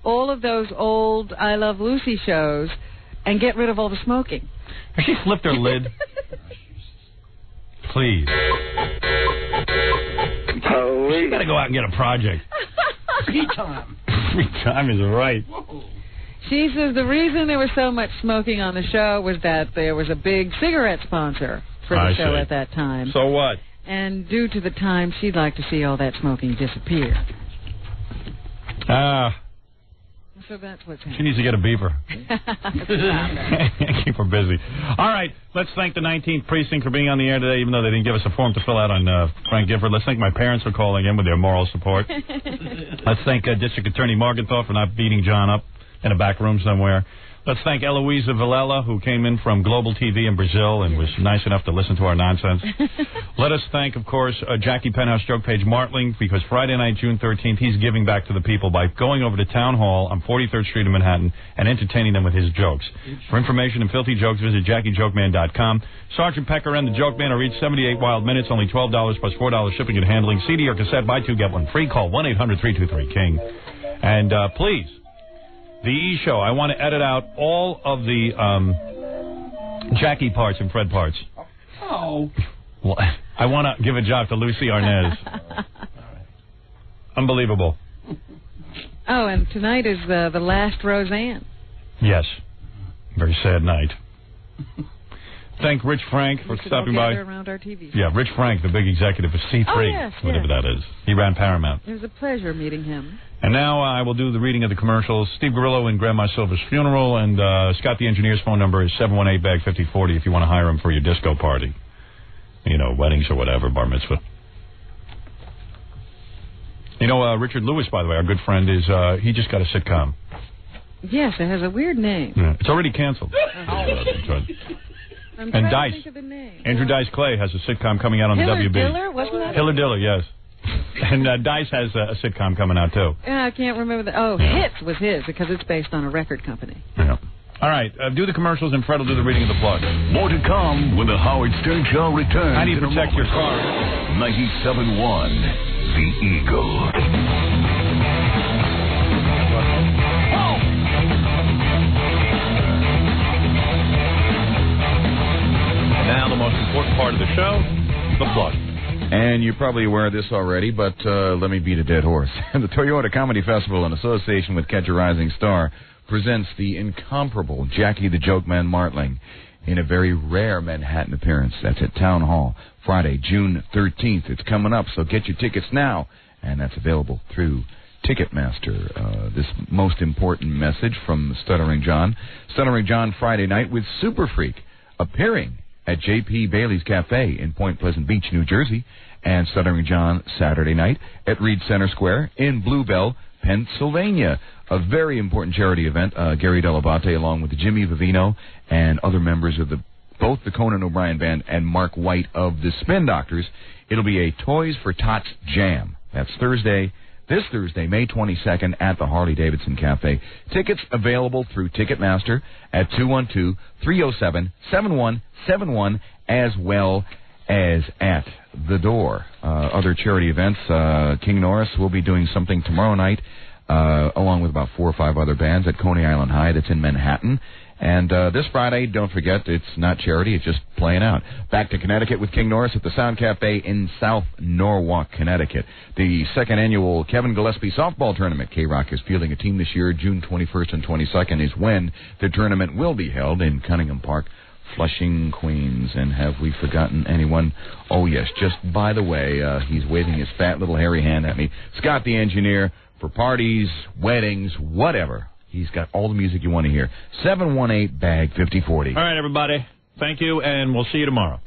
all of those old I Love Lucy shows and get rid of all the smoking. Has she flipped her lid? Please. She got to go out and get a project. Free time. Free time is right. She says the reason there was so much smoking on the show was that there was a big cigarette sponsor for the show at that time. So what? And due to the time, she'd like to see all that smoking disappear. So that's what's happening. She needs to get a beeper. Keep her busy. All right, let's thank the 19th Precinct for being on the air today, even though they didn't give us a form to fill out on Frank Gifford. Let's thank my parents for calling in with their moral support. Let's thank District Attorney Morgenthau for not beating John up in a back room somewhere. Let's thank Eloisa Villela, who came in from Global TV in Brazil and was nice enough to listen to our nonsense. Let us thank, of course, Jackie Penthouse Joke Page Martling, because Friday night, June 13th, he's giving back to the people by going over to Town Hall on 43rd Street in Manhattan and entertaining them with his jokes. For information and filthy jokes, visit JackieJokeman.com. Sergeant Pecker and the Joke Man are each 78 wild minutes, only $12 plus $4 shipping and handling. CD or cassette, buy two, get one free. Call 1-800-323-KING. And please, the E-Show, I want to edit out all of the Jackie parts and Fred parts. Oh. Well, I want to give a job to Lucy Arnaz. Unbelievable. Oh, and tonight is the last Roseanne. Yes. Very sad night. Thank Rich Frank for stopping by. Around our TV show. Yeah, Rich Frank, the big executive for C3, whatever that is. He ran Paramount. It was a pleasure meeting him. And now I will do the reading of the commercials. Steve Grillo and Grandma Silver's funeral, and Scott the engineer's phone number is 718-BAG-5040 if you want to hire him for your disco party. You know, weddings or whatever, bar mitzvah. You know, Richard Lewis, by the way, our good friend, is he just got a sitcom. Yes, it has a weird name. Yeah, it's already canceled. I'm and trying Dice. to think of the name. Andrew Dice Clay has a sitcom coming out on the WB. Diller, wasn't that? Hiller Diller, yes. And Dice has a sitcom coming out, too. Yeah, I can't remember the... Oh, Hits was his, because it's based on a record company. Yeah. All right, do the commercials, and Fred will do the reading of the plug. More to come when the Howard Stern Show returns. How do you protect your car? 97.1, The Eagle. Now the most important part of the show, the plug. And you're probably aware of this already, but let me beat a dead horse. The Toyota Comedy Festival, in association with Catch a Rising Star, presents the incomparable Jackie the Joke Man Martling in a very rare Manhattan appearance. That's at Town Hall, Friday, June 13th. It's coming up, so get your tickets now. And that's available through Ticketmaster. This most important message from Stuttering John. Stuttering John Friday night with Super Freak appearing at J.P. Bailey's Cafe in Point Pleasant Beach, New Jersey, and Stuttering John Saturday night at Reed Center Square in Bluebell, Pennsylvania. A very important charity event. Gary Dell'Abate, along with Jimmy Vivino and other members of both the Conan O'Brien Band and Mark White of the Spin Doctors. It'll be a Toys for Tots Jam. That's this Thursday, May 22nd, at the Harley-Davidson Cafe. Tickets available through Ticketmaster at 212-307-7171, as well as at the door. Other charity events, King Norris will be doing something tomorrow night, along with about 4 or 5 other bands at Coney Island High, that's in Manhattan. And this Friday, don't forget, it's not charity, it's just playing out. Back to Connecticut with King Norris at the Sound Cafe in South Norwalk, Connecticut. The second annual Kevin Gillespie Softball Tournament. K-Rock is fielding a team this year. June 21st and 22nd is when the tournament will be held in Cunningham Park, Flushing, Queens. And have we forgotten anyone? Oh, yes, just by the way, he's waving his fat little hairy hand at me. Scott the engineer, for parties, weddings, whatever. He's got all the music you want to hear. 718-BAG-5040. All right, everybody. Thank you, and we'll see you tomorrow.